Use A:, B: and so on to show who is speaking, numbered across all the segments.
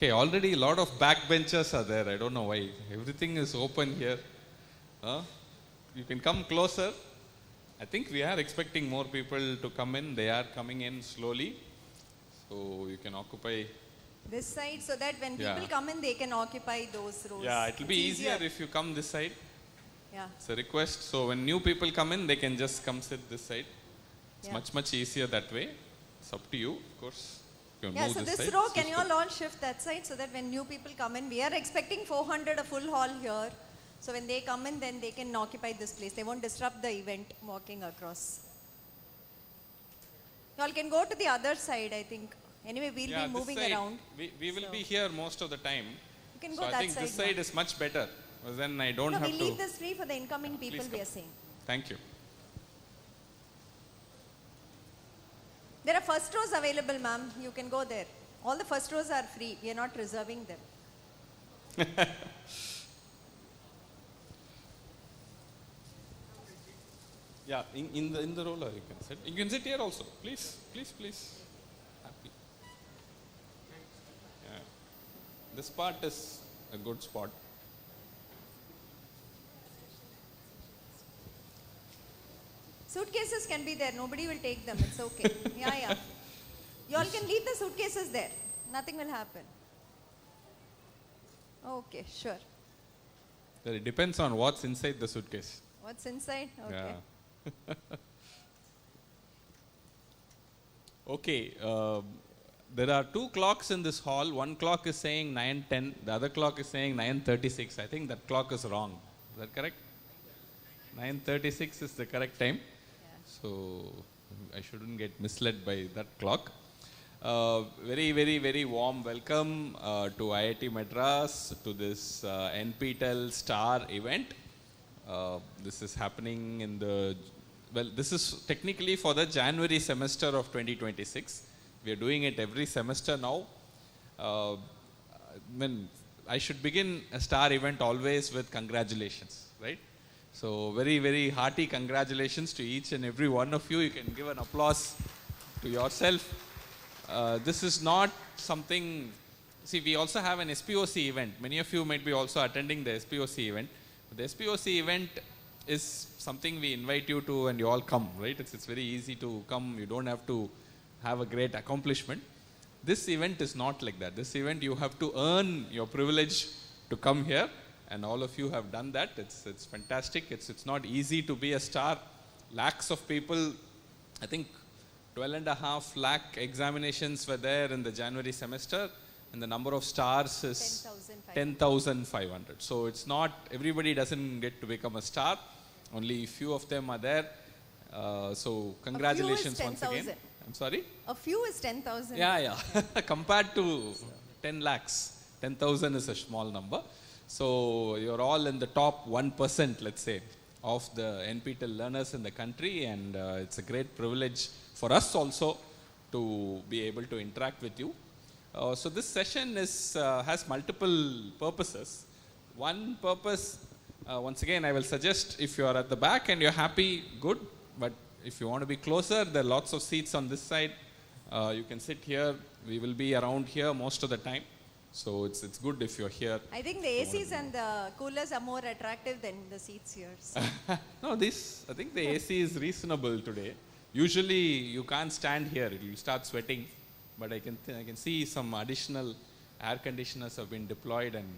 A: Okay, already a lot of backbenchers are there. I don't know why. Everything is open here. You can come closer. I think we are expecting more people to come in. They are coming in slowly. So you can occupy
B: this side so that when people come in, they can occupy those rows.
A: Yeah, it will be easier if you come this side.
B: Yeah.
A: It's a request. So when new people come in, they can just come sit this side. It's much easier that way. It's up to you, of course.
B: So this row, can you all shift that side so that when new people come in, we are expecting 400, a full hall here. So when they come in, then they can occupy this place. They won't disrupt the event walking across. You all can go to the other side, I think. Anyway, we'll be moving around.
A: We will be here most of the time.
B: You can go that side.
A: I think this side is much better. Because then I don't have to.
B: We leave this free for the incoming people, we are saying.
A: Thank you.
B: There are first rows available, ma'am. You can go there. All the first rows are free. We are not reserving them.
A: Yeah, in the roller you can sit. You can sit here also. Please. Happy. Yeah. This part is a good spot.
B: Suitcases can be there. Nobody will take them. It's okay. Yeah. You all can leave the suitcases there. Nothing will happen. Okay, sure.
A: It depends on what's inside the suitcase.
B: What's inside? Okay.
A: Yeah. Okay. There are two clocks in this hall. One clock is saying 9:10. The other clock is saying 9:36. I think that clock is wrong. Is that correct? 9:36 is the correct time. So I shouldn't get misled by that clock. Very warm welcome to IIT Madras to this NPTEL STAR event. This is happening in this is technically for the January semester of 2026. We are doing it every semester now. I should begin a STAR event always with congratulations, right? So very hearty congratulations to each and every one of you. You can give an applause to yourself. This is not something, we also have an SPOC event. Many of you might be also attending the SPOC event. The SPOC event is something we invite you to and you all come, right? It's very easy to come. You don't have to have a great accomplishment. This event is not like that. This event you have to earn your privilege to come here. And all of you have done that. It's fantastic. It's not easy to be a star. Lakhs of people, I think 12.5 lakh examinations were there in the January semester. And the number of stars is 10,500. So it's not, everybody doesn't get to become a star. Only few of them are there. So congratulations once again. I'm sorry?
B: A few is 10,000.
A: Yeah. Compared to 10 lakhs, 10,000 is a small number. So you're all in the top 1%, let's say, of the NPTEL learners in the country, and it's a great privilege for us also to be able to interact with you. So this session has multiple purposes. One purpose, once again, I will suggest if you are at the back and you're happy, good. But if you want to be closer, there are lots of seats on this side. You can sit here. We will be around here most of the time. So it's good if you're here.
B: I think the ACs and the coolers are more attractive than the seats here. So.
A: No, I think the AC is reasonable today. Usually you can't stand here; you start sweating. But I can see some additional air conditioners have been deployed, and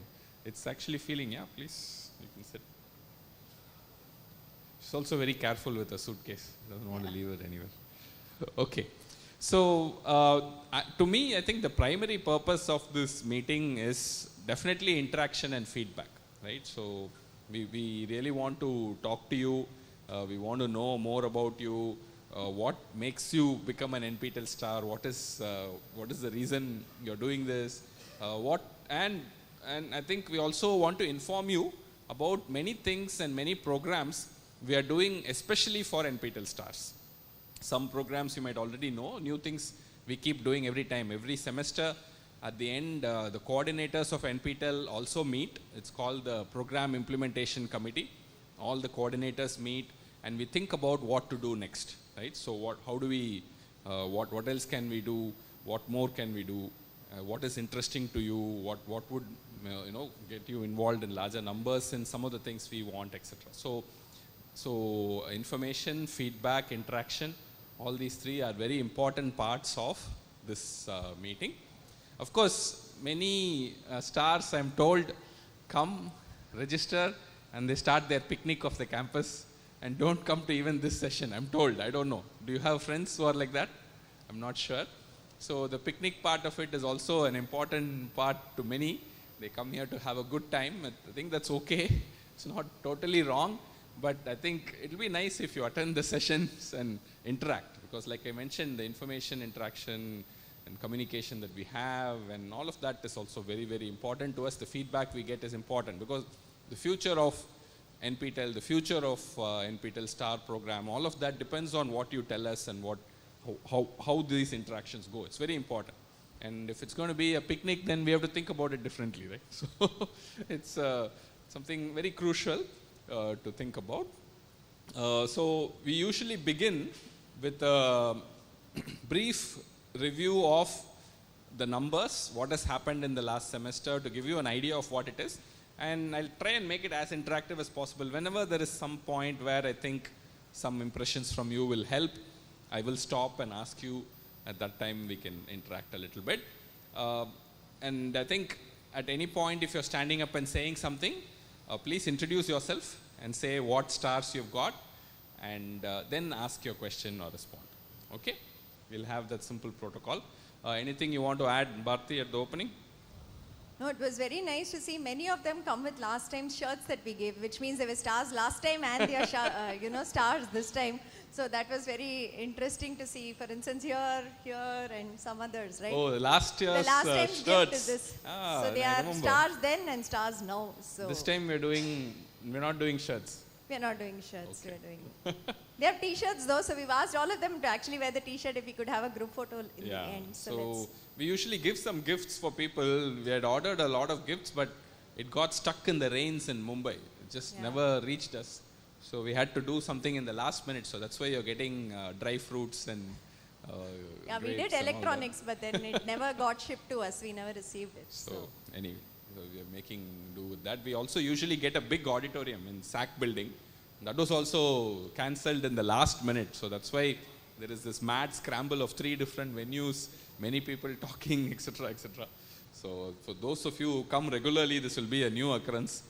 A: it's actually feeling. Yeah, please, you can sit. She's also very careful with her suitcase. Doesn't want to leave it anywhere. Okay. So, to me, I think the primary purpose of this meeting is definitely interaction and feedback, right? So, we really want to talk to you. We want to know more about you. What makes you become an NPTEL star? What is the reason you're doing this? And I think we also want to inform you about many things and many programs we are doing, especially for NPTEL stars. Some programs you might already know, new things we keep doing every time. Every semester at the end, the coordinators of NPTEL also meet. It's called the Program Implementation Committee. All the coordinators meet and we think about what to do next, right? So what else can we do? What more can we do? what is interesting to you, what would get you involved in larger numbers in some of the things we want, etc. So information, feedback, interaction, all these three are very important parts of this meeting. Of course, many stars, I'm told, come, register, and they start their picnic of the campus and don't come to even this session, I'm told. I don't know. Do you have friends who are like that? I'm not sure. So the picnic part of it is also an important part to many. They come here to have a good time. I think that's okay. It's not totally wrong. But I think it'll be nice if you attend the sessions and interact. Because like I mentioned, the information, interaction, and communication that we have, and all of that is also very, very important to us. The feedback we get is important because the future of NPTEL, the future of NPTEL STAR program, all of that depends on what you tell us and how these interactions go. It's very important. And if it's going to be a picnic, then we have to think about it differently, right? So it's something very crucial to think about. So we usually begin with a brief review of the numbers, what has happened in the last semester, to give you an idea of what it is. And I'll try and make it as interactive as possible. Whenever there is some point where I think some impressions from you will help, I will stop and ask you. At that time, we can interact a little bit. And I think at any point, if you're standing up and saying something, please introduce yourself and say what stars you've got, and then ask your question or respond. Okay? We'll have that simple protocol. Anything you want to add, Bharti, at the opening?
B: No, it was very nice to see many of them come with last time's shirts that we gave, which means they were stars last time and they are stars this time. So that was very interesting to see. For instance, here, and some others, right?
A: Oh, last year's
B: the last time's
A: shirts.
B: Gift is this. So they are stars then and stars now. So
A: this time we're not doing shirts.
B: We're not doing shirts.
A: Okay.
B: We're doing. They have T-shirts though, so we've asked all of them to actually wear the T-shirt if we could have a group photo in the end.
A: So we usually give some gifts for people. We had ordered a lot of gifts, but it got stuck in the rains in Mumbai. It just never reached us. So we had to do something in the last minute. So that's why you're getting dry fruits and
B: we did electronics, but then it never got shipped to us. We never received it.
A: So anyway, we are making do with that. We also usually get a big auditorium in SAC building. That was also cancelled in the last minute. So that's why there is this mad scramble of 3 different venues, many people talking, etc., etc. So for those of you who come regularly, this will be a new occurrence.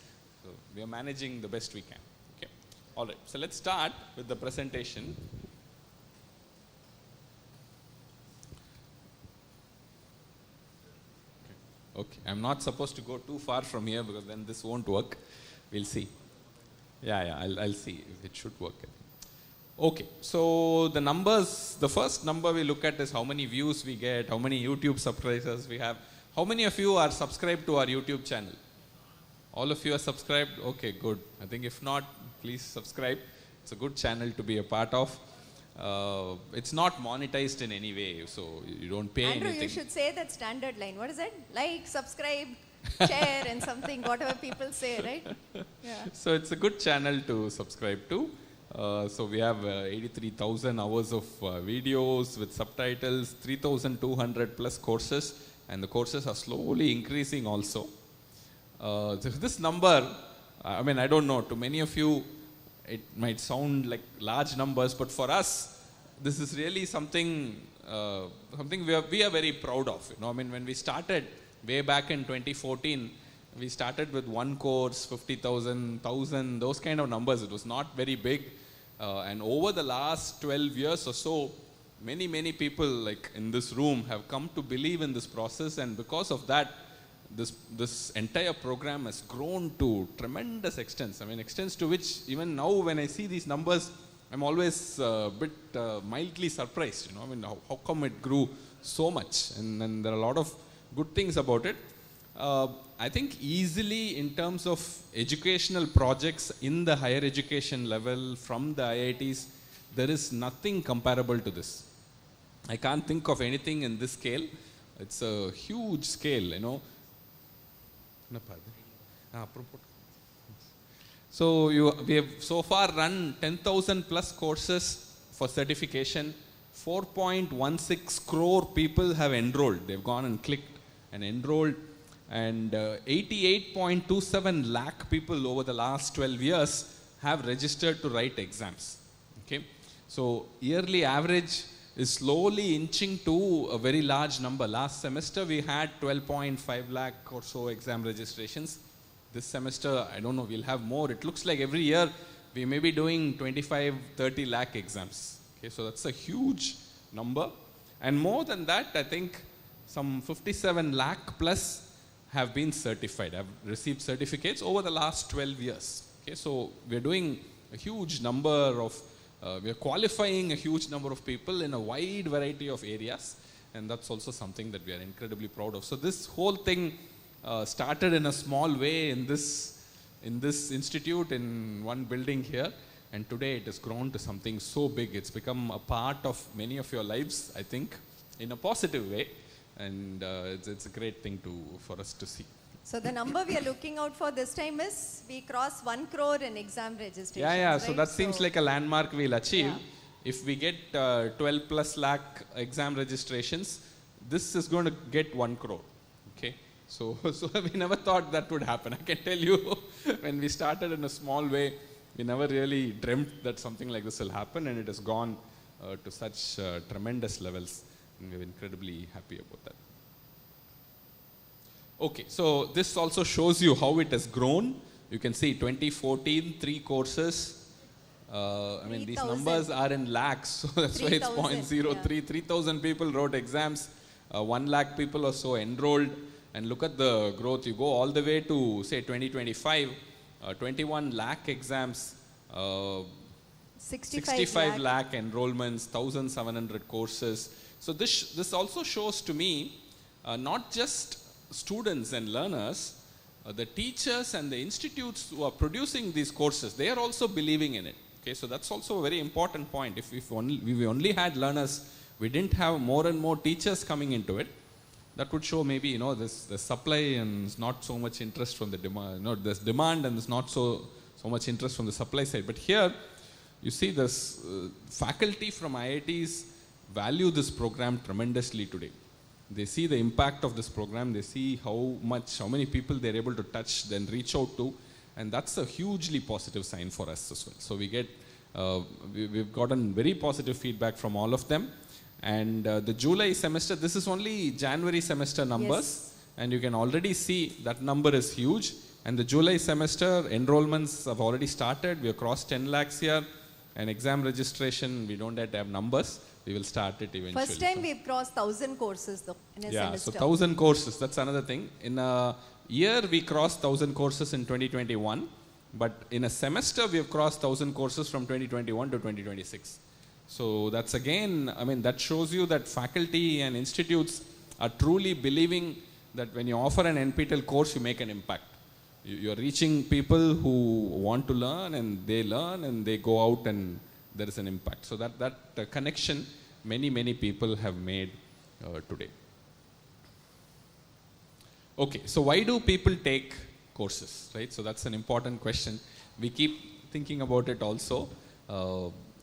A: So we are managing the best we can. Okay. All right. So let's start with the presentation. Okay. I'm not supposed to go too far from here because then this won't work. We'll see. I'll see if it should work. Okay, so the numbers, the first number we look at is how many views we get, how many YouTube subscribers we have. How many of you are subscribed to our YouTube channel? All of you are subscribed? Okay, good. I think if not, please subscribe. It's a good channel to be a part of. It's not monetized in any way, so you don't pay
B: Andrew,
A: anything.
B: You should say that standard line. What is it? Like, subscribe, share, and something, whatever people say, right? Yeah.
A: So it's a good channel to subscribe to. So we have 83,000 hours of videos with subtitles, 3,200 plus courses, and the courses are slowly increasing also. This number, I mean, I don't know, to many of you, it might sound like large numbers, but for us, this is really something we are very proud of. You know, I mean, when we started way back in 2014, we started with one course, 50,000, 1,000, those kind of numbers. It was not very big. And over the last 12 years or so, many people like in this room have come to believe in this process, and because of that, this entire program has grown to tremendous extents. I mean, extents to which even now when I see these numbers, I'm always a bit mildly surprised. You know, I mean, how come it grew so much? And there are a lot of good things about it. I think easily in terms of educational projects in the higher education level from the IITs, there is nothing comparable to this. I can't think of anything in this scale. It's a huge scale, you know. So we have so far run 10,000 plus courses for certification. 4.16 crore people have enrolled. They've gone and clicked and enrolled, and 88.27 lakh people over the last 12 years have registered to write exams. Okay, so yearly average is slowly inching to a very large number. Last semester we had 12.5 lakh or so exam registrations. This semester, I don't know, we'll have more. It looks like every year we may be doing 25-30 lakh exams. Okay, so that's a huge number. And more than that, I think some 57 lakh plus have been certified, have received certificates over the last 12 years. Okay, so we're doing a huge number of, we're qualifying a huge number of people in a wide variety of areas, and that's also something that we are incredibly proud of. So this whole thing started in a small way in this institute, in one building here, and today it has grown to something so big. It's become a part of many of your lives, I think, in a positive way, and it's a great thing for us to see.
B: So the number we are looking out for this time is we cross 1 crore in exam registrations.
A: Yeah.
B: Right?
A: So that seems like a landmark we'll achieve.
B: Yeah.
A: If we get 12 plus lakh exam registrations, this is going to get 1 crore. Okay. So we never thought that would happen. I can tell you, when we started in a small way, we never really dreamt that something like this will happen, and it has gone to such tremendous levels, and we're incredibly happy about that. Okay, so this also shows you how it has grown. You can see 2014, 3 courses. I mean, these numbers are in lakhs, so that's why it's 0.03. Yeah. 3,000 people wrote exams, 1 lakh people or so enrolled. And look at the growth. You go all the way to, say, 2025, 21 lakh exams, 65 lakh enrollments, 1,700 courses. So this also shows to me, not just students and learners, the teachers and the institutes who are producing these courses, they are also believing in it. Okay, so that's also a very important point. If we only had learners, we didn't have more and more teachers coming into it, that would show maybe, the supply and not so much interest from the demand. There's demand and there's not so much interest from the supply side. But here, you see this faculty from IITs value this program tremendously today. They see the impact of this program. They see how many people they're able to touch, then reach out to, and that's a hugely positive sign for us as well. So we've gotten very positive feedback from all of them. And the July semester, this is only January semester numbers, and you can already see that number is huge. And the July semester enrollments have already started. We have crossed 10 lakhs here, and exam registration, we don't yet have numbers. We will start it eventually.
B: First time we've crossed 1,000 courses though in a semester.
A: So 1,000 courses, that's another thing. In a year, we crossed 1,000 courses in 2021, but in a semester, we have crossed 1,000 courses from 2021 to 2026. So that's again, that shows you that faculty and institutes are truly believing that when you offer an NPTEL course, you make an impact. You're reaching people who want to learn, and they learn, and they go out, and there is an impact. So that connection, many people have made today. Okay, so why do people take courses, right? So that's an important question. We keep thinking about it also.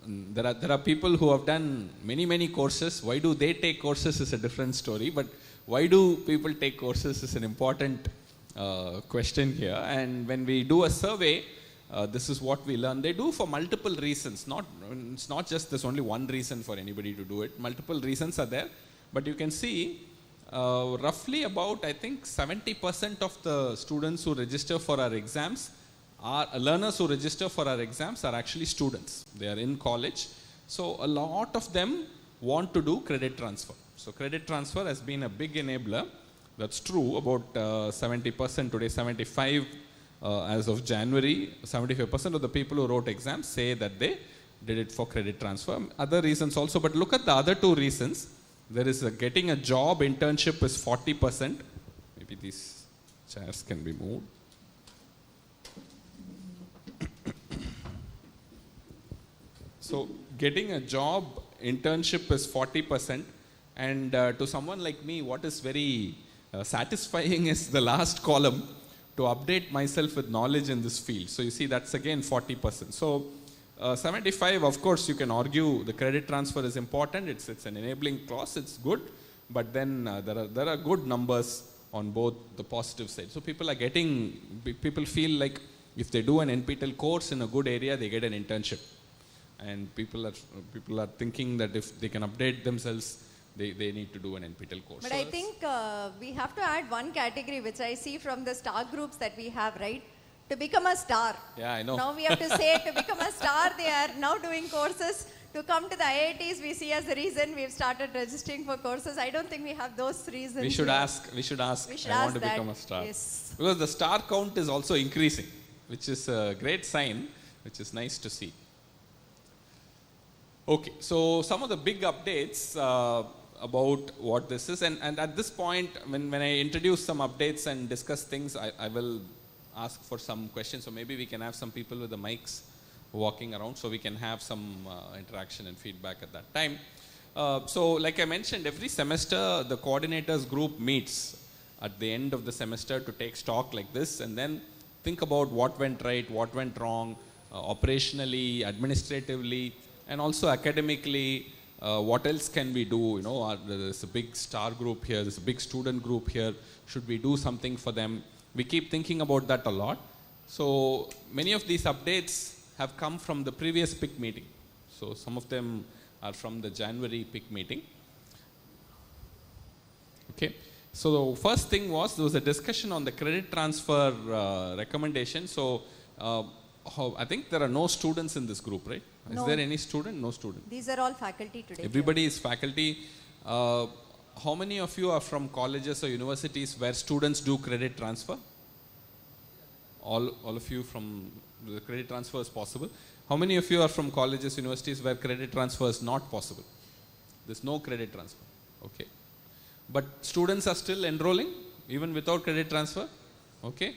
A: There are people who have done many courses. Why do they take courses is a different story, but why do people take courses is an important question here. And when we do a survey, this is what we learn. They do for multiple reasons. It's not just there's only one reason for anybody to do it. Multiple reasons are there. But you can see roughly about, I think, 70% of the students who register for our exams learners who register for our exams are actually students. They are in college. So a lot of them want to do credit transfer. So credit transfer has been a big enabler. That's true. About 70% today, 75 as of January, 75% of the people who wrote exams say that they did it for credit transfer. Other reasons also, but look at the other two reasons. There is getting a job internship is 40%. Maybe these chairs can be moved. So getting a job internship is 40%, and to someone like me, what is very satisfying is the last column, to update myself with knowledge in this field. So you see that's again 40%. So 75, of course, you can argue the credit transfer is important. It's an enabling clause. It's good, but then there are good numbers on both the positive side. So people feel like if they do an NPTEL course in a good area, they get an internship. And people are thinking that if they can update themselves, they need to do an NPTEL course.
B: But I think we have to add one category, which I see from the star groups that we have, right? To become a star.
A: Yeah, I know.
B: Now we have to say to become a star, they are now doing courses. To come to the IITs, we see as the reason we've started registering for courses. I don't think we have those reasons.
A: We should ask. I want to become a star.
B: Yes.
A: Because the star count is also increasing, which is a great sign, which is nice to see. Okay, so some of the big updates about what this is, and at this point, when I introduce some updates and discuss things, I will ask for some questions. So maybe we can have some people with the mics walking around, so we can have some interaction and feedback at that time. So like I mentioned, every semester the coordinators group meets at the end of the semester to take stock like this, and then think about what went right, what went wrong, operationally, administratively, and also academically. What else can we do? There's a big star group here, there's a big student group here. Should we do something for them? We keep thinking about that a lot. So many of these updates have come from the previous PIC meeting. So some of them are from the January PIC meeting. Okay. So the first thing was, there was a discussion on the credit transfer recommendation. So I think there are no students in this group, right?
B: No.
A: Is there any student? No student.
B: These are all faculty today.
A: Everybody is faculty. How many of you are from colleges or universities where students do credit transfer? All of you from the credit transfer is possible. How many of you are from colleges, universities where credit transfer is not possible? There's no credit transfer. Okay. But students are still enrolling even without credit transfer? Okay.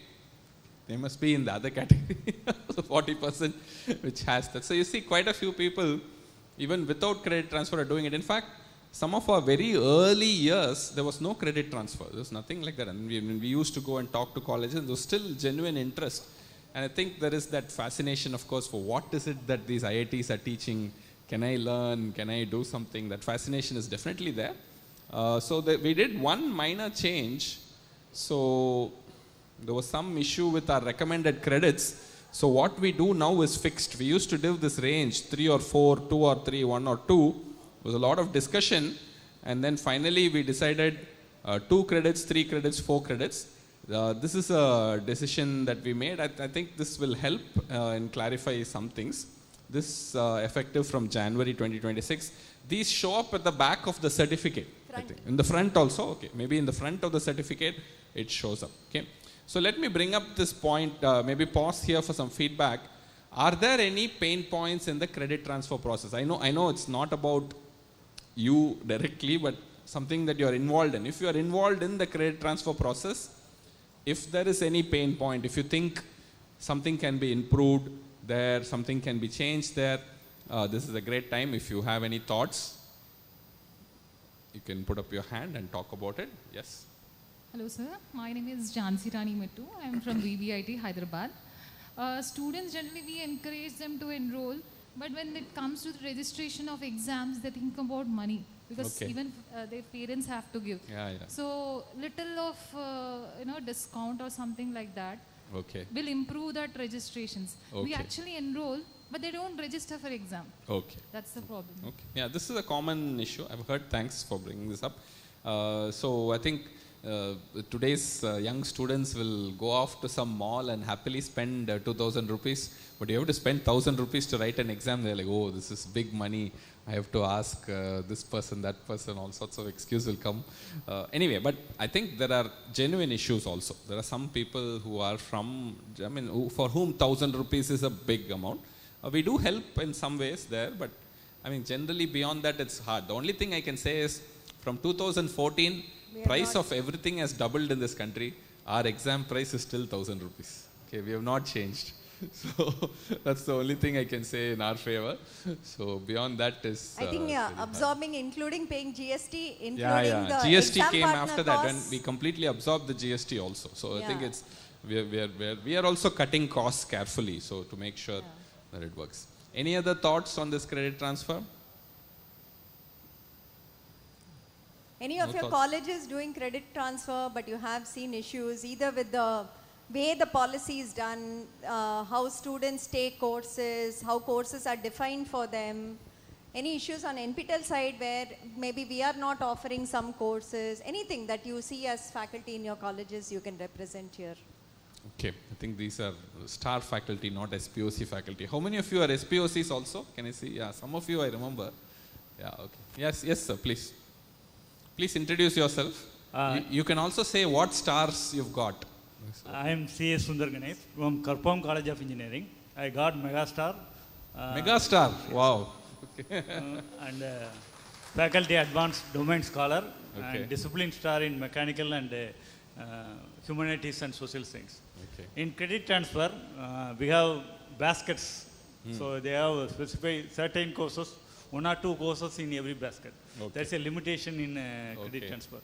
A: They must be in the other category, the 40% which has that. So you see quite a few people, even without credit transfer, are doing it. In fact, some of our very early years, there was no credit transfer. There was nothing like that. And we used to go and talk to colleges, there was still genuine interest. And I think there is that fascination, of course, for what is it that these IITs are teaching? Can I learn? Can I do something? That fascination is definitely there. We did one minor change. So there was some issue with our recommended credits. So what we do now is fixed. We used to do this range, 3 or 4, 2 or 3, 1 or 2. There was a lot of discussion. And then finally we decided 2 credits, 3 credits, 4 credits. This is a decision that we made. I think this will help and clarify some things. This effective from January 2026. These show up at the back of the certificate. I think. In the front also. Okay. Maybe in the front of the certificate it shows up. Okay. So let me bring up this point, maybe pause here for some feedback. Are there any pain points in the credit transfer process? I know it's not about you directly, but something that you're involved in. If you are involved in the credit transfer process, if there is any pain point, if you think something can be improved there, something can be changed there, this is a great time. If you have any thoughts, you can put up your hand and talk about it. Yes.
C: Hello sir, my name is Jansi Rani Mittu. I am from VVIT Hyderabad. Students generally we encourage them to enroll, but when it comes to the registration of exams, they think about money because even their parents have to give.
A: Yeah.
C: So little of discount or something like that will improve that registrations. We actually enroll, but they don't register for exam.
A: Okay.
C: That's the problem.
A: Okay. Yeah, this is a common issue. I've heard. Thanks for bringing this up. So I think today's young students will go off to some mall and happily spend 2,000 rupees, but you have to spend 1,000 rupees to write an exam. They're like, oh, this is big money. I have to ask this person, that person, all sorts of excuses will come. Anyway, but I think there are genuine issues also. There are some people who are for whom 1,000 rupees is a big amount. We do help in some ways there, but generally beyond that it's hard. The only thing I can say is from 2014, price of everything has doubled in this country. Our exam price is still 1,000 rupees. Okay, we have not changed. So that's the only thing I can say in our favor. So beyond that is
B: I think absorbing, including paying GST, including the
A: GST
B: exam
A: came after that, and
B: costs.
A: we completely absorbed the GST also. So I think it's we are also cutting costs carefully, so to make sure that it works. Any other thoughts on this credit transfer?
B: Any of
A: No
B: your
A: thoughts?
B: colleges doing credit transfer, but you have seen issues either with the way the policy is done, how students take courses, how courses are defined for them? Any issues on NPTEL side where maybe we are not offering some courses? Anything that you see as faculty in your colleges you can represent here?
A: Okay, I think these are star faculty, not SPOC faculty. How many of you are SPOCs also? Can I see? Yeah, some of you I remember. Yeah, okay. Yes, sir, please. Please introduce yourself. You can also say what stars you've got.
D: I am C.S. Sundar Ganesh from Karpam College of Engineering. I got Megastar.
A: Megastar, wow.
D: And Faculty Advanced Domain Scholar.
A: Okay.
D: And Discipline Star in Mechanical and Humanities and Social Science.
A: Okay.
D: In credit transfer, we have baskets. So they have specified certain courses, 1 or 2 courses in every basket.
A: Okay.
D: There's a limitation in credit transfer.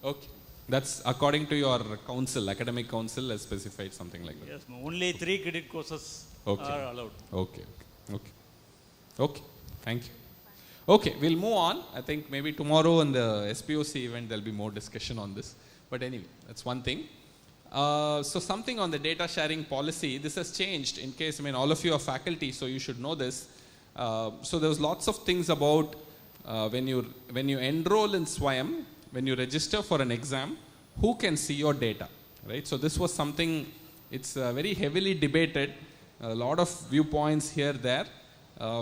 A: Okay. That's according to your council, academic council has specified something like that.
D: Yes, only 3 credit courses are allowed.
A: Okay. Thank you. Okay, we'll move on. I think maybe tomorrow in the SPOC event there'll be more discussion on this. But anyway, that's one thing. So something on the data sharing policy, this has changed in case, all of you are faculty, so you should know this. So there was lots of things about when you enroll in SWAYAM, when you register for an exam, who can see your data, right? So this was something, it's very heavily debated, a lot of viewpoints here, there.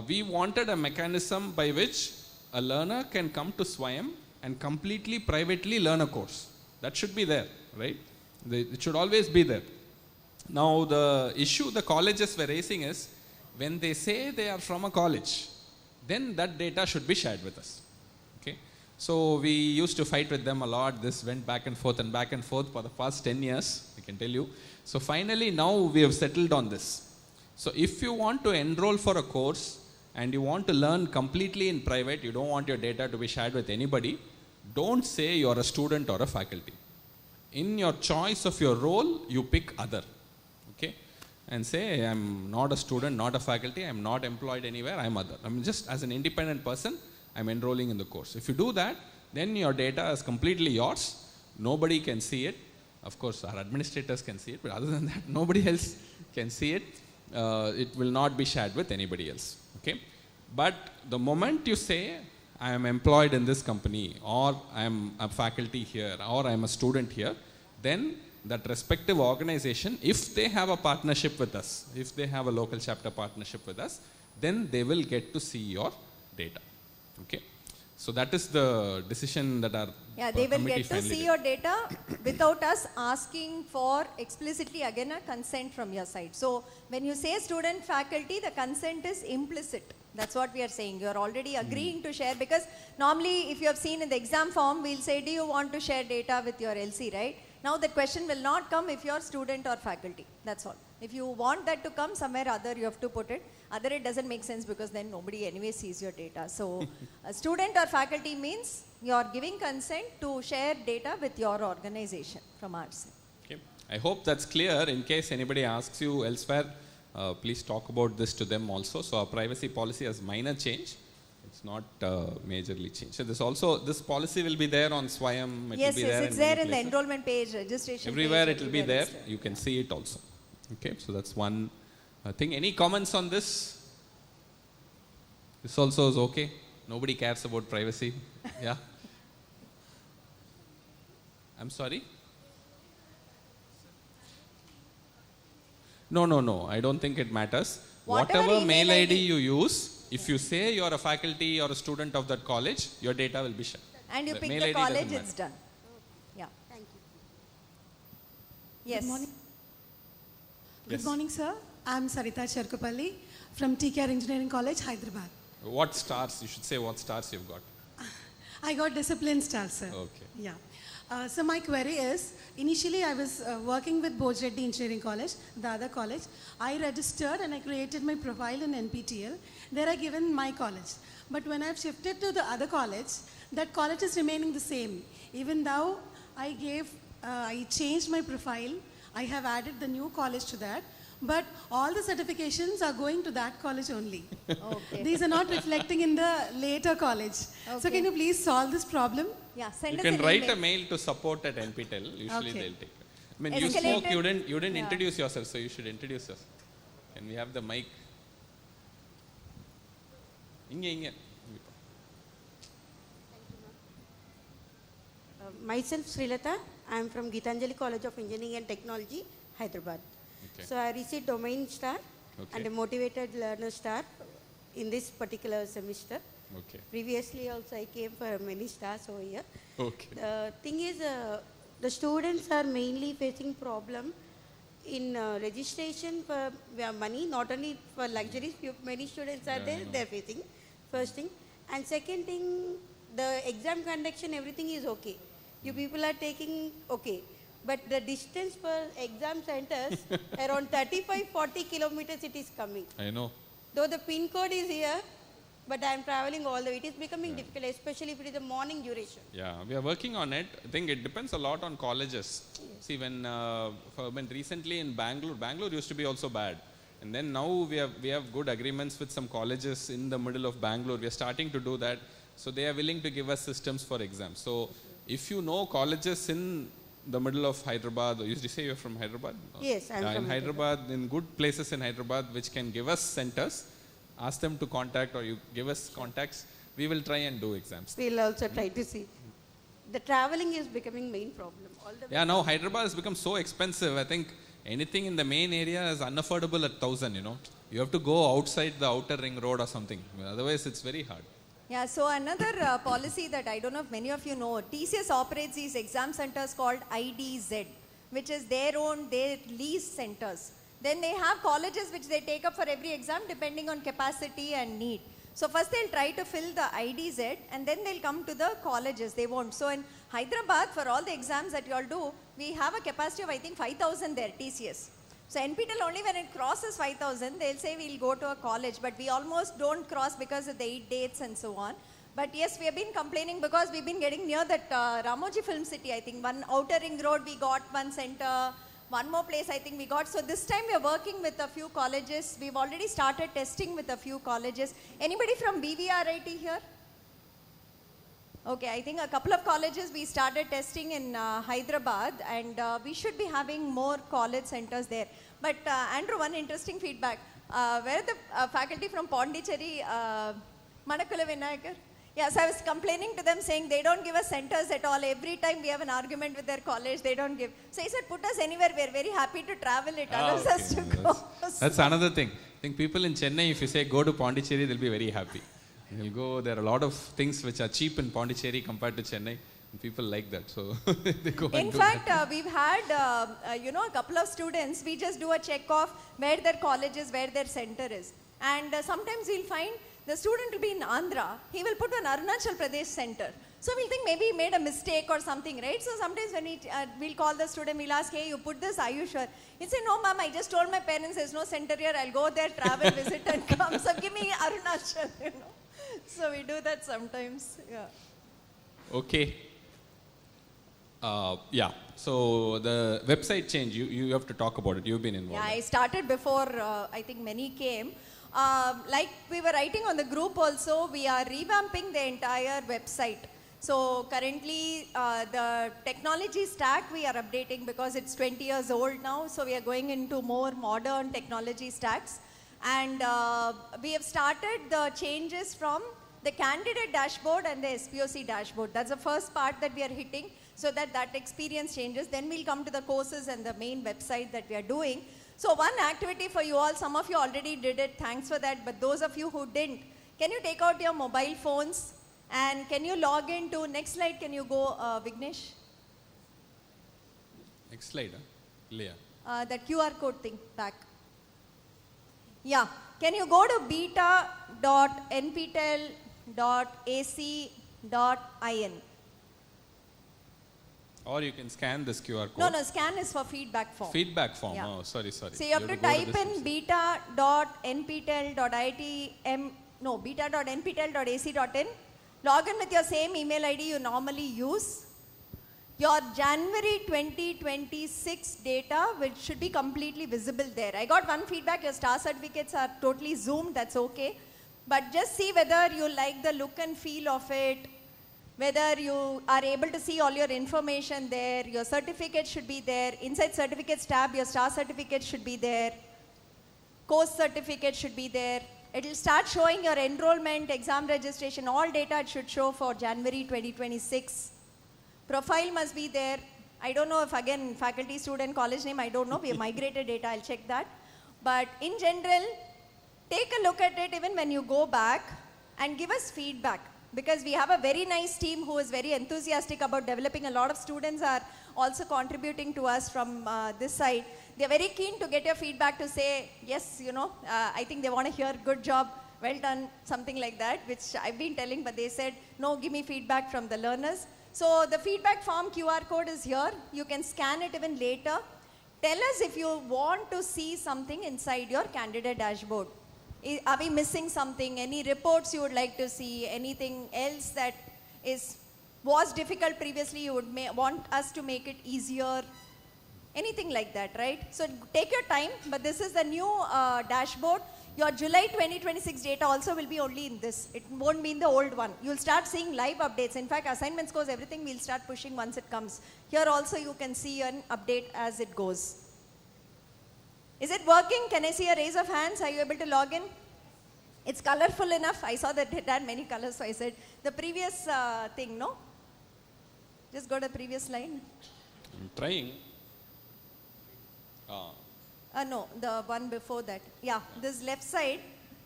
A: We wanted a mechanism by which a learner can come to SWAYAM and completely privately learn a course. That should be there, right? It should always be there. Now the issue the colleges were raising is, when they say they are from a college, then that data should be shared with us. Okay? So we used to fight with them a lot. This went back and forth for the past 10 years, I can tell you. So finally now we have settled on this. So if you want to enroll for a course and you want to learn completely in private, you don't want your data to be shared with anybody, don't say you're a student or a faculty. In your choice of your role, you pick other. Okay? And say, I'm not a student, not a faculty, I'm not employed anywhere, I'm other. I'm just as an independent person, I'm enrolling in the course. If you do that, then your data is completely yours. Nobody can see it. Of course, our administrators can see it, but other than that, nobody else can see it. It will not be shared with anybody else. Okay? But the moment you say, I am employed in this company, or I am a faculty here, or I am a student here, then that respective organization, if they have a partnership with us, if they have a local chapter partnership with us, then they will get to see your data. Okay? So that is the decision that our
B: they will
A: committee
B: get to
A: finally
B: see
A: did.
B: your data without us asking for explicitly again a consent from your side. So when you say student faculty, the consent is implicit. That's what we are saying. You are already agreeing to share, because normally if you have seen in the exam form, we'll say, do you want to share data with your LC, right? Now the question will not come if you are student or faculty. That's all. If you want that to come somewhere other, you have to put it. Other, it doesn't make sense, because then nobody anyway sees your data. So a student or faculty means you are giving consent to share data with your organization from our side.
A: Okay. I hope that's clear. In case anybody asks you elsewhere, please talk about this to them also. So our privacy policy has minor change. It's not majorly changed. So this policy will be there on SWAYAM.
B: Yes, it's there in the enrollment page, registration
A: everywhere
B: page.
A: It will be there. You can see it also. Okay, so that's one thing. Any comments on this? This also is okay. Nobody cares about privacy. Yeah. I'm sorry. No. I don't think it matters. Whatever mail ID you use, if you say you're a faculty or a student of that college, your data will be shared.
B: And you pick
A: mail
B: the
A: ID
B: college,
A: doesn't
B: it's done. Yeah.
E: Thank you.
B: Yes.
E: Good morning.
A: Yes.
E: Good morning, sir. I'm Sarita Cherkupalli from TKR Engineering College, Hyderabad.
A: What stars? You should say what stars you've got.
E: I got discipline stars, sir.
A: Okay.
E: Yeah. So my query is, initially I was working with Bojreddy Engineering College, the other college. I registered and I created my profile in NPTEL. There I given my college. But when I've shifted to the other college, that college is remaining the same. Even though I changed my profile, I have added the new college to that. But all the certifications are going to that college only.
B: Okay.
E: These are not reflecting in the later college. So
B: Okay.
E: can you please solve this problem?
B: Yeah, send
A: You
B: us
A: can
B: an
A: write
B: email.
A: a mail to support at NPTEL. Usually
B: Okay.
A: they'll take it. I mean, you
B: Escalated.
A: spoke, you didn't
B: Yeah.
A: introduce yourself, so you should introduce yourself. Can we have the mic? Inge.
F: Myself, Srilata. I am from Geetanjali College of Engineering and Technology, Hyderabad.
A: Okay.
F: So I received domain star and a motivated learner star in this particular semester.
A: Okay.
F: Previously also I came for many stars over here.
A: Okay.
F: The thing is, the students are mainly facing problem in registration for money, not only for luxuries. Many students are there, they're facing, first thing. And second thing, the exam conduction, everything is okay. You people are taking okay. But the distance for exam centers, around 35-40 kilometers it is coming.
A: I know.
F: Though the pin code is here, but I am traveling all the way. It is becoming difficult, especially if it is a morning duration.
A: Yeah, we are working on it. I think it depends a lot on colleges. Yes. See, when recently in Bangalore used to be also bad. And then now we have good agreements with some colleges in the middle of Bangalore. We are starting to do that. So they are willing to give us systems for exams. So if you know colleges in the middle of Hyderabad, you say you're from Hyderabad?
F: Yes, I'm from
A: in Hyderabad, in good places in Hyderabad which can give us centers, ask them to contact or you give us contacts, we will try and do exams.
F: We'll also try to see. The traveling is becoming main problem. All the
A: Yeah, now Hyderabad has become so expensive. I think anything in the main area is unaffordable at 1,000, you know. You have to go outside the outer ring road or something. Otherwise, it's very hard.
B: Yeah, so another policy that I don't know if many of you know, TCS operates these exam centers called IDZ, which is their lease centers. Then they have colleges which they take up for every exam depending on capacity and need. So first they'll try to fill the IDZ and then they'll come to the colleges. They won't. So in Hyderabad, for all the exams that you all do, we have a capacity of I think 5,000 there, TCS. So NPTEL only when it crosses 5,000, they'll say we'll go to a college, but we almost don't cross because of the 8 dates and so on. But yes, we have been complaining because we've been getting near that Ramoji Film City, I think. One outer ring road, we got one center. One more place I think we got. So this time we are working with a few colleges. We've already started testing with a few colleges. Anybody from BVRIT here? Okay, I think a couple of colleges we started testing in Hyderabad and we should be having more college centers there. But Andrew, one interesting feedback. Where are the faculty from Pondicherry, Manakula Vinayakar? Yeah, so I was complaining to them saying they don't give us centers at all. Every time we have an argument with their college, they don't give. So he said, put us anywhere. We're very happy to travel. It allows us to go.
A: That's another thing. I think people in Chennai, if you say go to Pondicherry, they'll be very happy. They'll go, there are a lot of things which are cheap in Pondicherry compared to Chennai. And people like that. So they go
B: In fact, we've had, a couple of students, we just do a check of where their college is, where their center is. And sometimes we'll find the student will be in Andhra, he will put an Arunachal Pradesh center. So we'll think maybe he made a mistake or something, right? So sometimes when we'll call the student, we'll ask, hey, you put this, are you sure? He'll say, no, ma'am, I just told my parents there's no center here. I'll go there, travel, visit and come. So give me Arunachal, So we do that sometimes, yeah.
A: Okay. So the website change, you have to talk about it. You've been involved.
B: Yeah, I started before, I think many came. Like we were writing on the group also, we are revamping the entire website. So currently the technology stack we are updating because it's 20 years old now. So we are going into more modern technology stacks. And we have started the changes from the candidate dashboard and the SPOC dashboard. That's the first part that we are hitting so that experience changes. Then we'll come to the courses and the main website that we are doing. So one activity for you all, some of you already did it, thanks for that, but those of you who didn't, can you take out your mobile phones and can you log into, next slide, can you go, Vignesh?
A: Next slide, Leah.
B: That QR code thing, back. Yeah, can you go to beta.nptel.ac.in?
A: Or you can scan this QR code.
B: No, scan is for feedback form.
A: Feedback form,
B: Yeah.
A: oh, sorry.
B: So you have to type in beta.nptel.ac.in, log in with your same email ID you normally use, your January 2026 data, which should be completely visible there. I got one feedback, your star certificates are totally zoomed, that's okay. But just see whether you like the look and feel of it, whether you are able to see all your information there, your certificate should be there. Inside certificates tab, your star certificate should be there. Course certificate should be there. It will start showing your enrollment, exam registration, all data it should show for January 2026. Profile must be there. I don't know if again faculty, student, college name, I don't know. We have migrated data, I'll check that. But in general, take a look at it even when you go back and give us feedback. Because we have a very nice team who is very enthusiastic about developing. A lot of students are also contributing to us from this side. They're very keen to get your feedback to say, yes, you know, I think they want to hear good job, well done, something like that, which I've been telling, but they said, no, give me feedback from the learners. So the feedback form QR code is here. You can scan it even later. Tell us if you want to see something inside your candidate dashboard. Are we missing something? Any reports you would like to see? Anything else that was difficult previously you would want us to make it easier? Anything like that, right? So take your time, but this is the new dashboard. Your July 2026 data also will be only in this. It won't be in the old one. You'll start seeing live updates. In fact, assignment scores, everything we'll start pushing once it comes. Here also you can see an update as it goes. Is it working? Can I see a raise of hands? Are you able to log in? It's colorful enough. I saw that it had many colors, so I said the previous thing, no? Just go to the previous line.
A: I'm trying.
B: No, the one before that. Yeah, this left side,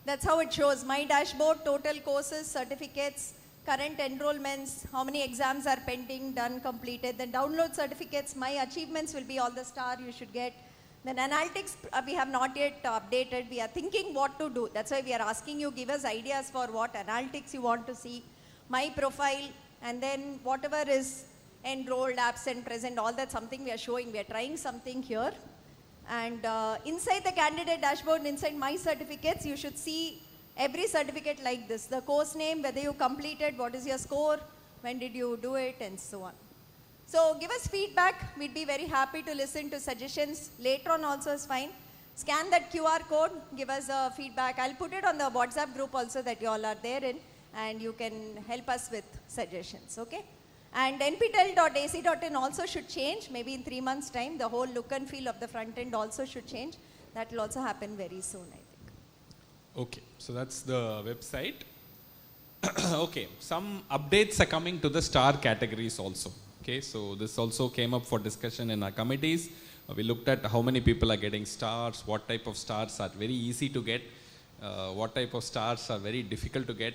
B: that's how it shows. My dashboard, total courses, certificates, current enrollments, how many exams are pending, done, completed. Then download certificates, my achievements will be all the star you should get. Then analytics, we have not yet updated. We are thinking what to do. That's why we are asking you, give us ideas for what analytics you want to see. My profile, and then whatever is enrolled, absent, present, all that something we are showing. We are trying something here. And inside the candidate dashboard, inside my certificates, you should see every certificate like this. The course name, whether you completed, what is your score, when did you do it, and so on. So give us feedback. We'd be very happy to listen to suggestions. Later on also is fine. Scan that QR code, give us feedback. I'll put it on the WhatsApp group also that you all are there in, and you can help us with suggestions, okay? And nptel.ac.in also should change. Maybe in 3 months' time, the whole look and feel of the front end also should change. That will also happen very soon, I think.
A: Okay, so that's the website. Okay, some updates are coming to the star categories also. Okay, so this also came up for discussion in our committees. We looked at how many people are getting stars, what type of stars are very easy to get, what type of stars are very difficult to get.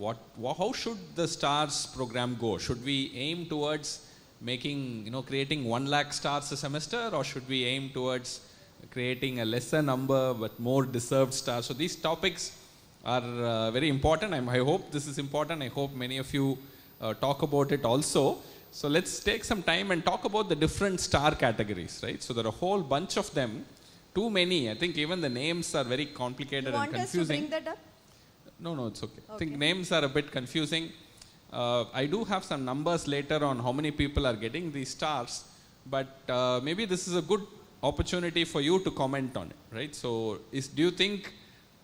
A: How should the stars program go? Should we aim towards making, creating 1 lakh stars a semester, or should we aim towards creating a lesser number but more deserved stars? So these topics are very important. I hope this is important. I hope many of you talk about it also. So let's take some time and talk about the different star categories, right? So there are a whole bunch of them, too many. I think even the names are very complicated and confusing.
B: You want us to bring that up?
A: No, it's okay. I think names are a bit confusing. I do have some numbers later on how many people are getting these stars, but maybe this is a good opportunity for you to comment on it, right? So do you think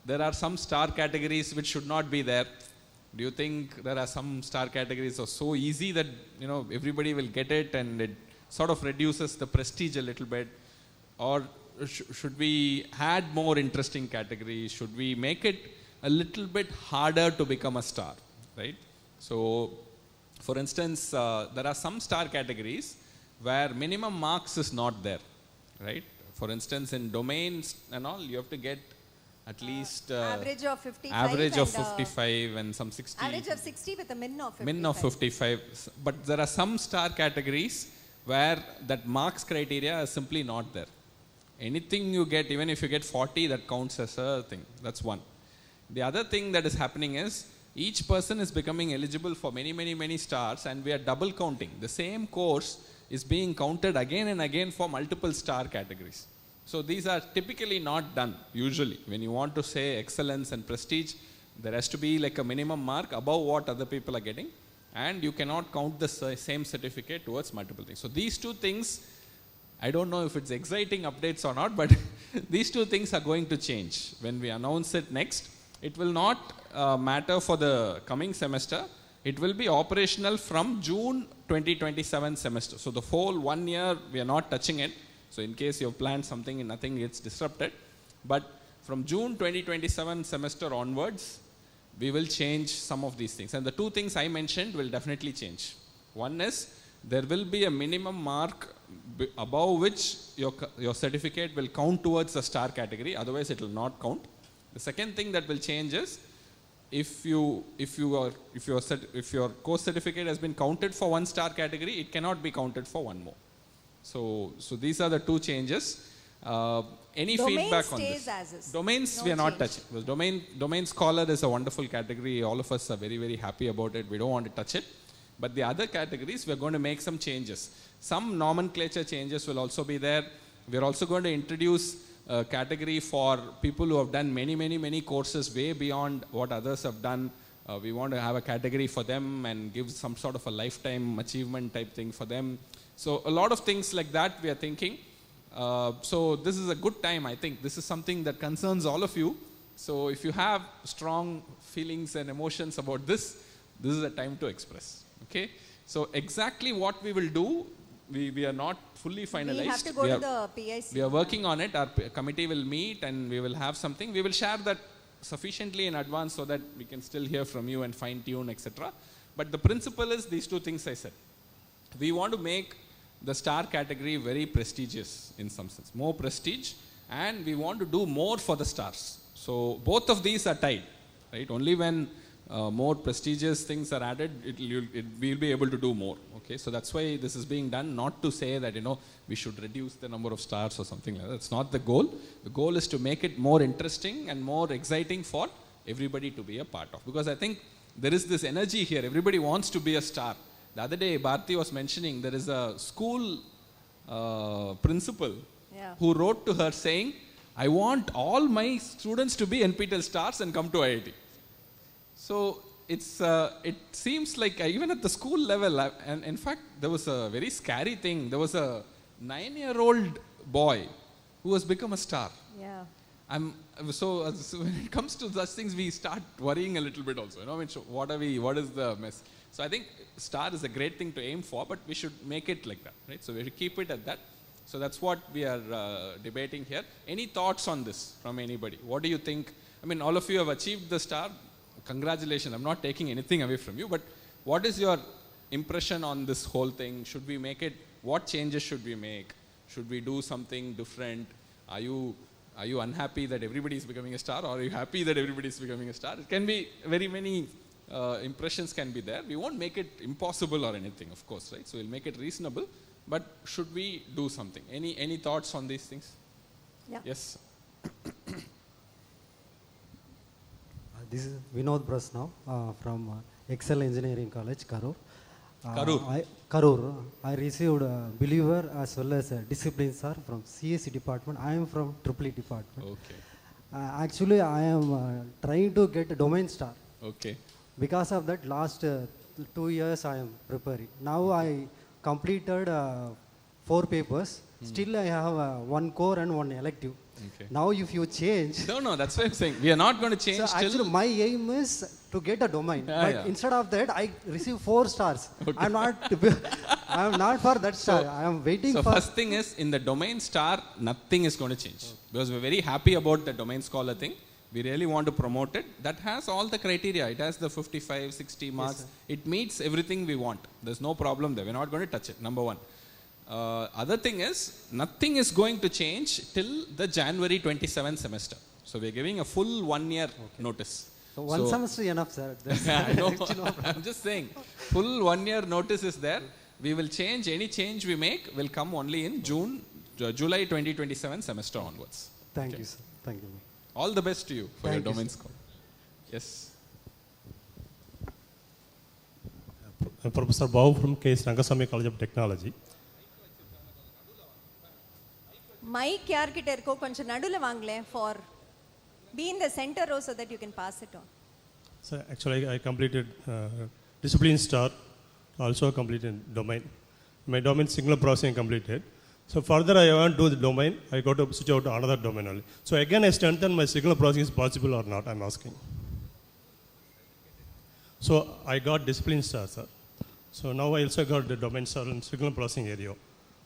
A: there are some star categories which should not be there? Do you think there are some star categories that are so easy that everybody will get it and it sort of reduces the prestige a little bit? Or should we add more interesting categories? Should we make it a little bit harder to become a star, right? So, for instance, there are some star categories where minimum marks is not there, right? For instance, in domains and all, you have to get at least
B: average of 55.
A: Average of 55 and some 60.
B: Average of 60 with a min of 55.
A: Min of 55. But there are some star categories where that marks criteria is simply not there. Anything you get, even if you get 40, that counts as a thing. That's one. The other thing that is happening is each person is becoming eligible for many stars, and we are double counting. The same course is being counted again and again for multiple star categories. So these are typically not done usually. When you want to say excellence and prestige, there has to be like a minimum mark above what other people are getting, and you cannot count the same certificate towards multiple things. So these two things, I don't know if it's exciting updates or not, but these two things are going to change. When we announce it next, it will not matter for the coming semester. It will be operational from June 2027 semester. So the whole 1 year, we are not touching it. So in case you have planned something and nothing gets disrupted. But from June 2027 semester onwards, we will change some of these things. And the two things I mentioned will definitely change. One is, there will be a minimum mark above which your certificate will count towards the star category, otherwise it will not count. The second thing that will change is, if your course certificate has been counted for 1 star category, it cannot be counted for 1 more. So these are the two changes. Any
B: Domain
A: feedback on
B: stays
A: this?
B: as is.
A: Domains
B: No
A: we are not
B: change.
A: touching. Because domain scholar is a wonderful category. All of us are very, very happy about it. We don't want to touch it. But the other categories, we are going to make some changes. Some nomenclature changes will also be there. We are also going to introduce a category for people who have done many courses way beyond what others have done. We want to have a category for them and give some sort of a lifetime achievement type thing for them. So a lot of things like that we are thinking. So this is a good time, I think. This is something that concerns all of you. So if you have strong feelings and emotions about this is a time to express. Okay? So exactly what we will do, we are not fully finalized.
B: We have to go to the PIC.
A: We are working on it. Our committee will meet and we will have something. We will share that sufficiently in advance so that we can still hear from you and fine tune, etc. But the principle is these two things I said. We want to make the star category very prestigious in some sense, more prestige, and we want to do more for the stars. So both of these are tied, right? Only when more prestigious things are added, we'll be able to do more. Okay, so that's why this is being done, not to say that we should reduce the number of stars or something like that. That's not the goal. The goal is to make it more interesting and more exciting for everybody to be a part of. Because I think there is this energy here. Everybody wants to be a star. The other day, Bharti was mentioning there is a school principal who wrote to her saying, I want all my students to be NPTEL stars and come to IIT. So it seems like even at the school level, and in fact, there was a very scary thing. There was a 9-year-old boy who has become a star.
B: Yeah.
A: So when it comes to such things, we start worrying a little bit also. I mean, so what is the mess? So I think star is a great thing to aim for, but we should make it like that, right? So we should keep it at that. So that's what we are debating here. Any thoughts on this from anybody? What do you think? I mean, all of you have achieved the star. Congratulations. I'm not taking anything away from you, but what is your impression on this whole thing? Should we make it? What changes should we make? Should we do something different? Are you unhappy that everybody is becoming a star, or are you happy that everybody is becoming a star? It can be very many impressions can be there. We won't make it impossible or anything, of course, right? So we'll make it reasonable, but should we do something? Any thoughts on these things?
B: Yeah.
A: Yes.
G: This is Vinod Brasnav from Excel Engineering College, Karur. Karur. I received Believer as well as Discipline Sir from CSE department. I am from EEE department.
A: Okay.
G: Actually, I am trying to get a domain star.
A: Okay.
G: Because of that, last 2 years I am preparing. Now I completed 4 papers. Still I have 1 core and 1 elective.
A: Okay.
G: Now if you change...
A: No, that's what I'm saying. We are not going to change
G: So actually my aim is to get a domain. But instead of that, I receive 4 stars. Okay. I'm not for that star. I am waiting for...
A: So first thing is, in the domain star, nothing is going to change. Okay. Because we're very happy about the domain scholar thing. We really want to promote it. That has all the criteria. It has the 55, 60 marks. Yes, it meets everything we want. There's no problem there. We're not going to touch it, number one. Other thing is, nothing is going to change till the January 27 semester. So we're giving a full 1 year notice.
G: So one semester enough, sir.
A: I know. I'm just saying, full 1 year notice is there. We will change, any change we make will come only in July 2027 semester onwards.
G: Thank you, sir. Thank you.
A: All the best to you for your domain school. Yes.
H: Professor Bau from K. Rangasamy College of Technology.
B: Mic யார்கிட்ட இருக்கோ கொஞ்சம் நடுவுல வாங்களேன் for be in the center row so that you can pass it on.
H: So actually I completed discipline star, also completed domain. My domain signal processing completed. So further I want to do the domain, I got to switch out to another domain only. So again I strengthen my signal processing is possible or not, I'm asking. So I got discipline star, sir. So now I also got the domain star in signal processing area.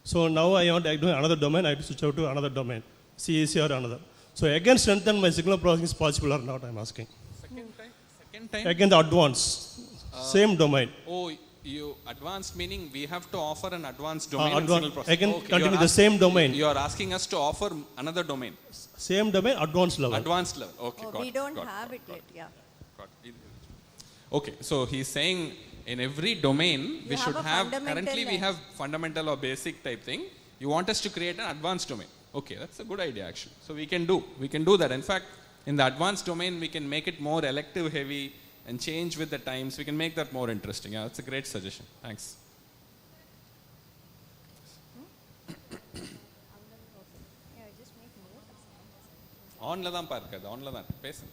H: So now I want to do another domain, I have to switch out to another domain, CAC or another. So again strengthen my signal processing is possible or not, I'm asking.
A: Second time?
H: Again the advanced, same domain.
A: Oh, you advanced meaning we have to offer an advanced domain and
H: Advanced.
A: signal processing.
H: Again
A: Okay,
H: continue
A: you are
H: the same domain.
A: You are asking us to offer another domain.
H: Same domain, advanced level.
A: Advanced level. Okay,
B: Oh,
A: got
B: we
A: it,
B: don't
A: got it,
B: have
A: got
B: it
A: it,
B: yet, yeah.
A: got it. Okay, so he's saying in every domain we
B: have
A: should
B: a
A: have,
B: fundamental
A: currently we
B: and-
A: have fundamental or basic type thing. You want us to create an advanced domain. Okay, that's a good idea actually. So we can do that. In fact, in the advanced domain we can make it more elective heavy and change with the times. We can make that more interesting. Yeah, that's a great suggestion. Thanks. Onla dhaan parkadu, onla dhaan. Pesan.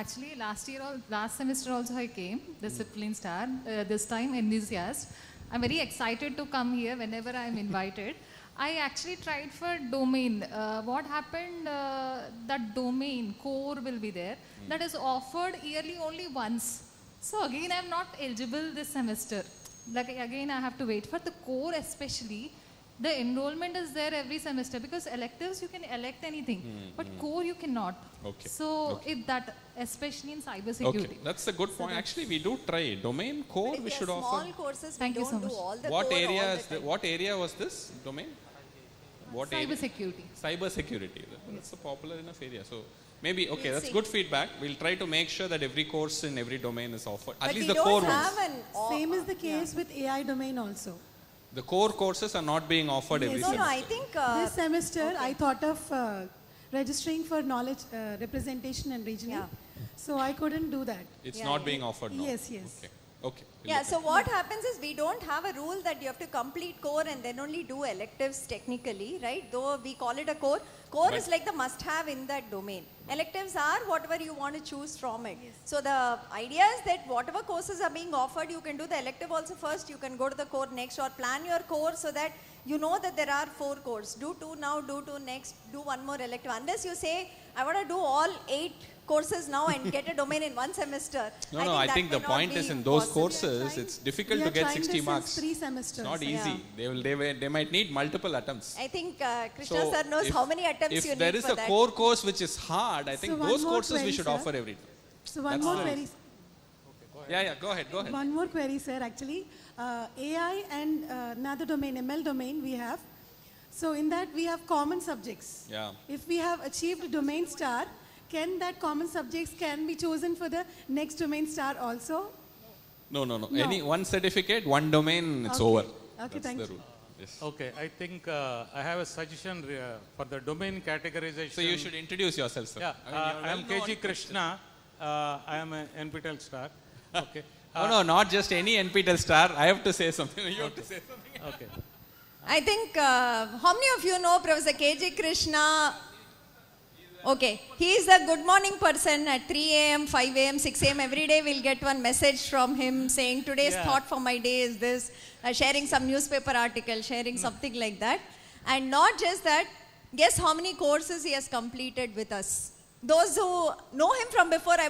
C: Actually, last semester also I came, discipline star. This time enthusiast. I'm very excited to come here whenever I'm invited. I actually tried for domain. What happened? That domain core will be there. That is offered yearly only once. So again, I'm not eligible this semester. Like again, I have to wait for the core, especially. The enrollment is there every semester because electives you can elect anything, but core you cannot.
A: Okay.
C: So if that, especially in cybersecurity.
A: Okay, that's a good point. Actually, we do try domain core.
B: But if
A: We
B: they
A: should
B: are
A: offer.
B: small courses,
C: Thank
B: we
C: you so
B: don't do
C: much.
B: all the
A: What
B: core
A: area
B: all
A: is
B: the time.
A: what area was this domain? What area?
C: Cybersecurity.
A: Cyber security. That's a popular enough area. So maybe okay,
B: We'll
A: that's
B: see.
A: good feedback. We'll try to make sure that every course in every domain is offered. At
B: But
A: least
B: we
A: the core
B: don't
A: ones.
B: have an
E: Same is the case with AI domain also.
A: The core courses are not being offered every
B: No,
A: semester.
B: I think
E: This semester, I thought of registering for knowledge representation and regional.
B: Yeah.
E: So I couldn't do that.
A: It's
B: Yeah,
A: not
B: yeah.
A: being offered now.
E: Yes, yes.
A: Okay. Okay. We'll
B: yeah,
A: look
B: so what happens is we don't have a rule that you have to complete core and then only do electives technically, right? Though we call it a core. Core is like the must-have in that domain. Electives are whatever you want to choose from it. So the idea is that whatever courses are being offered, you can do the elective also first, you can go to the core next, or plan your core so that you know that there are 4 cores. Do 2 now, do 2 next, do 1 more elective. Unless you say, I want to do all 8 courses now and get a domain in 1 semester.
A: No, I think the
B: that may not
A: point
B: be
A: is in those
B: possible.
A: courses, it's difficult
E: We
A: to
E: are
A: get
E: trying
A: 60
E: this since
A: marks.
E: 3
A: It's
E: semesters.
A: not easy. They might need multiple attempts.
B: I think Krishna sir knows how many attempts you
A: if
B: need
A: there is
B: for
A: a
B: that.
A: core course which is hard, I think
E: So one
A: those
E: more
A: courses we
E: query,
A: should
E: sir.
A: offer every time.
E: So one
A: That's
E: more
A: the
E: query.
A: Yeah, go ahead.
E: One more query, sir. Actually, AI and another domain, ML domain, we have. So in that we have common subjects.
A: Yeah.
E: If we have achieved domain star, can that common subjects can be chosen for the next domain star also?
A: No. Any one certificate, one domain, it's
E: Okay.
A: over.
E: Okay,
A: That's
E: thank
A: the
E: you.
A: rule. Yes.
I: Okay, I think I have a suggestion for the domain categorization.
A: So you should introduce yourself, sir.
I: Yeah,
A: I
I: I am KG Krishna. I am an NPTEL star. Okay.
A: No, not just any NPTEL star. I have to say something. You have to say something.
I: Okay.
B: I think, how many of you know Professor KG Krishna? Okay, he is a good morning person at 3 a.m., 5 a.m., 6 a.m. Every day we'll get one message from him saying today's thought for my day is this, sharing some newspaper article, sharing something like that. And not just that, guess how many courses he has completed with us. Those who know him from before, I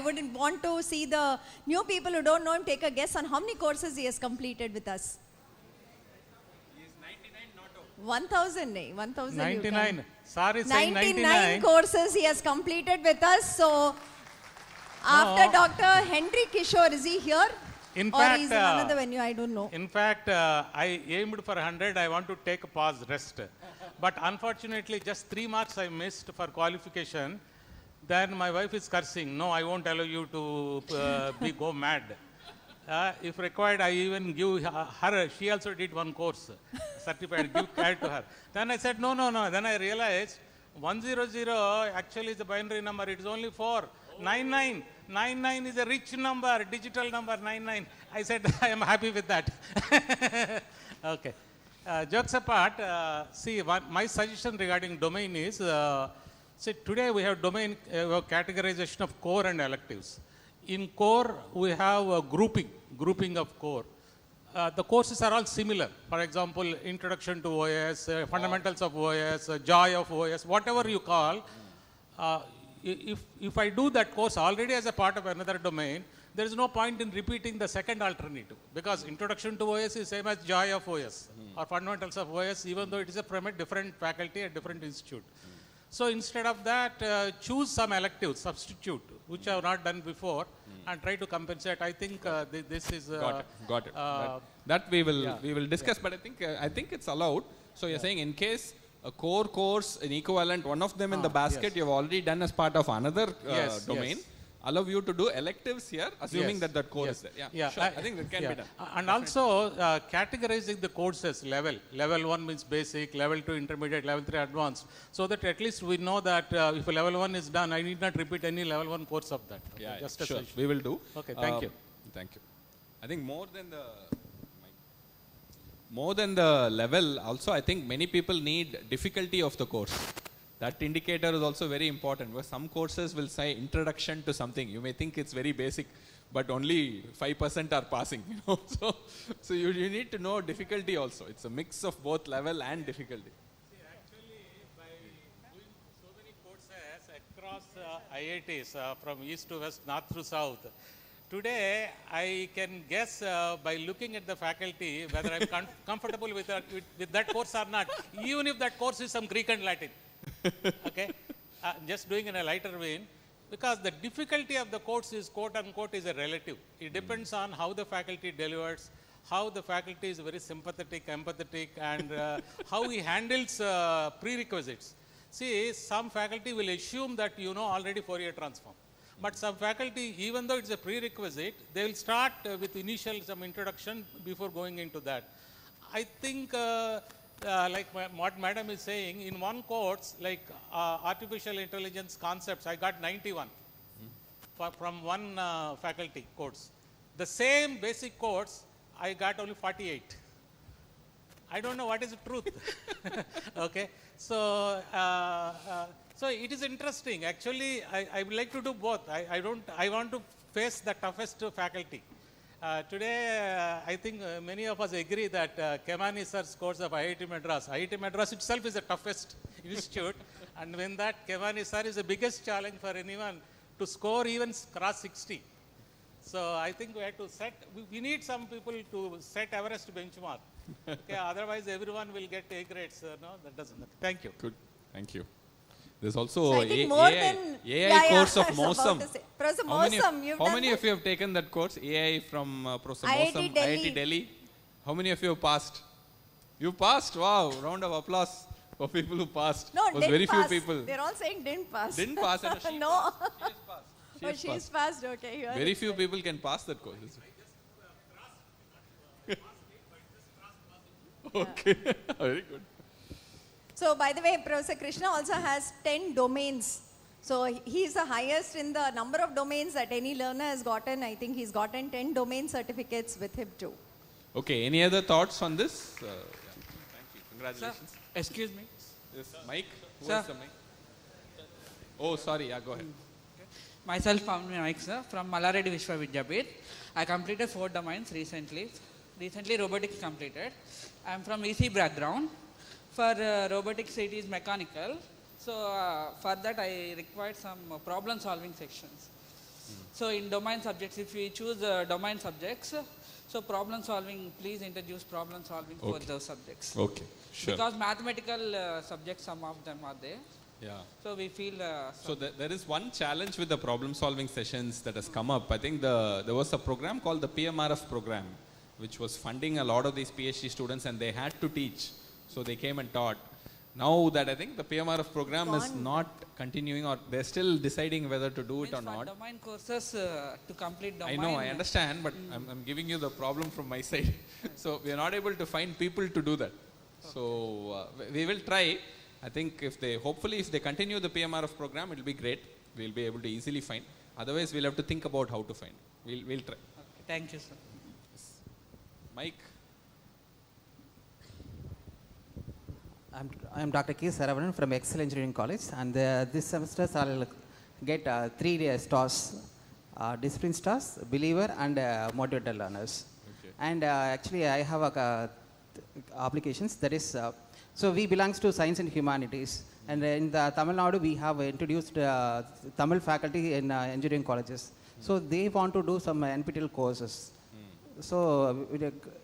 B: wouldn't want to see the new people who don't know him take a guess on how many courses he has completed with us. 1,000, 1,000.
I: 99. Sorry, saying
B: 99 courses he has completed with us. So, after Dr. Henry Kishore, is he here?
I: In
B: or
I: fact,
B: is in another venue? I don't know.
I: In fact, I aimed for 100. I want to take a pause, rest. But unfortunately, just 3 marks I missed for qualification. Then my wife is cursing. No, I won't allow you to go mad. If required, I even give her, she also did one course, certified, give card to her. Then I said, no. Then I realized 100 actually is a binary number. It is only 4. 99. 99 is a rich number, digital number, 99. I said, I am happy with that. Okay. Jokes apart, see, my suggestion regarding domain is, see, today we have domain categorization of core and electives. In core, we have grouping. grouping of core, the courses are all similar. For example, Introduction to OS, Fundamentals of OS, Joy of OS, whatever you call. If I do that course already as a part of another domain, there is no point in repeating the second alternative, because Introduction to OS is same as Joy of OS or Fundamentals of OS, even though it is from a different faculty at different institute. So instead of that, choose some electives, substitute, which I have not done before, and try to compensate. I think this is
A: got it. That we will discuss, but I think it's allowed. So you're saying in case a core course, an equivalent, one of them in the basket, you've already done as part of another domain. Allow you to do electives here, assuming that core is there. Yeah, sure. I think that can be done.
I: And also categorizing the courses level. Level 1 means basic, level 2 intermediate, level 3 advanced. So that at least we know that if level 1 is done, I need not repeat any level 1 course of that. Okay,
A: Yeah,
I: just
A: sure. We will do.
I: Okay, thank you.
A: Thank you. I think more than the level, also I think many people need difficulty of the course. That indicator is also very important, because some courses will say introduction to something. You may think it's very basic, but only 5% are passing. So you need to know difficulty also. It's a mix of both level and difficulty.
I: See, actually, by doing so many courses across IITs from east to west, north to south, today I can guess by looking at the faculty whether I'm comfortable with that course or not, even if that course is some Greek and Latin. Okay, just doing in a lighter vein, because the difficulty of the course is quote unquote is a relative. It depends on how the faculty delivers, how the faculty is very sympathetic, empathetic, and how he handles prerequisites. See, some faculty will assume that you know already Fourier transform, but some faculty, even though it's a prerequisite, they will start with initial some introduction before going into that. I think like what madam is saying, in one course like artificial intelligence concepts, I got 91 from one faculty course. The same basic course, I got only 48. I don't know what is the truth. Okay, so so it is interesting. Actually, I would like to do both. I want to face the toughest faculty. Today, I think many of us agree that Kemani sir's course of IIT Madras. IIT Madras itself is the toughest institute, and when that Kemani sir is the biggest challenge for anyone to score even cross 60. So I think we have to set. We need some people to set Everest benchmark. Okay, otherwise everyone will get A grades. No, that doesn't. Thank you.
A: Good. Thank you. There's also
B: So I think more than
A: AI course of Mosam.
B: Professor
A: How many of you have taken that course, AI from Professor Mosam, IIT Delhi? How many of you have passed? You passed? Wow, round of applause for people who passed.
B: No,
A: was
B: didn't
A: very
B: pass.
A: few people.
B: They're all saying didn't pass.
A: Didn't pass. And she
B: No.
A: passed.
B: She's passed. Okay. You are
A: Very few people can pass that course. Okay, very good.
B: So, by the way, Professor Krishna also has 10 domains. So, he's the highest in the number of domains that any learner has gotten. I think he's gotten 10 domain certificates with him too.
A: Okay, any other thoughts on this? Thank you. Congratulations.
J: Sir, excuse me.
A: Yes, Mike? Who
J: Sir.
A: is the mic? Oh, sorry. Yeah, go ahead.
J: Myself, Mike, sir, from Malareddy Vishwavidyapith. I completed 4 domains recently. Recently, robotics completed. I am from EC background. For robotics, it is mechanical. So, for that, I required some problem-solving sections. So, in domain subjects, if we choose domain subjects, so problem-solving, please introduce problem-solving for those subjects.
A: Okay, sure.
J: Because mathematical subjects, some of them are there.
A: Yeah.
J: So, we feel...
A: so, there is one challenge with the problem-solving sessions that has come up. I think there was a program called the PMRF program, which was funding a lot of these PhD students, and they had to teach. So they came and taught. Now that I think the PMRF program is not continuing, or they're still deciding whether to do it or not.
J: Domain courses to complete domain.
A: I know, I understand, but I'm giving you the problem from my side. So we are not able to find people to do that. So we will try. I think hopefully if they continue the PMRF program, it will be great. We'll be able to easily find. Otherwise, we'll have to think about how to find. We'll try.
J: Okay, thank you, sir.
A: Yes. Mike.
K: I'm Dr. K. Saravanan from Excel Engineering College, and this semester I'll get 3 stars discipline stars, believer, and motivated learners.
A: Okay.
K: And actually, I have applications that is. So we belongs to science and humanities, and in the Tamil Nadu we have introduced Tamil faculty in engineering colleges. So they want to do some NPTEL courses. So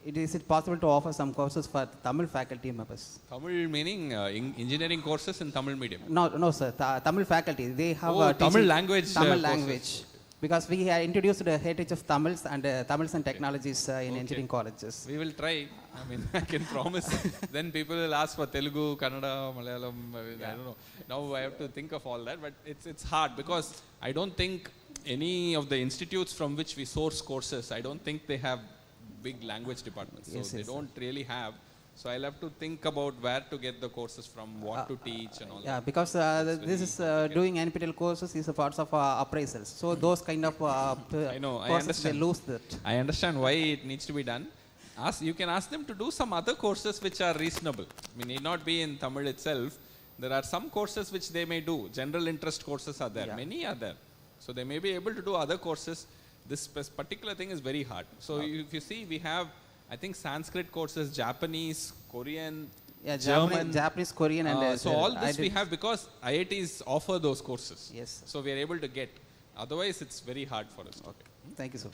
K: is it possible to offer some courses for Tamil faculty members?
A: Tamil meaning engineering courses in Tamil medium?
K: No, sir. Tamil faculty. They have
A: Tamil language.
K: Tamil language. Because we have introduced the heritage of Tamils and Tamils and technologies in engineering colleges.
A: We will try. I mean, I can promise. Then people will ask for Telugu, Kannada, Malayalam. I don't know. Now I have to think of all that, but it's hard because I don't think any of the institutes from which we source courses, I don't think they have big language departments. So they don't really have. So I'll have to think about where to get the courses from, what to teach and all that.
K: Yeah, because this is doing NPTEL courses is a part of appraisals. So those kind of
A: I know, I understand.
K: they lose that.
A: I understand why it needs to be done. You can ask them to do some other courses which are reasonable. I mean, need not be in Tamil itself. There are some courses which they may do. General interest courses are there. Yeah. Many are there. So they may be able to do other courses. This particular thing is very hard. So if you see, we have, I think, Sanskrit courses, Japanese, Korean, German,
K: Japanese, Korean, and
A: so all this we have because IITs offer those courses.
K: Yes.
A: So we are able to get. Otherwise, it's very hard for us.
K: Okay. Thank you, sir.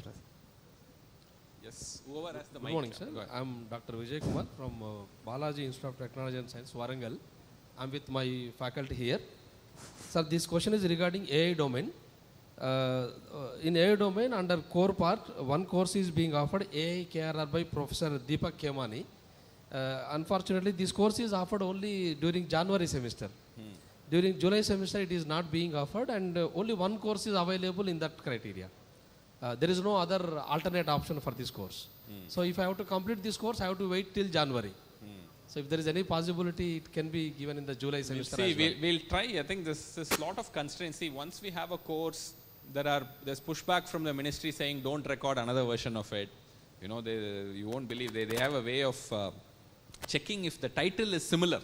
A: Yes. Whoever has the mic.
L: Good morning, sir. I'm Dr. Vijay Kumar from Balaji Institute of Technology and Science, Warangal. I'm with my faculty here. Sir, this question is regarding AI domain. In AI domain, under core part, one course is being offered, AI KRR by Professor Deepak Kemani. Unfortunately, this course is offered only during January semester. During July semester, it is not being offered, and only one course is available in that criteria. There is no other alternate option for this course. So if I have to complete this course, I have to wait till January. So if there is any possibility, it can be given in the July semester.
A: We'll try. I think there's a lot of constraints. See, once we have a course, there's pushback from the ministry saying don't record another version of it. You know, you won't believe they have a way of checking if the title is similar,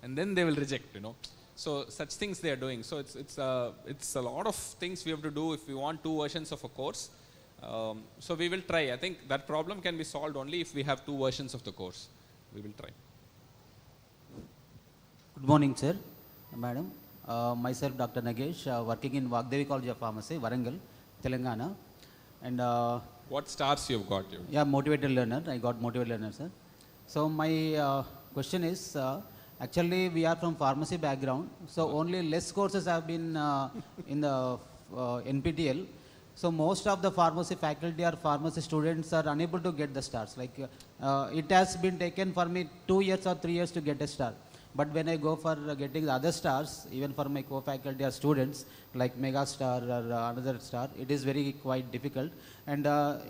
A: and then they will reject. You know, so such things they are doing. So it's a lot of things we have to do if we want two versions of a course. So we will try. I think that problem can be solved only if we have two versions of the course. We will try.
M: Good morning, sir, madam. Myself, Dr. Nagesh, working in Vagdevi College of Pharmacy, Warangal, Telangana. And
A: what stars you have got?
M: Yeah, motivated learner. I got motivated learner, sir. So my question is, actually we are from pharmacy background. So only less courses have been in the NPTEL. So most of the pharmacy faculty or pharmacy students are unable to get the stars. Like it has been taken for me 2 years or 3 years to get a star. But when I go for getting the other stars, even for my co-faculty or students, like Mega Star or another star, it is very quite difficult. And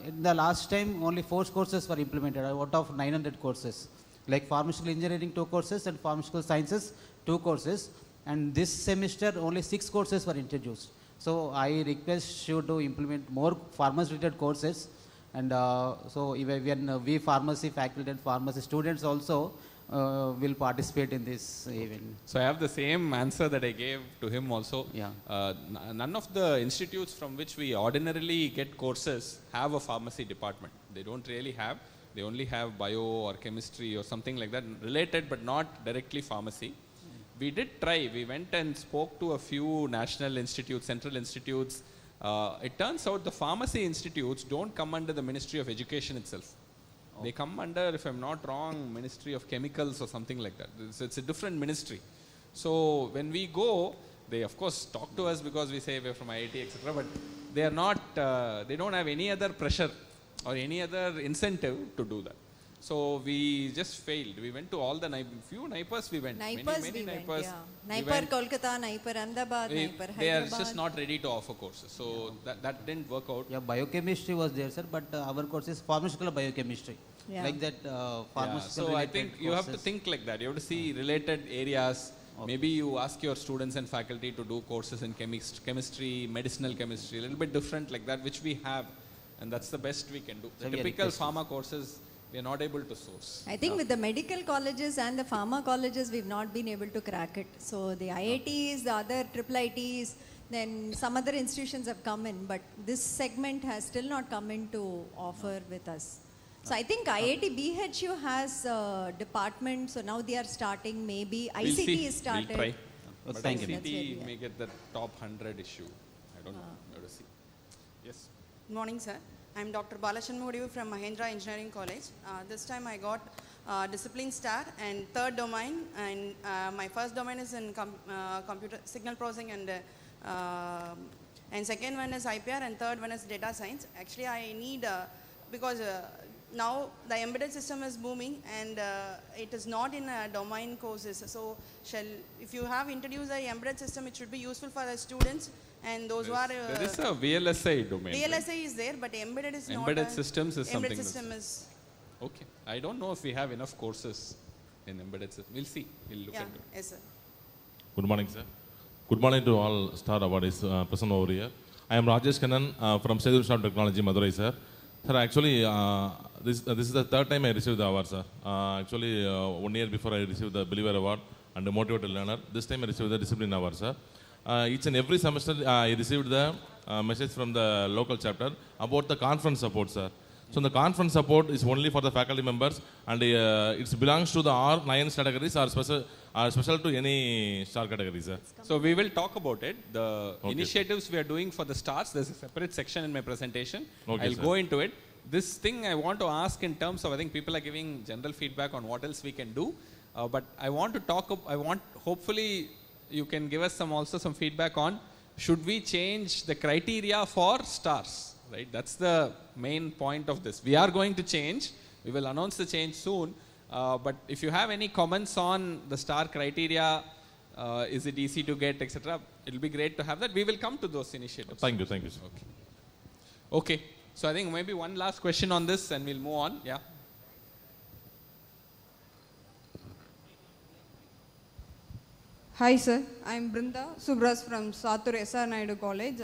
M: in the last time, only 4 courses were implemented out of 900 courses. Like pharmaceutical engineering 2 courses and pharmaceutical sciences 2 courses. And this semester, only 6 courses were introduced. So I request you to implement more pharmacy-related courses. And so even we pharmacy faculty and pharmacy students also will participate in this event.
A: So I have the same answer that I gave to him also.
M: Yeah.
A: None of the institutes from which we ordinarily get courses have a pharmacy department. They don't really have. They only have bio or chemistry or something like that related, but not directly pharmacy. We did try. We went and spoke to a few national institutes, central institutes. It turns out the pharmacy institutes don't come under the Ministry of Education itself. They come under, if I'm not wrong, Ministry of Chemicals or something like that. It's a different ministry. So when we go, they of course talk to us because we say we're from IIT, etc. But they are not. They don't have any other pressure or any other incentive to do that. So we just failed. We went to all the few NIPERs we went. Many NIPERs.
B: Yeah. NIPER Kolkata, NIPER Ahmedabad, NIPER Hyderabad.
A: They are just not ready to offer courses. So that didn't work out.
M: Yeah, biochemistry was there, sir, but our course is pharmaceutical biochemistry.
B: Yeah.
M: Like that pharmaceutical.
A: So I think you have to think like that. You have to see related areas. Okay. Maybe you ask your students and faculty to do courses in chemistry, medicinal chemistry, a little bit different like that, which we have. And that's the best we can do. The typical pharma courses, we are not able to source.
B: I think with the medical colleges and the pharma colleges, we've not been able to crack it. So the IITs, the other triple ITs, Then some other institutions have come in, but this segment has still not come in to offer with us. So I think IIT BHU has a department, so now they are starting, maybe
A: We'll
B: ICT
A: see.
B: is started.
A: We'll try. But
M: Thank you.
A: ICT may get the top 100 issue. I don't know. We'll have to see. Yes.
N: Good morning, sir. I'm Dr. Balashanmudi from Mahendra Engineering College. This time I got discipline star and third domain, and my first domain is in computer signal processing, and second one is IPR, and third one is data science. Actually, I need because now the embedded system is booming, and it is not in domain courses. So, if you have introduced the embedded system, it should be useful for the students and those who are.
A: There is a VLSI domain.
N: VLSI
A: right?
N: is there, but embedded is not.
A: Embedded systems is something.
N: Embedded system is.
A: Okay. I don't know if we have enough courses in embedded system. We'll see. We'll look into it.
N: Yes, sir.
O: Good morning, sir. Good morning to all star awardees present over here. I am Rajesh Kannan from State Institute of Technology, Madurai, sir. Sir, actually, this is the third time I received the award, sir. Actually, 1 year before I received the Believer Award and the Motivated Learner. This time I received the Discipline Award, sir. Each and every semester, I received the message from the local chapter about the conference support, sir. So the conference support is only for the faculty members, and it belongs to the R9 categories or special to any star category, sir.
A: So we will talk about it. The
O: Okay,
A: initiatives we are doing for the stars, there's a separate section in my presentation.
O: Okay,
A: I'll
O: sir.
A: go into it. This thing I want to ask in terms of, I think people are giving general feedback on what else we can do. But I want to talk, hopefully you can give us some feedback on, should we change the criteria for stars? Right, that's the main point of this. We are going to change. We will announce the change soon. But if you have any comments on the star criteria, is it easy to get, etc., it will be great to have that. We will come to those initiatives.
O: Thank you, sir.
A: Okay. So I think maybe one last question on this, and we'll move on. Yeah.
P: Hi, sir. I'm Brinda Subras from Satur S.R. Naidu College.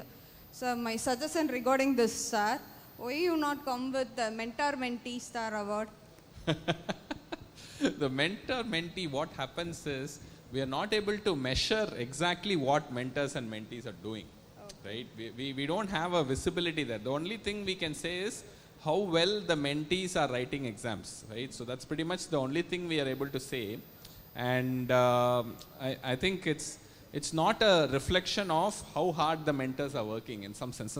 P: So my suggestion regarding this, sir, why you not come with the mentor-mentee star award?
A: The mentor-mentee, what happens is, we are not able to measure exactly what mentors and mentees are doing. Right? We don't have a visibility there. The only thing we can say is how well the mentees are writing exams. Right? So that's pretty much the only thing we are able to say. And I think it's not a reflection of how hard the mentors are working in some sense.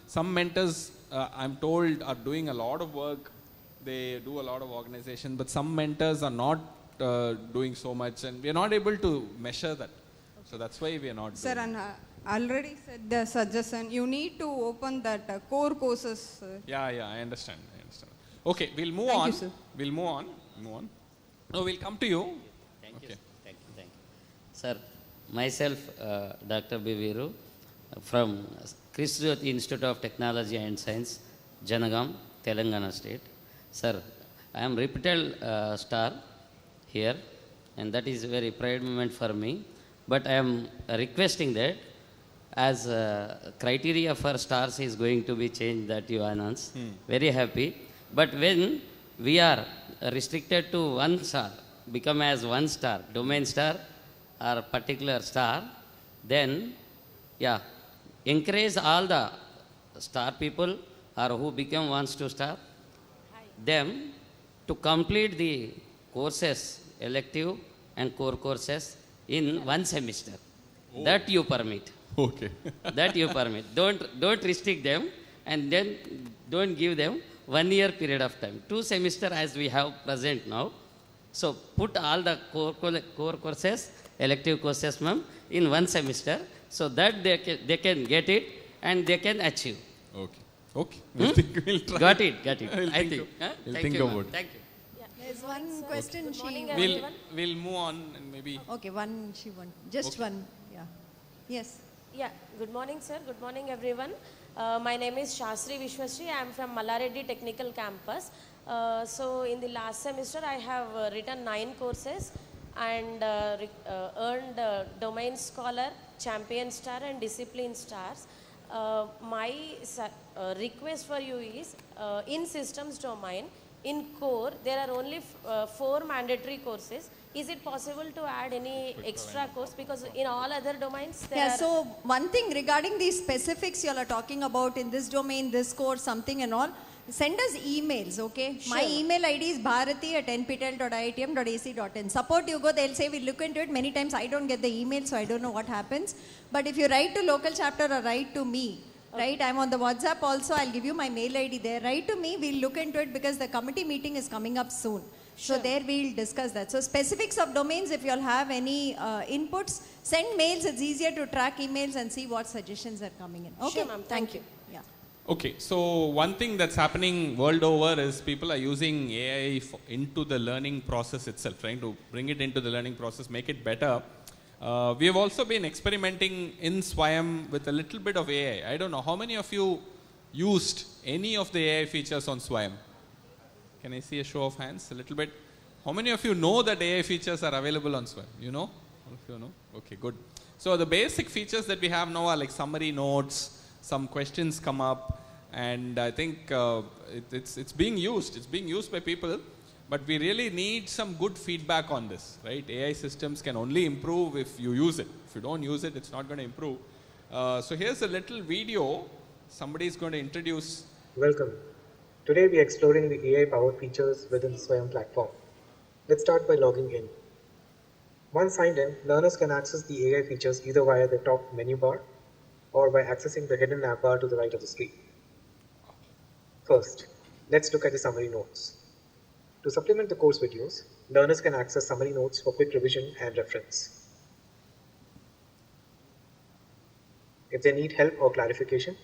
A: Some mentors, I'm told, are doing a lot of work. They do a lot of organization, but some mentors are not doing so much, and we are not able to measure that. So that's why we are not
P: Sir,
A: doing
P: and already said the suggestion, you need to open that core courses. Sir.
A: Yeah, I understand. Okay, we'll move
P: Thank
A: on.
P: you, sir.
A: We'll move on. No, we'll come to you.
Q: Thank you. Sir, myself, Dr. B. Veeru, from Christ Institute of Technology and Science, Janagam, Telangana State. Sir, I am repeated star here, and that is a very proud moment for me. But I am requesting that as criteria for stars is going to be changed that you announce. Very happy. But when we are restricted to one star, become as one star, domain star or particular star, then encourage all the star people or who become wants to star, them to complete the courses, elective and core courses in one semester. That you permit.
A: Okay.
Q: That you permit. Don't restrict them, and then don't give them 1 year period of time. 2 semester as we have present now. So put all the core courses, elective courses, ma'am, in one semester, so that they can get it and they can achieve.
A: Okay. We'll try.
Q: Got it.
A: We'll think about it.
Q: Thank you.
B: There's one question
A: We'll move on and maybe.
B: Okay, one she won. Just one. Yeah. Yes.
R: Yeah. Good morning, sir. Good morning, everyone. My name is Shastri Vishwasri. I am from Mallareddy Technical Campus. So in the last semester, I have written 9 courses and earned Domain Scholar, Champion Star and Discipline Stars. My request for you is, in systems domain, in core, there are only 4 mandatory courses. Is it possible to add any extra course? Because in all other domains, there
B: Yeah,
R: are...
B: so one thing regarding these specifics you all are talking about in this domain, this course, something and all, send us emails, okay?
R: Sure.
B: My email ID is bharati@nptel.iitm.ac.in. Support you go, they'll say we look into it. Many times I don't get the email, so I don't know what happens. But if you write to local chapter or write to me, right, I'm on the WhatsApp also, I'll give you my mail ID there. Write to me, we'll look into it because the committee meeting is coming up soon. So there we'll discuss that. So specifics of domains, if you all have any inputs, send mails. It's easier to track emails and see what suggestions are coming in. Okay,
R: Sure, ma'am.
B: thank you. Yeah.
A: Okay, so one thing that's happening world over is people are using AI into the learning process itself, trying to bring it into the learning process, make it better. We have also been experimenting in Swayam with a little bit of AI. I don't know, how many of you used any of the AI features on Swayam? Can I see a show of hands a little bit? How many of you know that AI features are available on Swayam? You know? All of you know? Okay, good. So the basic features that we have now are like summary notes, some questions come up, and I think it's being used. It's being used by people, but we really need some good feedback on this, right? AI systems can only improve if you use it. If you don't use it, it's not going to improve. So here's a little video. Somebody is going to introduce.
S: Welcome. Today we are exploring the AI-powered features within the Swayam platform. Let's start by logging in. Once signed in, learners can access the AI features either via the top menu bar or by accessing the hidden nav bar to the right of the screen. First, let's look at the summary notes. To supplement the course videos, learners can access summary notes for quick revision and reference. If they need help or clarification,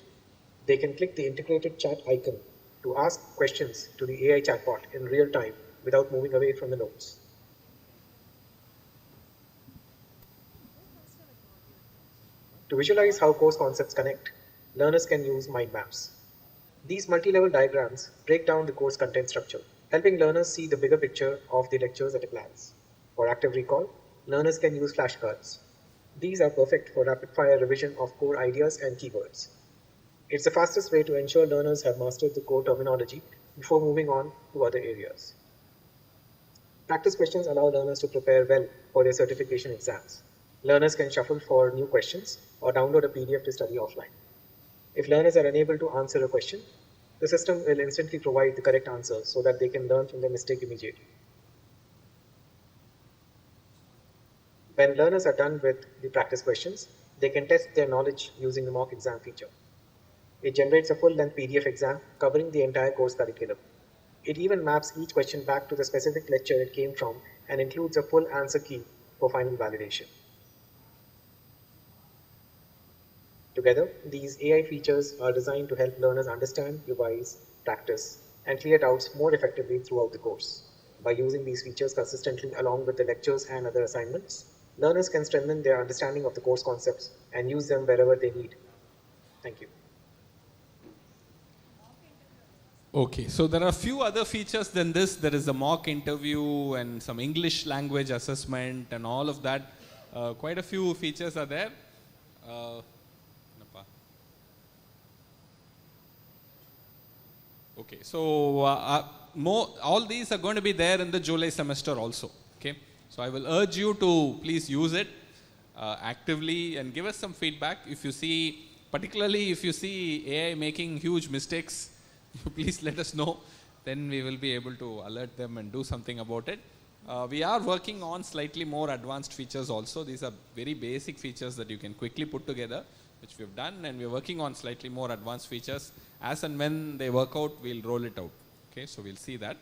S: they can click the integrated chat icon to ask questions to the AI chatbot in real time without moving away from the notes. To visualize how course concepts connect, learners can use mind maps. These multi-level diagrams break down the course content structure, helping learners see the bigger picture of the lectures at a glance. For active recall, learners can use flashcards. These are perfect for rapid-fire revision of core ideas and keywords. It's the fastest way to ensure learners have mastered the core terminology before moving on to other areas. Practice questions allow learners to prepare well for their certification exams. Learners can shuffle for new questions or download a PDF to study offline. If learners are unable to answer a question, the system will instantly provide the correct answer so that they can learn from their mistake immediately. When learners are done with the practice questions, they can test their knowledge using the mock exam feature. It generates a full-length PDF exam covering the entire course curriculum. It even maps each question back to the specific lecture it came from and includes a full answer key for final validation. Together, these AI features are designed to help learners understand, revise, practice, and clear doubts more effectively throughout the course. By using these features consistently along with the lectures and other assignments, learners can strengthen their understanding of the course concepts and use them wherever they need. Thank you.
A: Okay, so there are a few other features than this. There is a mock interview and some English language assessment and all of that. Quite a few features are there. Okay, so all these are going to be there in the July semester also. Okay, so I will urge you to please use it actively and give us some feedback. If you see, particularly if you see AI making huge mistakes, please let us know. Then we will be able to alert them and do something about it. We are working on slightly more advanced features also. These are very basic features that you can quickly put together, which we have done, and we are working on slightly more advanced features. As and when they work out, we'll roll it out. Okay, so we'll see that.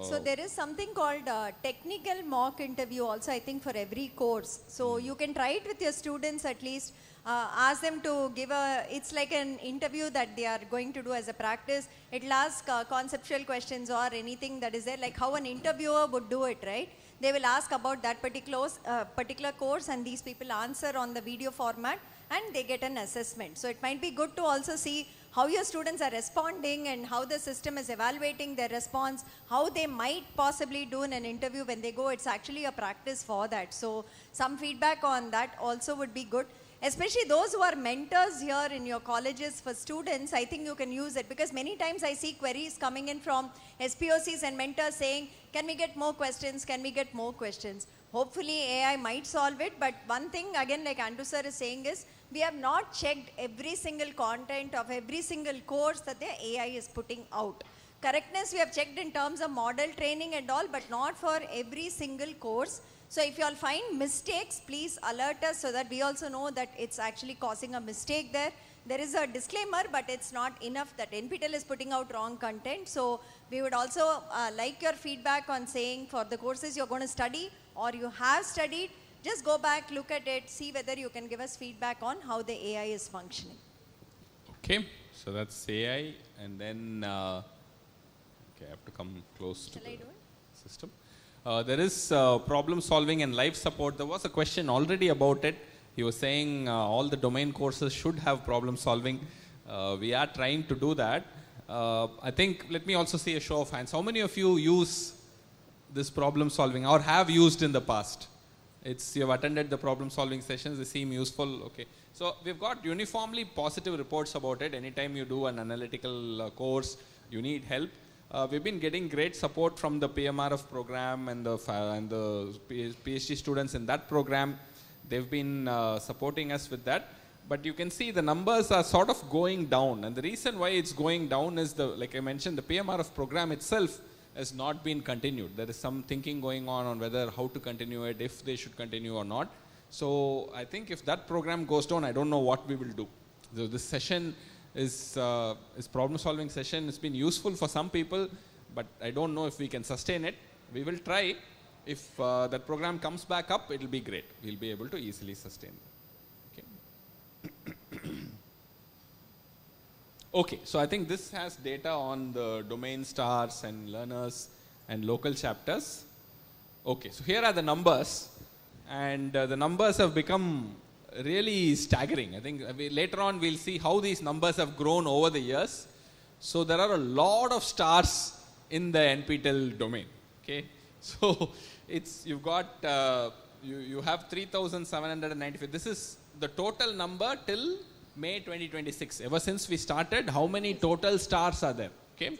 B: So there is something called technical mock interview also, I think, for every course. So you can try it with your students at least. Ask them to give it's like an interview that they are going to do as a practice. It'll ask conceptual questions or anything that is there, like how an interviewer would do it, right? They will ask about that particular course, and these people answer on the video format and they get an assessment. So it might be good to also see how your students are responding and how the system is evaluating their response, how they might possibly do in an interview when they go. It's actually a practice for that. So some feedback on that also would be good. especially those who are mentors here in your colleges for students, I think you can use it, because many times I see queries coming in from SPOCs and mentors saying, can we get more questions? Can we get more questions? Hopefully AI might solve it, but one thing again, like Andrew sir is saying, is we have not checked every single content of every single course that the AI is putting out. Correctness we have checked in terms of model training and all, but not for every single course. So if you all find mistakes, please alert us so that we also know that it's actually causing a mistake there. There is a disclaimer, but it's not enough that NPTEL is putting out wrong content. So we would also like your feedback on saying for the courses you're going to study or you have studied, just go back, look at it, see whether you can give us feedback on how the AI is functioning.
A: Okay, so that's AI, and then okay, I have to come close to the system. There is problem solving and life support. There was a question already about it. He was saying all the domain courses should have problem solving. We are trying to do that. I think, let me also see a show of hands. How many of you use this problem solving or have used in the past? You have attended the problem solving sessions, they seem useful. Okay. So we've got uniformly positive reports about it. Anytime you do an analytical course, you need help. We've been getting great support from the PMRF program and the PhD students in that program. They've been supporting us with that. But you can see the numbers are sort of going down. And the reason why it's going down is, like I mentioned, the PMRF program itself has not been continued. There is some thinking going on whether how to continue it, if they should continue or not. So I think if that program goes down, I don't know what we will do. So this session is problem solving session. It's been useful for some people, but I don't know if we can sustain it. We will try. If that program comes back up, it will be great. We'll be able to easily sustain it. Okay. Okay, so I think this has data on the domain stars and learners and local chapters. Okay, so here are the numbers, and the numbers have become really staggering. I think later on we'll see how these numbers have grown over the years. So there are a lot of stars in the NPTEL domain. Okay, so you've got you have 3,795. This is the total number till May 2026. Ever since we started, how many total stars are there? Okay,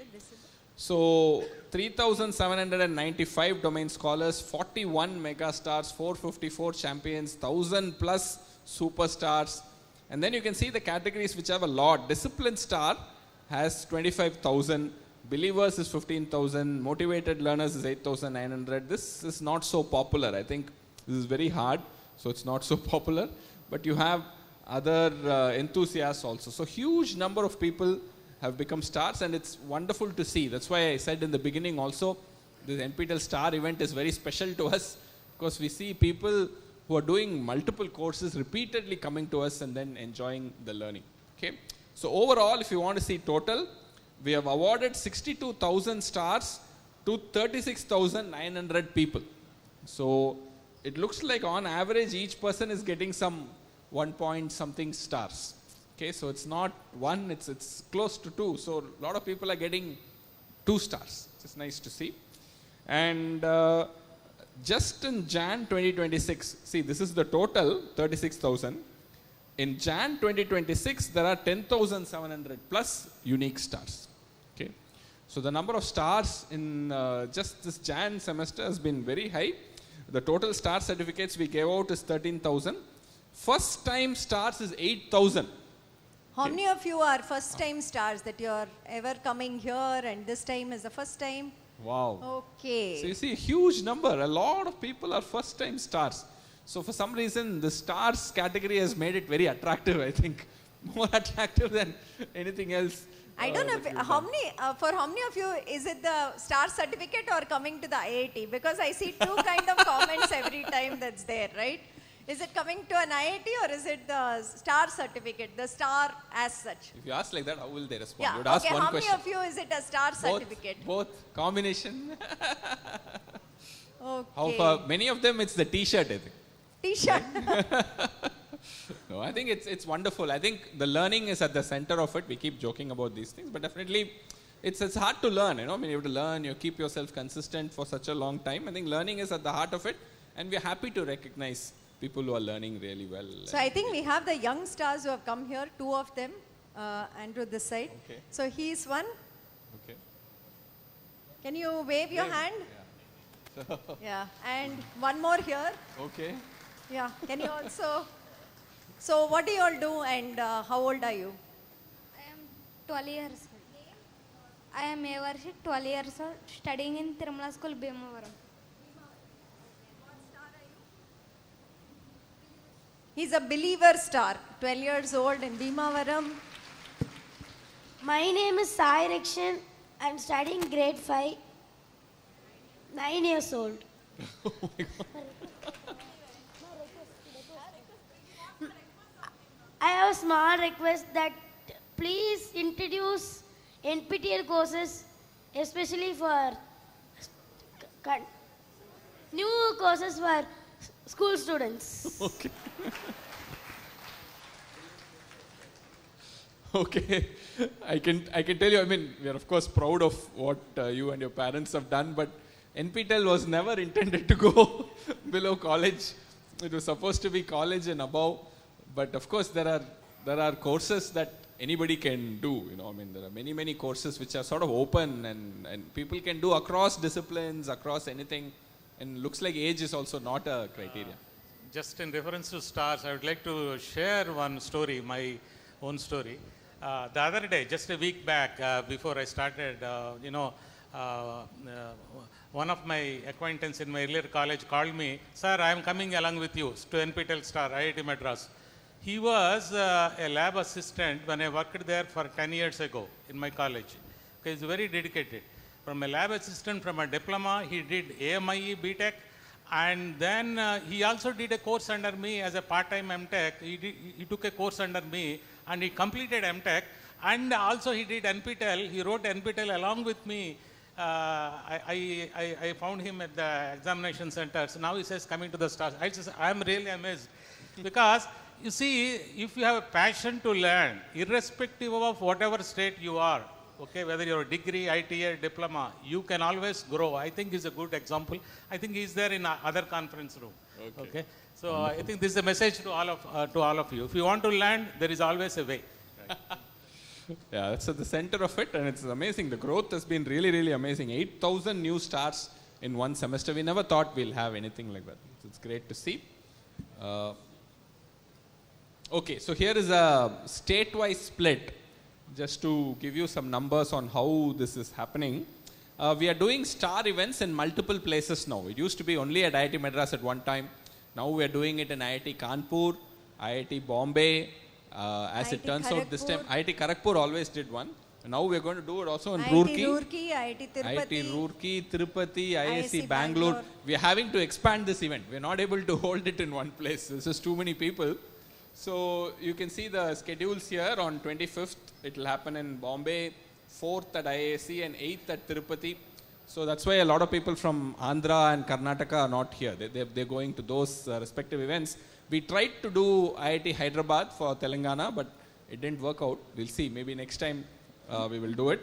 A: so 3,795 domain scholars, 41 mega stars, 454 champions, 1,000 plus superstars, and then you can see the categories which have a lot. Discipline star has 25,000, believers is 15,000, motivated learners is 8,900. This is not so popular. I think this is very hard, so it's not so popular, but you have other enthusiasts also. So huge number of people have become stars, and it's wonderful to see. That's why I said in the beginning also, this NPTEL star event is very special to us, because we see people who are doing multiple courses repeatedly coming to us and then enjoying the learning. Okay, so overall, if you want to see total, we have awarded 62,000 stars to 36,900 people. So it looks like on average each person is getting some 1 point something stars. Okay, so it's not one, it's close to 2. So a lot of people are getting 2 stars. It's nice to see. And just in Jan 2026, see, this is the total 36,000. In Jan 2026, there are 10,700 plus unique stars. Okay, so the number of stars in just this Jan semester has been very high. The total star certificates we gave out is 13,000. First time stars is 8,000.
B: How many of you are first time stars, that you're ever coming here and this time is the first time?
A: Wow.
B: Okay.
A: So you see a huge number. A lot of people are first time stars. So for some reason the stars category has made it very attractive, I think. More attractive than anything else.
B: I don't know if, for how many of you is it the star certificate or coming to the IIT? Because I see 2 kind of comments every time that's there, right? Is it coming to an IIT or is it the star certificate, the star as such?
A: If you ask like that, how will they respond?
B: Yeah,
A: You would ask
B: okay,
A: one
B: how
A: question.
B: many of you is it a star certificate?
A: Both. Combination.
B: Okay.
A: How for many of them it's the t-shirt, I think.
B: T-shirt.
A: No, I think it's wonderful. I think the learning is at the center of it. We keep joking about these things, but definitely it's hard to learn, you know. I mean, you have to learn, you keep yourself consistent for such a long time. I think learning is at the heart of it, and we're happy to recognize people who are learning really well.
B: So I think we have the young stars who have come here, 2 of them, and to this side.
A: Okay.
B: So he is one.
A: Okay.
B: Can you wave your hand?
A: Yeah.
B: Yeah. And one more here.
A: Okay.
B: Yeah. Can you also? So what do you all do, and how old are you?
T: I am 12 years old. I am Evarshi, 12 years old, studying in Tirumala School, Bhimavaram.
B: He's a believer star, 12 years old in Bhimavaram.
U: My name is Sai Rikshan. I am studying grade 5, 9 years old. I have a small request that please introduce NPTEL courses, especially for new courses for school students.
A: Okay. Okay, I can tell you, I mean, we are of course proud of what you and your parents have done, but NPTEL was never intended to go below college. It was supposed to be college and above, but of course there are courses that anybody can do, you know. I mean, there are many courses which are sort of open and people can do across disciplines, across anything, and looks like age is also not a criteria.
I: Just in reference to stars, I would like to share one story, my own story. The other day, just a week back, before I started, one of my acquaintances in my earlier college called me, "Sir, I am coming along with you to NPTEL Star, IIT Madras." He was a lab assistant when I worked there for 10 years ago in my college. He is very dedicated. From a lab assistant, from a diploma, he did AMIE, BTech, and then he also did a course under me as a part-time MTech. He took a course under me and he completed MTech, and also he did NPTEL. He wrote NPTEL along with me. I found him at the examination center. So now he says coming to the stars. I am really amazed because you see, if you have a passion to learn, irrespective of whatever state you are, okay, whether you're a degree, ITA, diploma, you can always grow. I think he's a good example. I think he's there in other conference room. Okay. So I think this is a message to all of you. If you want to learn, there is always a way.
A: Yeah, that's at the center of it, and it's amazing. The growth has been really amazing. 8,000 new stars in one semester. We never thought we'll have anything like that. It's great to see. Okay, so here is a statewide split, just to give you some numbers on how this is happening. We are doing star events in multiple places now. It used to be only at IIT Madras at one time. Now we are doing it in IIT Kanpur, IIT Bombay. As it turns out, this time IIT Kharagpur always did one. Now we are going to do it also in Roorkee,
B: IIT
A: Roorkee, Tirupati, IISc Bangalore. We are having to expand this event. We are not able to hold it in one place. This is too many people. So you can see the schedules here. On 25th, it will happen in Bombay, 4th at IISc and 8th at Tirupati. So that's why a lot of people from Andhra and Karnataka are not here. They're going to those respective events. We tried to do IIT Hyderabad for Telangana, but it didn't work out. We'll see. Maybe next time we will do it.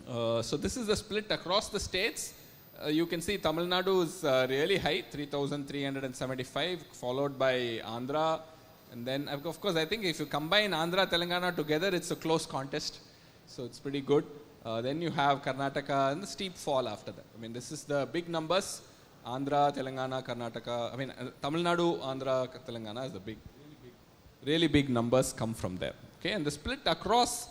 A: So this is the split across the states. You can see Tamil Nadu is really high, 3,375, followed by Andhra. And then, of course, I think if you combine Andhra, Telangana together, it's a close contest. So it's pretty good. Then you have Karnataka and the steep fall after that. I mean, this is the big numbers. Andhra, Telangana, Karnataka. I mean, Tamil Nadu, Andhra, Telangana is the really big numbers come from there. Okay, and the split across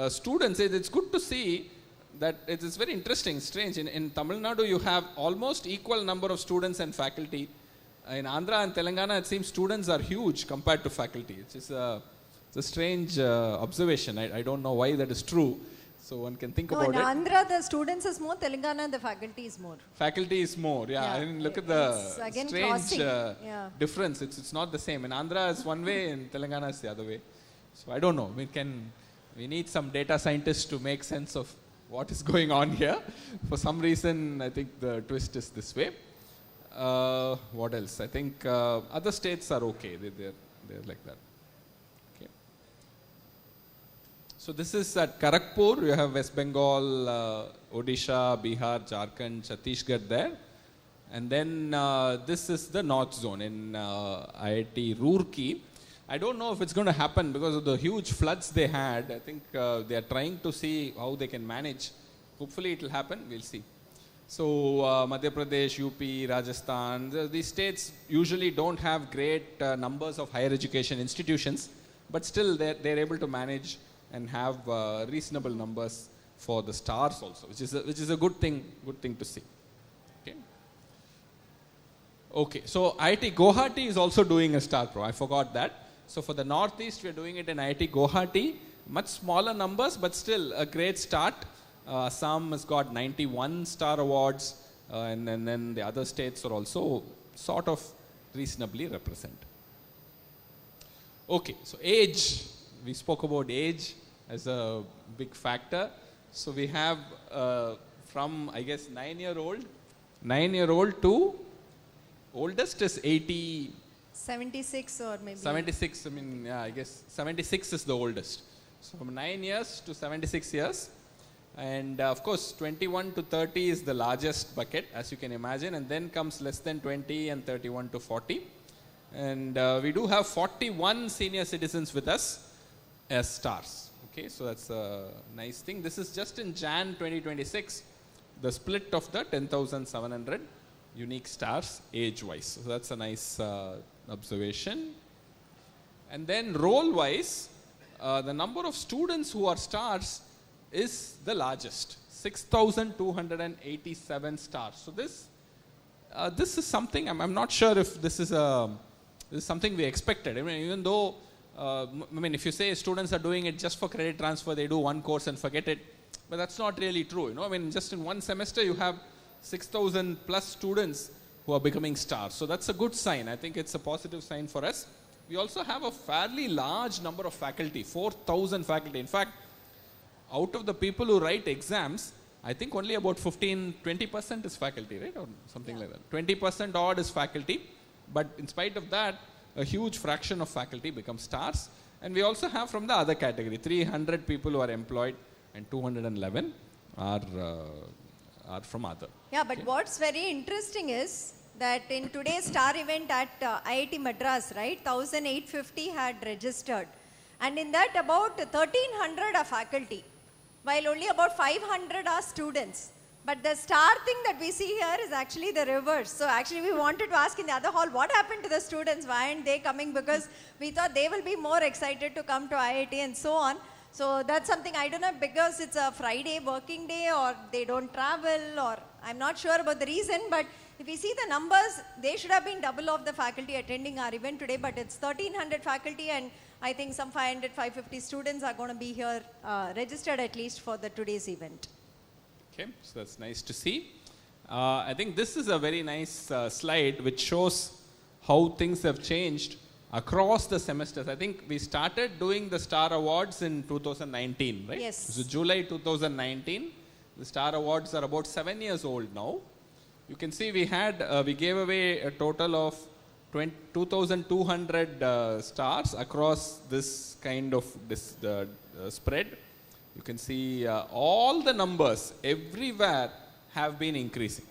A: students, it's good to see that it's very interesting, strange. In Tamil Nadu, you have almost equal number of students and faculty. In Andhra and Telangana, it seems students are huge compared to faculty. It's a strange observation. I don't know why that is true. So one can think about it.
B: In Andhra, the students is more. Telangana, the faculty is more.
A: Faculty is more. Yeah. I mean, look at the strange difference. It's not the same. In Andhra, it's one way. In Telangana, it's the other way. So I don't know. We need some data scientists to make sense of what is going on here. For some reason, I think the twist is this way. What else? I think other states are okay. They're like that. Okay. So this is at Kharagpur. You have West Bengal, Odisha, Bihar, Jharkhand, Chhattisgarh there. And then this is the north zone in IIT Roorkee. I don't know if it's going to happen because of the huge floods they had. I think they are trying to see how they can manage. Hopefully it will happen, we'll see. So Madhya Pradesh, UP, Rajasthan, these states usually don't have great numbers of higher education institutions, but still they're able to manage and have reasonable numbers for the stars also, which is a good thing to see. Okay, so IIT Guwahati is also doing a star pro. I forgot that. So for the Northeast, we are doing it in IIT Guwahati. Much smaller numbers, but still a great start. Assam has got 91 star awards, and then the other states are also sort of reasonably represented. Okay, so age. We spoke about age as a big factor. So we have from, I guess, 9-year-old to oldest is 80.
B: 76 or maybe.
A: 76, I mean, yeah, I guess 76 is the oldest. So from 9 years to 76 years. And of course, 21 to 30 is the largest bucket, as you can imagine. And then comes less than 20 and 31 to 40. And we do have 41 senior citizens with us as stars. Okay, so that's a nice thing. This is just in Jan 2026, the split of the 10,700 unique stars age-wise. So that's a nice observation. And then role-wise, the number of students who are stars is the largest, 6,287 stars. So this is something, I'm not sure if this is something we expected. I mean, even though, if you say students are doing it just for credit transfer, they do one course and forget it, but that's not really true. You know, I mean, just in one semester you have 6,000 plus students who are becoming stars. So that's a good sign. I think it's a positive sign for us. We also have a fairly large number of faculty, 4,000 faculty. In fact, out of the people who write exams, I think only about 20% is faculty, right? Or something like that. 20% odd is faculty. But in spite of that, a huge fraction of faculty become stars. And we also have from the other category, 300 people who are employed and 211 are from other.
B: Yeah, but what's very interesting is that in today's star event at IIT Madras, right, 1,850 had registered. And in that about 1,300 are faculty, while only about 500 are students. But the star thing that we see here is actually the reverse. So actually we wanted to ask in the other hall, what happened to the students? Why aren't they coming? Because we thought they will be more excited to come to IIT and so on. So that's something, I don't know, because it's a Friday working day or they don't travel, or I'm not sure about the reason, but if we see the numbers, they should have been double of the faculty attending our event today, but it's 1,300 faculty and I think some 500, 550 students are going to be here registered at least for the today's event.
A: Okay, so that's nice to see. I think this is a very nice slide which shows how things have changed across the semesters. I think we started doing the Star Awards in 2019, right?
B: Yes.
A: So July 2019. The Star Awards are about 7 years old now. You can see we gave away a total of 2,200 stars across this kind of spread. You can see all the numbers everywhere have been increasing.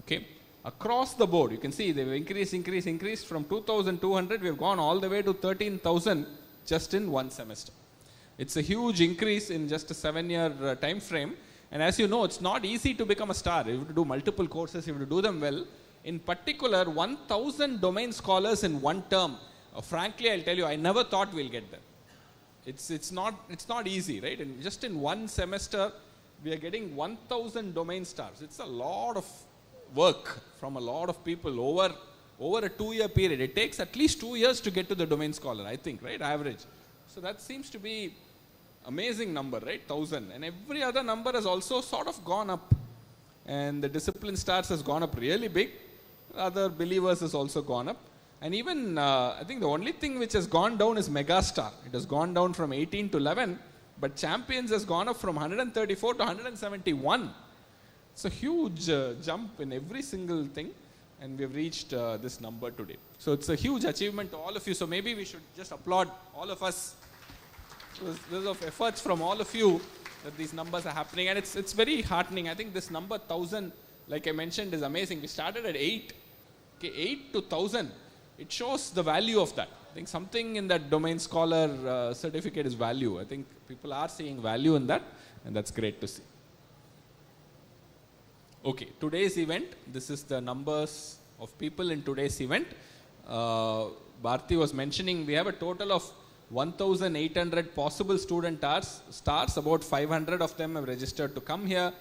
A: Okay, across the board, you can see they've increased from 2,200. We've gone all the way to 13,000 just in one semester. It's a huge increase in just a 7-year time frame. And as you know, it's not easy to become a star. You have to do multiple courses. You have to do them well. In particular, 1,000 domain scholars in one term. Frankly, I'll tell you, I never thought we'll get there. It's not easy, right? And just in one semester, we are getting 1,000 domain stars. It's a lot of work from a lot of people over a 2-year period. It takes at least 2 years to get to the domain scholar, I think, right? Average. So that seems to be amazing number, right? 1,000. And every other number has also sort of gone up. And the discipline stars has gone up really big. Other believers has also gone up. And even, I think the only thing which has gone down is Megastar. It has gone down from 18 to 11. But Champions has gone up from 134 to 171. It's a huge jump in every single thing. And we have reached this number today. So it's a huge achievement to all of you. So maybe we should just applaud all of us. There's of efforts from all of you that these numbers are happening. And it's very heartening. I think this number 1,000 like I mentioned, is amazing. We started at 8. Okay, 8 to 1000. It shows the value of that. I think something in that domain scholar certificate is value. I think people are seeing value in that, and that's great to see. Okay, today's event, this is the numbers of people in today's event. Bharti was mentioning we have a total of 1,800 possible student stars. About 500 of them have registered to come here.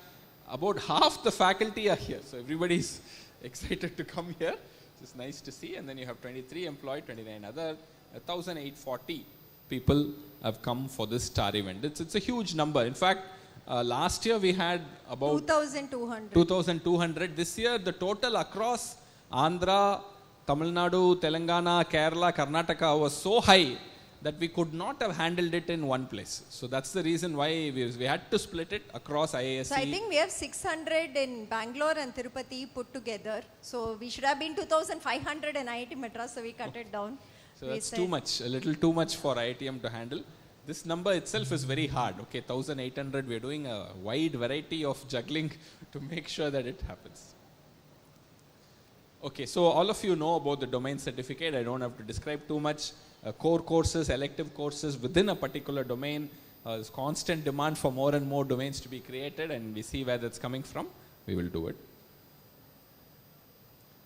A: About half the faculty are here. So everybody is excited to come here. It's nice to see. And then you have 23 employed, 29 other. 1,840 people have come for this star event. It's a huge number. In fact, last year we had about 2,200. This year the total across Andhra, Tamil Nadu, Telangana, Kerala, Karnataka was so high that we could not have handled it in one place. So that's the reason why we had to split it across IISc.
B: So I think we have 600 in Bangalore and Tirupati put together. So we should have been 2,500 in IIT Madras, so we cut it down.
A: So that's too much, a little too much for IITM to handle. This number itself is very hard. Okay, 1,800, we're doing a wide variety of juggling to make sure that it happens. Okay, so all of you know about the domain certificate. I don't have to describe too much. Core courses, elective courses within a particular domain. There's constant demand for more and more domains to be created, and we see where that's coming from. We will do it.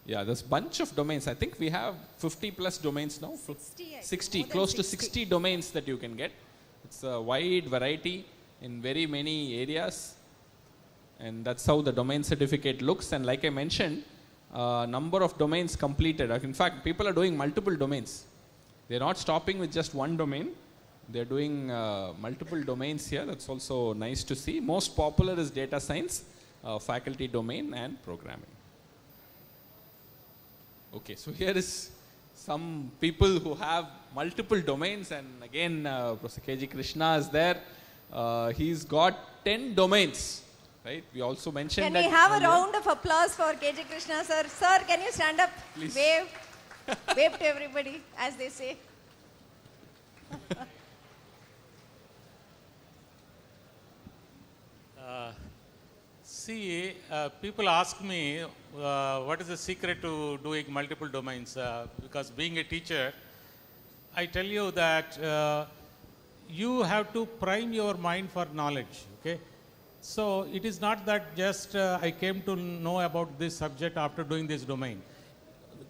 A: Yeah, there's a bunch of domains. I think we have 50 plus domains now. 60, close to 60 domains that you can get. It's a wide variety in very many areas. And that's how the domain certificate looks. And like I mentioned, number of domains completed. In fact, people are doing multiple domains. They're not stopping with just one domain. They're doing multiple domains here. That's also nice to see. Most popular is data science, faculty domain, and programming. Okay, so here is some people who have multiple domains, and again, Professor K.G. Krishna is there. He's got 10 domains, right? We also mentioned that.
B: Can we have a round of applause for K.G. Krishna, sir? Sir, can you stand up?
A: Please.
B: Wave. Wave to everybody, as they say.
I: See, people ask me what is the secret to doing multiple domains, because being a teacher, I tell you that you have to prime your mind for knowledge, okay? So it is not that just I came to know about this subject after doing this domain.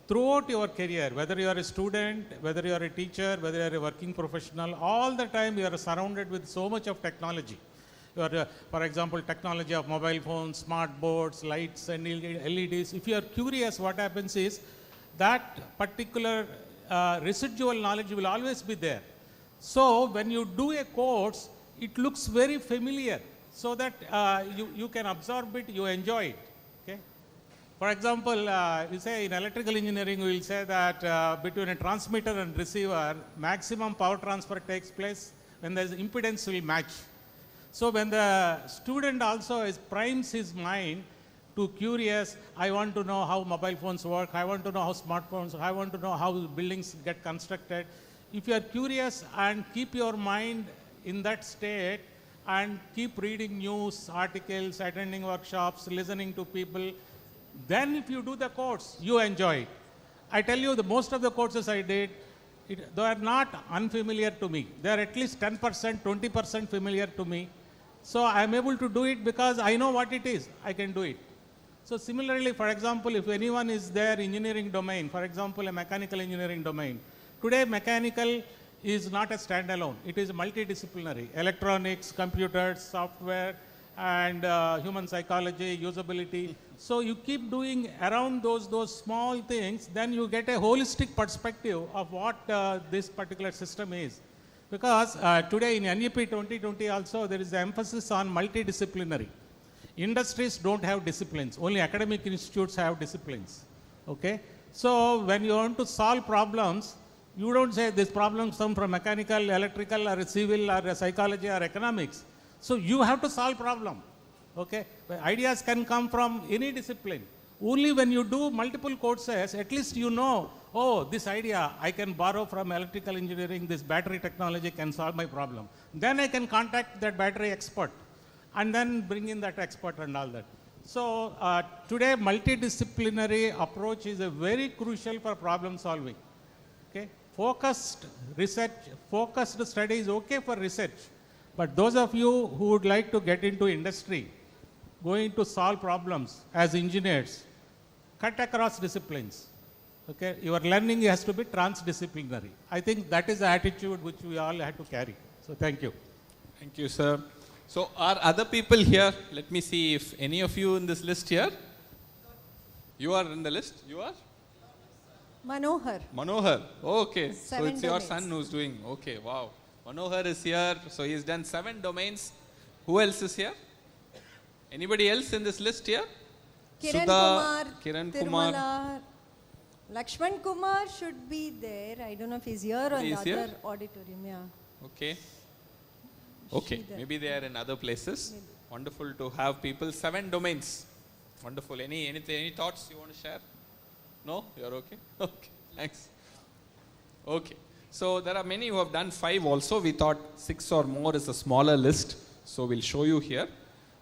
I: Throughout your career, whether you are a student, whether you are a teacher, whether you are a working professional, all the time you are surrounded with so much of technology. You are, for example, technology of mobile phones, smart boards, lights and LEDs. If you are curious, what happens is that particular residual knowledge will always be there. So when you do a course, it looks very familiar so that you can absorb it, you enjoy it. Okay? For example, you say in electrical engineering, we will say that between a transmitter and receiver, maximum power transfer takes place when the impedance will match. So when the student also primes his mind to curious, I want to know how mobile phones work, I want to know how smartphones, I want to know how buildings get constructed. If you are curious and keep your mind in that state and keep reading news, articles, attending workshops, listening to people, then if you do the course, you enjoy it. I tell you, most of the courses I did, they are not unfamiliar to me. They are at least 10%, 20% familiar to me. So I am able to do it because I know what it is. I can do it. So similarly, for example, if anyone is there engineering domain, for example, a mechanical engineering domain, today mechanical is not a standalone. It is multidisciplinary. Electronics, computers, software, and human psychology, usability. So you keep doing around those small things, then you get a holistic perspective of what this particular system is. Because today in NEP 2020 also there is the emphasis on multidisciplinary. Industries don't have disciplines, only academic institutes have disciplines. Okay? So when you want to solve problems, you don't say this problem comes from mechanical, electrical, or civil, or psychology, or economics. So you have to solve problem. Okay? Ideas can come from any discipline. Only when you do multiple courses, at least you know, oh, this idea I can borrow from electrical engineering, this battery technology can solve my problem. Then I can contact that battery expert and then bring in that expert and all that. So today multidisciplinary approach is a very crucial for problem solving. Okay? Focused research, focused study is okay for research. But those of you who would like to get into industry, going to solve problems as engineers, cut across disciplines. Okay? Your learning has to be transdisciplinary. I think that is the attitude which we all have to carry. So thank you.
A: Thank you, sir. So are other people here? Let me see if any of you in this list here. You are in the list? You are?
B: Manohar.
A: Manohar. Okay. So
B: 7
A: it's your
B: domains.
A: son who's doing. Okay, wow. Manohar is here. So he's done 7 domains. Who else is here? Anybody else in this list here?
B: Kiran
A: Sudha,
B: Kumar,
A: Kiran Kumar.
B: Tirumala, Lakshman Kumar should be there. I don't know if he's here or in the
A: He's here?
B: other auditorium. Yeah.
A: Okay. Okay. Maybe they are in other places.
B: Maybe.
A: Wonderful to have people. 7 domains. Wonderful. Any thoughts you want to share? No? You're okay? Okay. Thanks. Okay. So there are many who have done 5 also. We thought 6 or more is a smaller list. So we'll show you here.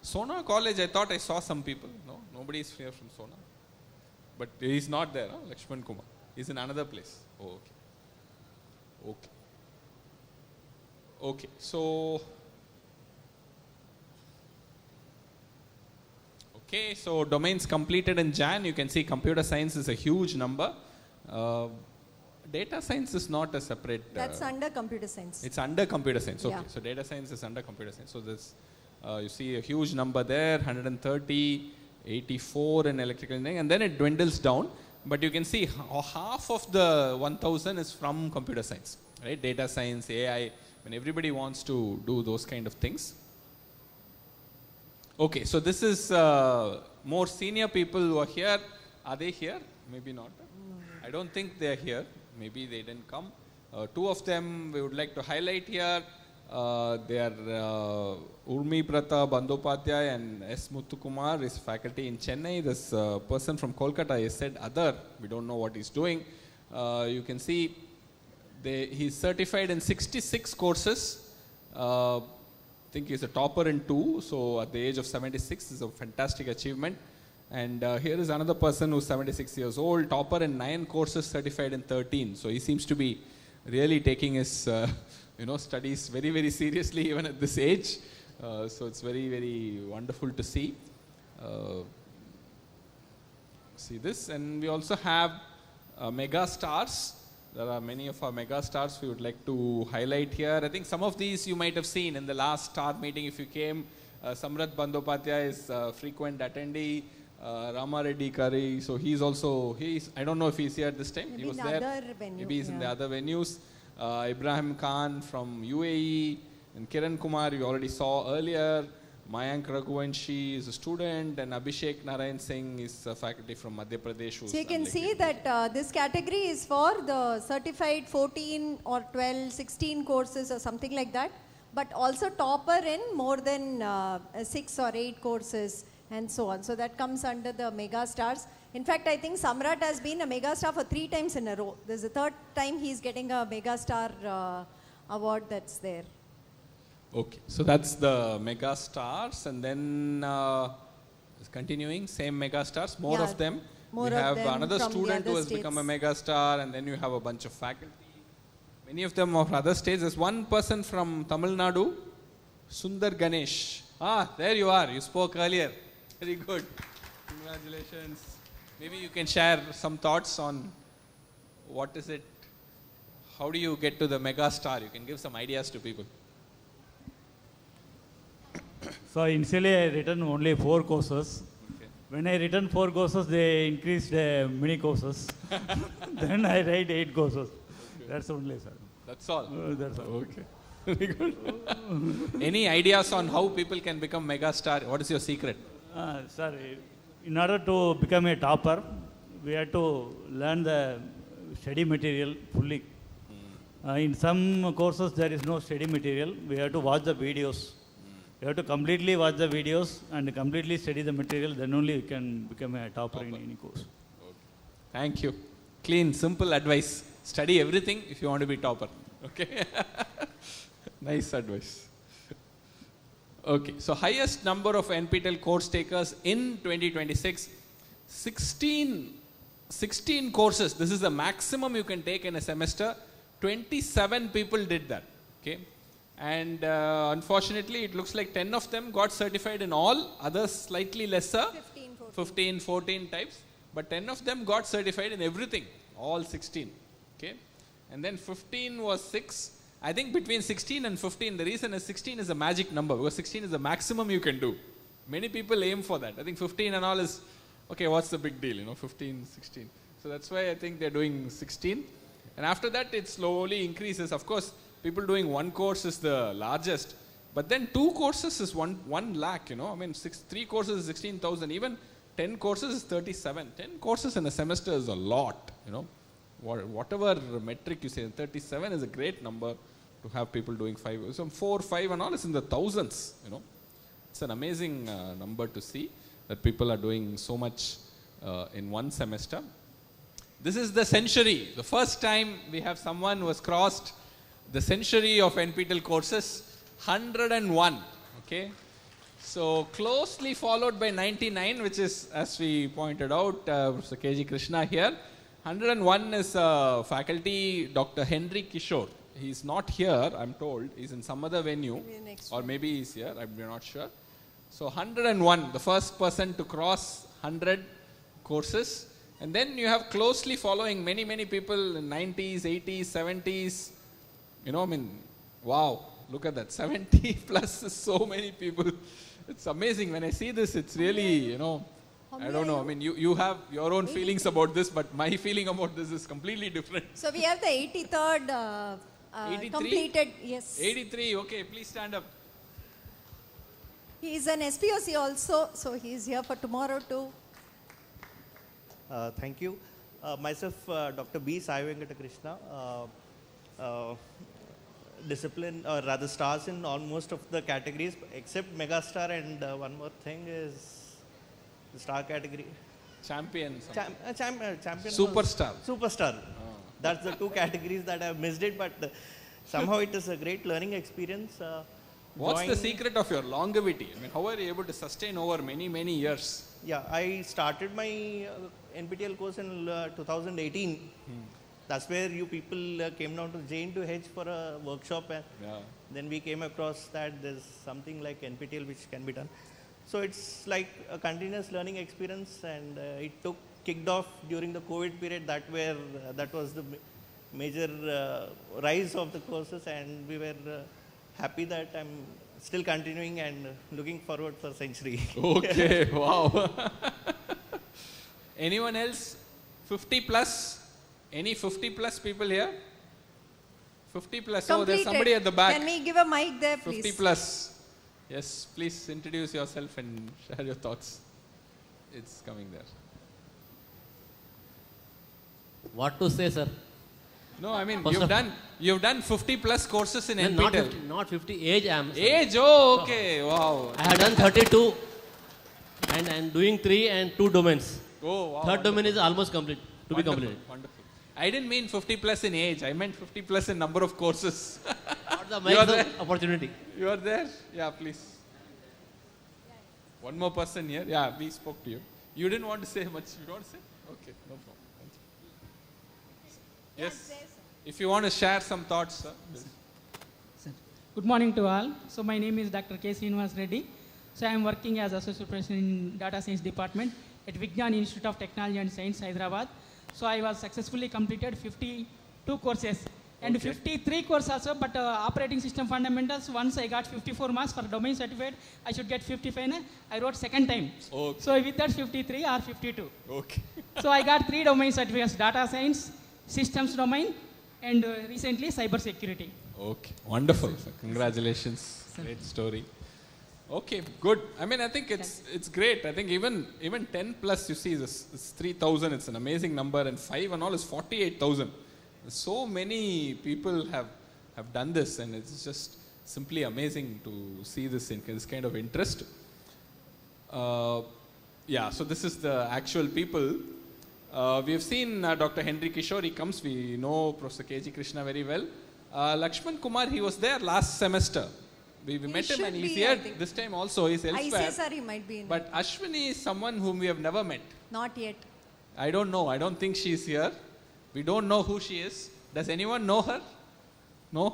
A: Sona College, I thought I saw some people. No? Nobody is here from Sona. But he's not there, huh? Lakshman Kumar. He's in another place. Oh, okay. Okay. Okay. So, okay. So domains completed in Jan. You can see computer science is a huge number. Data science is not a separate.
B: That's under computer science.
A: It's under computer science. Okay.
B: Yeah.
A: So data science is under computer science. So this, you see a huge number there, 130, 84 in electrical engineering, and then it dwindles down. But you can see half of the 1000 is from computer science, right? Data science, AI, when everybody wants to do those kind of things. Okay, so this is more senior people who are here. Are they here? Maybe not. I don't think they are here. Maybe they didn't come. 2 of them we would like to highlight here. They are Urmi Prata Bandopadhyay and S. Muthukumar is faculty in Chennai. This person from Kolkata is said other. We don't know what he's doing. You can see he's certified in 66 courses. I think he's a topper in 2. So at the age of 76 is a fantastic achievement. And here is another person who's 76 years old, topper in 9 courses, certified in 13. So he seems to be really taking his studies very, very seriously even at this age. So it's very, very wonderful to see. See this. And we also have mega stars. There are many of our mega stars we would like to highlight here. I think some of these you might have seen in the last star meeting if you came. Samrat Bandopadhyay is a frequent attendee. Rama Reddy Kari, so I don't know if he's here this time.
B: Maybe
A: he was
B: in
A: there.
B: other venue,
A: Maybe he's in the
B: yeah.
A: other venues. Ibrahim Khan from UAE and Kiran Kumar you already saw earlier. Mayank Raghuvanshi is a student and Abhishek Narayan Singh is a faculty from Madhya Pradesh.
B: So you can see that this category is for the certified 14 or 12, 16 courses or something like that, but also topper in more than 6 or 8 courses and so on. So that comes under the mega stars. In fact, I think Samrat has been a mega star for 3 times in a row. This is the 3rd time he's getting a mega star award that's there.
A: Okay, so that's the mega stars, and then continuing, same mega stars, more of them.
B: More
A: we
B: of
A: have
B: them
A: another
B: from the
A: student who
B: other
A: has become a
B: states.
A: mega star, and then you have a bunch of faculty. Many of them of other states. There's one person from Tamil Nadu, Sundar Ganesh. Ah, there you are. You spoke earlier. Very good. Congratulations. Maybe you can share some thoughts on what is it, how do you get to the mega star? You can give some ideas to people.
D: So initially I written only 4 courses.
A: Okay.
D: When I written 4 courses, they increased many courses. Then I write 8 courses.
A: Okay.
D: That's only, sir.
A: That's all?
D: That's all.
A: Okay. Very good. Any ideas on how people can become mega star? What is your secret?
D: Sir, in order to become a topper, we have to learn the study material fully. In some courses, there is no study material. We have to watch the videos. You have to completely watch the videos and completely study the material. Then only you can become a topper in any course.
A: Okay. Thank you. Clean, simple advice. Study everything if you want to be topper. Okay. Nice advice. Okay, so highest number of NPTEL course takers in 2026, 16 courses. This is the maximum you can take in a semester. 27 people did that. Okay, and unfortunately, it looks like 10 of them got certified in all, others slightly lesser, 15, 14 types, but 10 of them got certified in everything, all 16. Okay, and then 15 was 6. I think between 16 and 15, the reason is 16 is a magic number, because 16 is the maximum you can do. Many people aim for that. I think 15 and all is, okay, what's the big deal, 15, 16. So that's why I think they're doing 16. And after that, it slowly increases. Of course, people doing one course is the largest, but then 2 courses is 1 lakh, I mean, 3 courses is 16,000, even 10 courses is 37. 10 courses in a semester is a lot, Whatever metric you say, 37 is a great number to have people doing 5. So 4, 5 and all is in the thousands, It's an amazing number to see that people are doing so much in one semester. This is the century. The first time we have someone who has crossed the century of NPTEL courses, 101. Okay, so closely followed by 99, which is, as we pointed out, Professor K.G. Krishna here. 101 is faculty Dr. Henry Kishore. He's not here, I'm told. He's in some other venue, or maybe he's here. I'm not sure. So 101, the first person to cross 100 courses. And then you have closely following many people in 90s, 80s, 70s. Wow, look at that. 70 plus is so many people. It's amazing. When I see this, it's really, I don't know. I mean, you have your own feelings about this, but my feeling about this is completely different.
B: So we have the 83rd
A: 83?
B: completed, yes.
A: 83, okay, please stand up.
B: He is an SPOC also, so he is here for tomorrow too.
F: Thank you. Myself, Dr. B. Sai Venkata Krishna, discipline, or rather stars in almost of the categories, except Megastar and one more thing is the star category.
A: Champion.
F: Champion.
A: Superstar.
F: Superstar. That's the 2 categories that I missed it, but somehow it is a great learning experience.
A: What's the secret of your longevity? I mean, how are you able to sustain over many years?
F: Yeah, I started my NPTEL course in 2018. That's where you people came down to J&H for a workshop, and then we came across that there's something like NPTEL which can be done. So it's like a continuous learning experience, and it kicked off during the COVID period. That was the major rise of the courses, and we were happy that I'm still continuing and looking forward for century.
A: Okay, wow. Anyone else? 50 plus? Any 50 plus people here? 50 plus.
B: Completed.
A: Oh, there's somebody at the back.
B: Can we give a mic there, please?
A: 50 plus. Yes, please introduce yourself and share your thoughts. It's coming there.
V: What to say, sir?
A: No, I mean, you've done 50 plus courses in
V: No,
A: NPTEL.
V: not 50, age I am.
A: Age, oh, okay, wow.
V: I have done 32 and I am doing 3 and 2 domains.
A: Oh, wow.
V: Third domain is almost complete, to be completed.
A: Wonderful. I didn't mean 50 plus in age, I meant 50 plus in number of courses.
V: Not the maximum opportunity.
A: You are there? Yeah, please. One more person here. Yeah, we spoke to you. You didn't want to say much. You don't want to say? Okay, no problem. Thank you. Yes. If you want to share some thoughts, sir.
W: Good morning to all. So my name is Dr. K. Srinivas Reddy. So I am working as Associate Professor in Data Science Department at Vigyan Institute of Technology and Science, Hyderabad. So I was successfully completed 52 courses and 53 courses also, but operating system fundamentals, once I got 54 marks for domain certificate, I should get 55. I wrote second time.
A: Okay.
W: So with that 53 or 52.
A: Okay.
W: So I got 3 domain certificates: data science, systems domain, and recently cyber security.
A: Okay, wonderful. Congratulations. Great story. Okay, good. I mean, I think it's great. I think even 10 plus, you see, this 3,000, it's an amazing number, and 5 and all is 48,000. So many people have done this, and it's just simply amazing to see this kind of interest. Yeah, so this is the actual people. We have seen Dr. Henry Kishore. He comes. We know Professor K.G. Krishna very well. Lakshman Kumar, he was there last semester. We met him
B: should
A: and he's
B: be, I
A: here
B: think.
A: this time also. He's elsewhere.
B: ICSR he might be in.
A: But Ashwini is someone whom we have never met.
B: Not yet.
A: I don't know. I don't think she is here. We don't know who she is. Does anyone know her? No?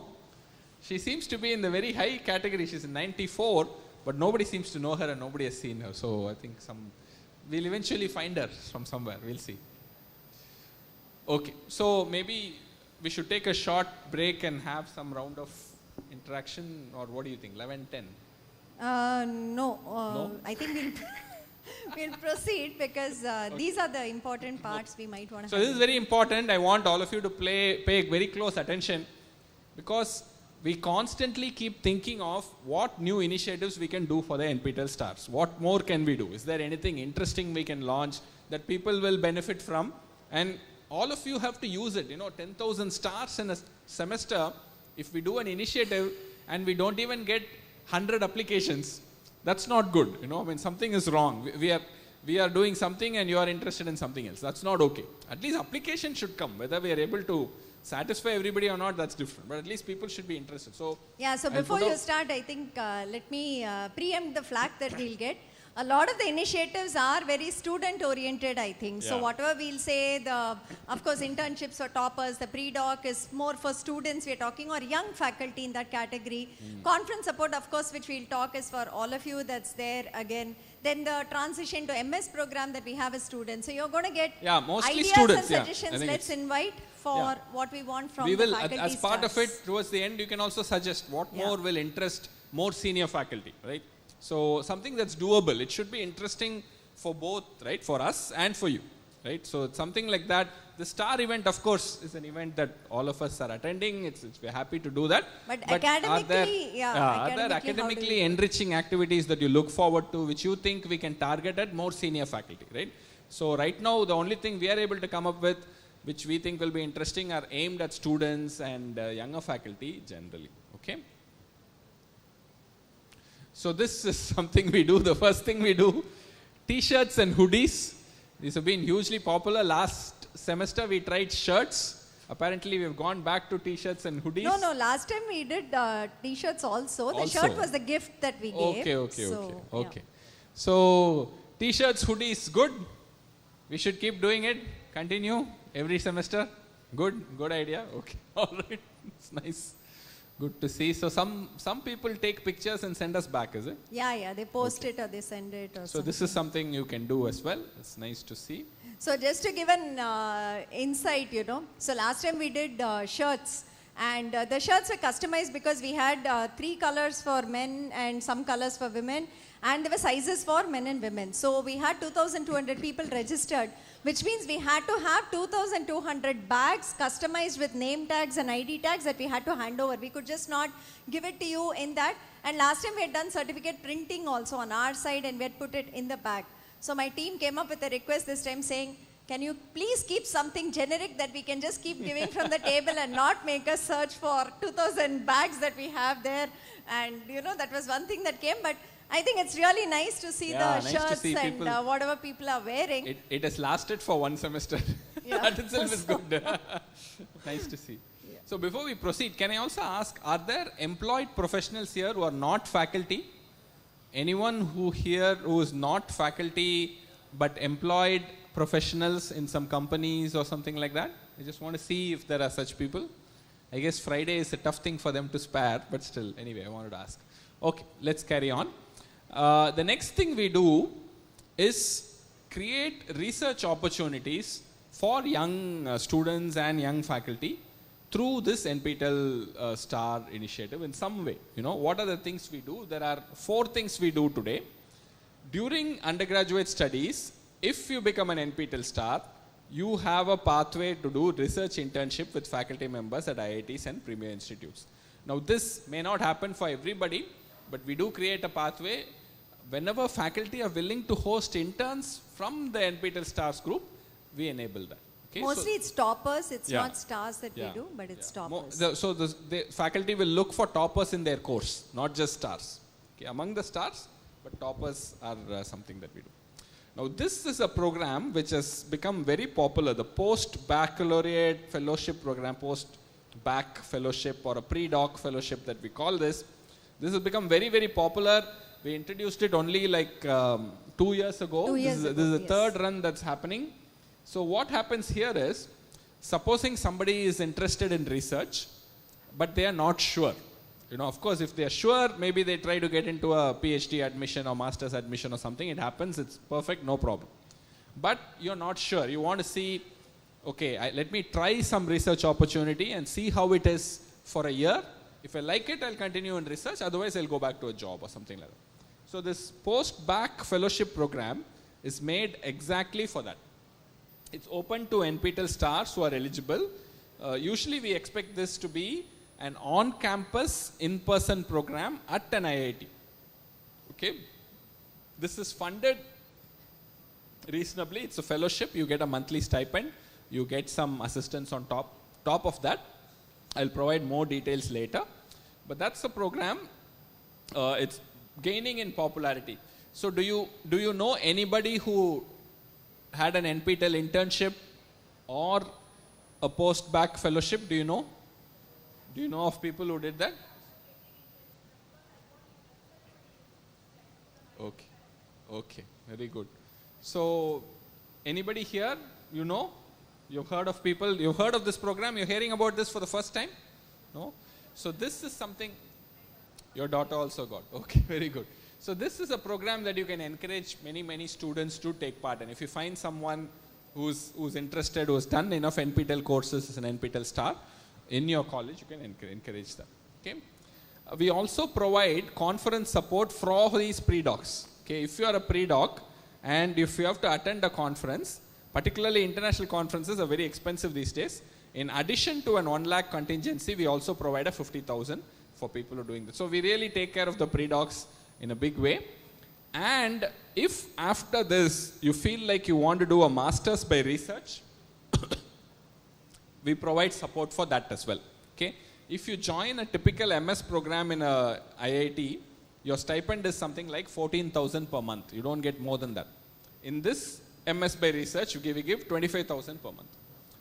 A: She seems to be in the very high category. She's in 94, but nobody seems to know her and nobody has seen her. So I think we'll eventually find her from somewhere. We'll see. Okay. So maybe we should take a short break and have some round of interaction, or what do you think? 11:10.
B: No.
A: No?
B: I think we'll proceed because these are the important parts we might want to.
A: So this is very important. I want all of you to pay very close attention, because we constantly keep thinking of what new initiatives we can do for the NPTEL stars. What more can we do? Is there anything interesting we can launch that people will benefit from? And all of you have to use it. 10,000 stars in a semester. If we do an initiative and we don't even get 100 applications, that's not good. I mean, something is wrong. We are doing something and you are interested in something else. That's not okay. At least application should come. Whether we are able to satisfy everybody or not, that's different. But at least people should be interested. So
B: yeah. So before you start, I think let me preempt the flag that we'll get. A lot of the initiatives are very student-oriented, I think. So whatever we'll say, of course, internships for toppers, the pre-doc is more for students we're talking, or young faculty in that category. Conference support, of course, which we'll talk, is for all of you that's there again. Then the transition to MS program that we have as students. So you're going to get
A: mostly
B: ideas
A: students,
B: and suggestions. Let's invite for what we want from the faculty
A: as part of
B: stars.
A: it, towards the end, you can also suggest what more will interest more senior faculty, right? So something that's doable. It should be interesting for both, right? For us and for you, right? So it's something like that. The STAR event, of course, is an event that all of us are attending. We're happy to do that.
B: But academically,
A: are there academically enriching activities that you look forward to, which you think we can target at more senior faculty, right? So right now, the only thing we are able to come up with, which we think will be interesting, are aimed at students and younger faculty generally, okay? So this is something we do. The first thing we do, t-shirts and hoodies. These have been hugely popular. Last semester we tried shirts. Apparently we've gone back to t-shirts and hoodies.
B: No, last time we did t-shirts also. The shirt was the gift that we gave.
A: Okay. So t-shirts, hoodies, good. We should keep doing it. Continue every semester. Good idea. Okay. All right. It's nice. Good to see. So some people take pictures and send us back, is it?
B: Yeah. They post it or they send it. Or
A: so this is something you can do as well. It's nice to see.
B: So just to give an insight, So last time we did shirts, and the shirts were customized because we had 3 colors for men and some colors for women, and there were sizes for men and women. So we had 2,200 people registered, which means we had to have 2,200 bags customized with name tags and ID tags that we had to hand over. We could just not give it to you in that. And last time we had done certificate printing also on our side, and we had put it in the bag. So my team came up with a request this time saying, can you please keep something generic that we can just keep giving from the table and not make us search for 2,000 bags that we have there. And that was one thing that came. But I think it's really nice to see the shirts and whatever people are wearing.
A: It has lasted for 1 semester. That itself is good. Nice to see. Yeah. So before we proceed, can I also ask, are there employed professionals here who are not faculty? Anyone who is not faculty but employed professionals in some companies or something like that? I just want to see if there are such people. I guess Friday is a tough thing for them to spare, but still, anyway, I wanted to ask. Okay, let's carry on. The next thing we do is create research opportunities for young students and young faculty through this NPTEL STAR initiative in some way. What are the things we do? There are 4 things we do today. During undergraduate studies, if you become an NPTEL STAR, you have a pathway to do research internship with faculty members at IITs and premier institutes. Now this may not happen for everybody, but we do create a pathway. Whenever faculty are willing to host interns from the NPTEL STARs group, we enable that. Okay,
B: mostly it's toppers, it's not stars that we do, but it's toppers.
A: So the faculty will look for toppers in their course, not just stars. Okay, among the stars, but toppers are something that we do. Now this is a program which has become very popular, the post-baccalaureate fellowship program, post-bac fellowship or a pre-doc fellowship that we call this, This has become very, very popular. We introduced it only like 2 years ago.
B: 2 years
A: This is the third run that's happening. So what happens here is, supposing somebody is interested in research, but they are not sure. Of course, if they are sure, maybe they try to get into a PhD admission or master's admission or something. It happens. It's perfect, no problem. But you're not sure. You want to see, okay, let me try some research opportunity and see how it is for a year. If I like it, I'll continue in research. Otherwise, I'll go back to a job or something like that. So this post-bac fellowship program is made exactly for that. It's open to NPTEL stars who are eligible. Usually, we expect this to be an on-campus, in-person program at an IIT. Okay? This is funded reasonably. It's a fellowship. You get a monthly stipend. You get some assistance on top of that. I'll provide more details later. But that's the program. It's gaining in popularity. So do you know anybody who had an NPTEL internship or a post-bac fellowship? Do you know? Do you know of people who did that? Okay, very good. So, anybody here, you know? You've heard of people, you've heard of this program, you're hearing about this for the first time? No? So, this is something your daughter also got. Okay, very good. So, this is a program that you can encourage many students to take part in. If you find someone who's interested, who's done enough NPTEL courses as an NPTEL star in your college, you can encourage them. Okay? We also provide conference support for all these pre-docs. Okay? If you are a pre-doc and if you have to attend a conference, particularly international conferences are very expensive these days. In addition to an 1 lakh contingency, we also provide a 50,000 for people who are doing this. So we really take care of the pre-docs in a big way. And if after this you feel like you want to do a master's by research, we provide support for that as well. Okay? If you join a typical MS program in a IIT, your stipend is something like 14,000 per month. You don't get more than that. In this MS by research, we give 25,000 per month.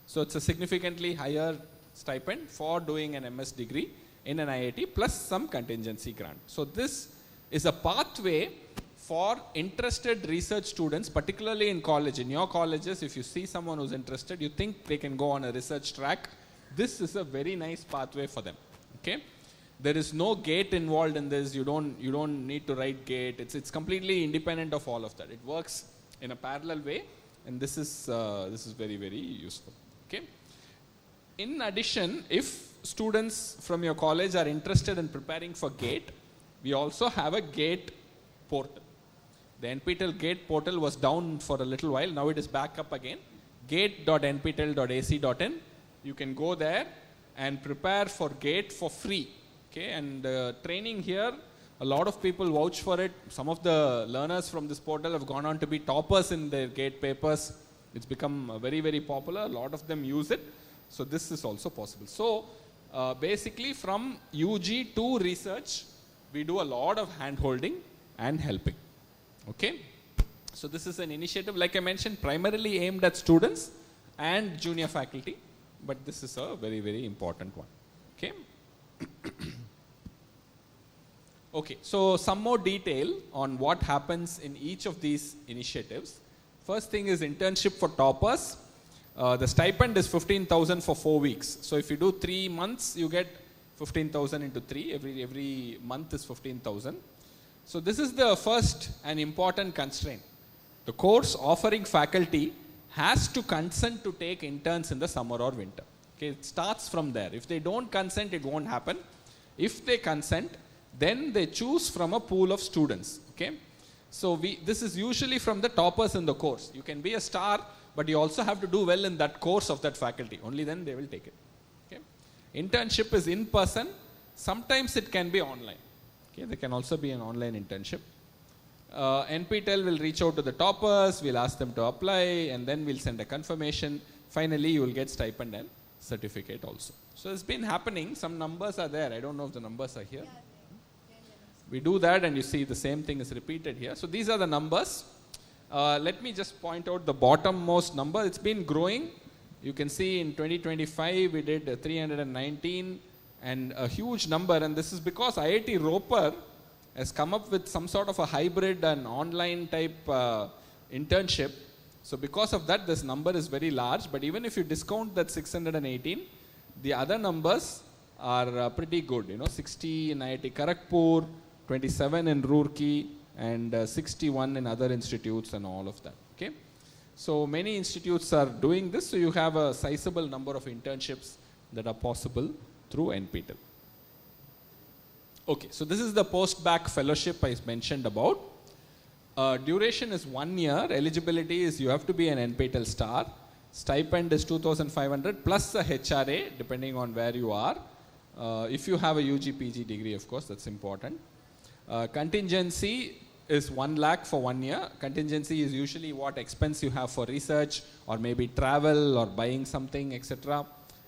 A: So it's a significantly higher stipend for doing an MS degree in an IIT plus some contingency grant. So this is a pathway for interested research students, particularly in college. In your colleges, if you see someone who's interested, you think they can go on a research track, this is a very nice pathway for them. Okay? There is no gate involved in this. You don't need to write gate. It's completely independent of all of that. It works in a parallel way, and this is very, very useful. Okay? In addition, if students from your college are interested in preparing for GATE, we also have a GATE portal. The NPTEL GATE portal was down for a little while. Now it is back up again. gate.nptel.ac.in. You can go there and prepare for GATE for free. Okay? And training here, a lot of people vouch for it. Some of the learners from this portal have gone on to be toppers in their GATE papers. It's become very, very popular. A lot of them use it. So this is also possible. So basically from UG to research, we do a lot of hand-holding and helping. Okay? So this is an initiative, like I mentioned, primarily aimed at students and junior faculty. But this is a very, very important one. Okay? Okay, so some more detail on what happens in each of these initiatives. First thing is internship for toppers. The stipend is 15,000 for 4 weeks. So if you do 3 months, you get 15,000 into 3. Every month is 15,000. So this is the first and important constraint. The course offering faculty has to consent to take interns in the summer or winter. Okay, it starts from there. If they don't consent, it won't happen. If they consent, then they choose from a pool of students. Okay? So this is usually from the toppers in the course. You can be a star, but you also have to do well in that course of that faculty. Only then they will take it. Okay? Internship is in person. Sometimes it can be online. Okay? There can also be an online internship. NPTEL will reach out to the toppers. We'll ask them to apply, and then we'll send a confirmation. Finally, you will get stipend and certificate also. So it's been happening. Some numbers are there. I don't know if the numbers are here. We do that, and you see the same thing is repeated here. So these are the numbers. Let me just point out the bottommost number. It's been growing. You can see in 2025 we did 319, and a huge number, and this is because IIT Roper has come up with some sort of a hybrid and online type internship. So because of that, this number is very large, but even if you discount that 618, the other numbers are pretty good. 60 in IIT Kharagpur, 27 in Roorkee, and 61 in other institutes and all of that. Okay, so many institutes are doing this, so you have a sizable number of internships that are possible through NPTEL. Okay, so this is the post-bac fellowship I mentioned about. Duration is 1 year. Eligibility is you have to be an NPTEL star. Stipend is 2,500 plus a HRA depending on where you are. If you have a UG PG degree, of course, that's important. Contingency is 1 lakh for 1 year. Contingency is usually what expense you have for research or maybe travel or buying something, etc.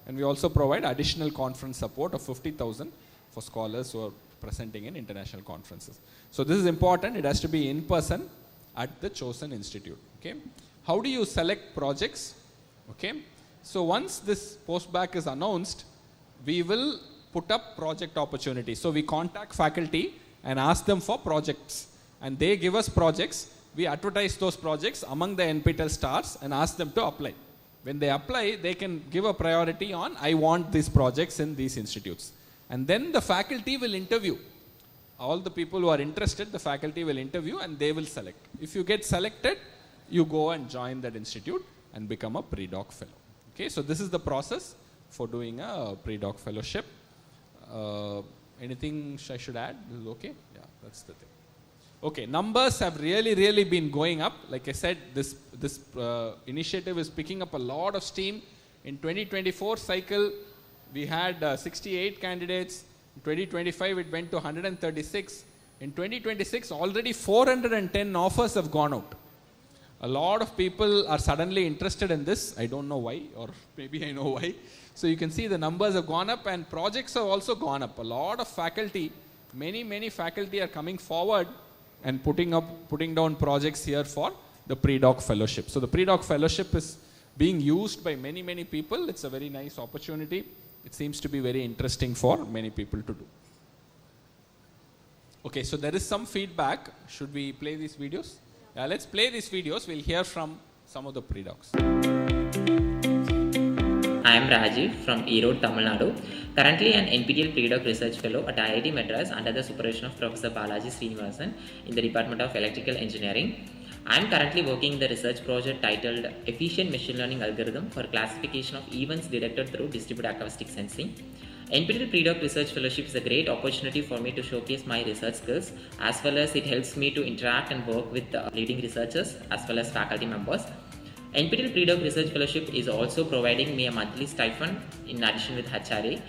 A: And we also provide additional conference support of 50,000 for scholars who are presenting in international conferences. So this is important. It has to be in person at the chosen institute. Okay. How do you select projects? Okay. So once this post-bac is announced, we will put up project opportunities. So we contact faculty and ask them for projects, and they give us projects. We advertise those projects among the NPTEL stars and ask them to apply. When they apply, they can give a priority on, I want these projects in these institutes. And then the faculty will interview. All the people who are interested, the faculty will interview and they will select. If you get selected, you go and join that institute and become a pre-doc fellow. Okay, so this is the process for doing a pre-doc fellowship. Anything I should add? This is okay? Yeah, that's the thing. Okay, numbers have really been going up. Like I said, this initiative is picking up a lot of steam. In 2024 cycle, we had 68 candidates. In 2025, it went to 136. In 2026, already 410 offers have gone out. A lot of people are suddenly interested in this. I don't know why, or maybe I know why. So you can see the numbers have gone up and projects have also gone up. A lot of faculty, many faculty are coming forward and putting down projects here for the pre-doc fellowship. So the pre-doc fellowship is being used by many people. It's a very nice opportunity. It seems to be very interesting for many people to do. Okay, so there is some feedback. Should we play these videos? Yeah, let's play these videos. We'll hear from some of the pre-docs.
C: I am Rajiv from Erode, Tamil Nadu. Currently an NPTEL Pre-Doc Research Fellow at IIT Madras under the supervision of Professor Balaji Srinivasan in the Department of Electrical Engineering. I am currently working in the research project titled Efficient Machine Learning Algorithm for Classification of Events Detected through Distributed Acoustic Sensing. NPTEL Pre-Doc Research Fellowship is a great opportunity for me to showcase my research skills, as well as it helps me to interact and work with leading researchers as well as faculty members. NPTEL Pre-Doc Research Fellowship is also providing me a monthly stipend in addition with HRA,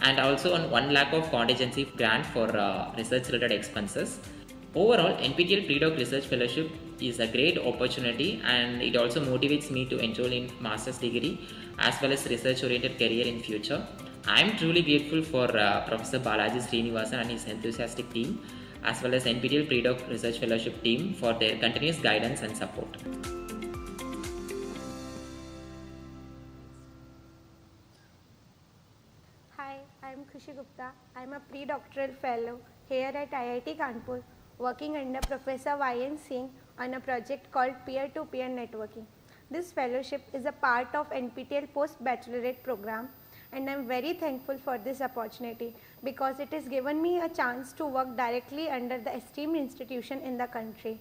C: and also on 1 lakh of contingency grant for research related expenses. Overall, NPTEL Pre-Doc Research Fellowship is a great opportunity, and it also motivates me to enroll in master's degree as well as research oriented career in future. I am truly grateful for Professor Balaji Srinivasan and his enthusiastic team, as well as NPTEL Pre-Doc Research Fellowship team for their continuous guidance and support.
U: Hi, I am Khushi Gupta. I am a pre-doctoral fellow here at IIT Kanpur, working under Professor Y.N. Singh on a project called Peer-to-Peer Networking. This fellowship is a part of NPTEL Post-Baccalaureate program, and I am very thankful for this opportunity because it has given me a chance to work directly under the esteemed institution in the country.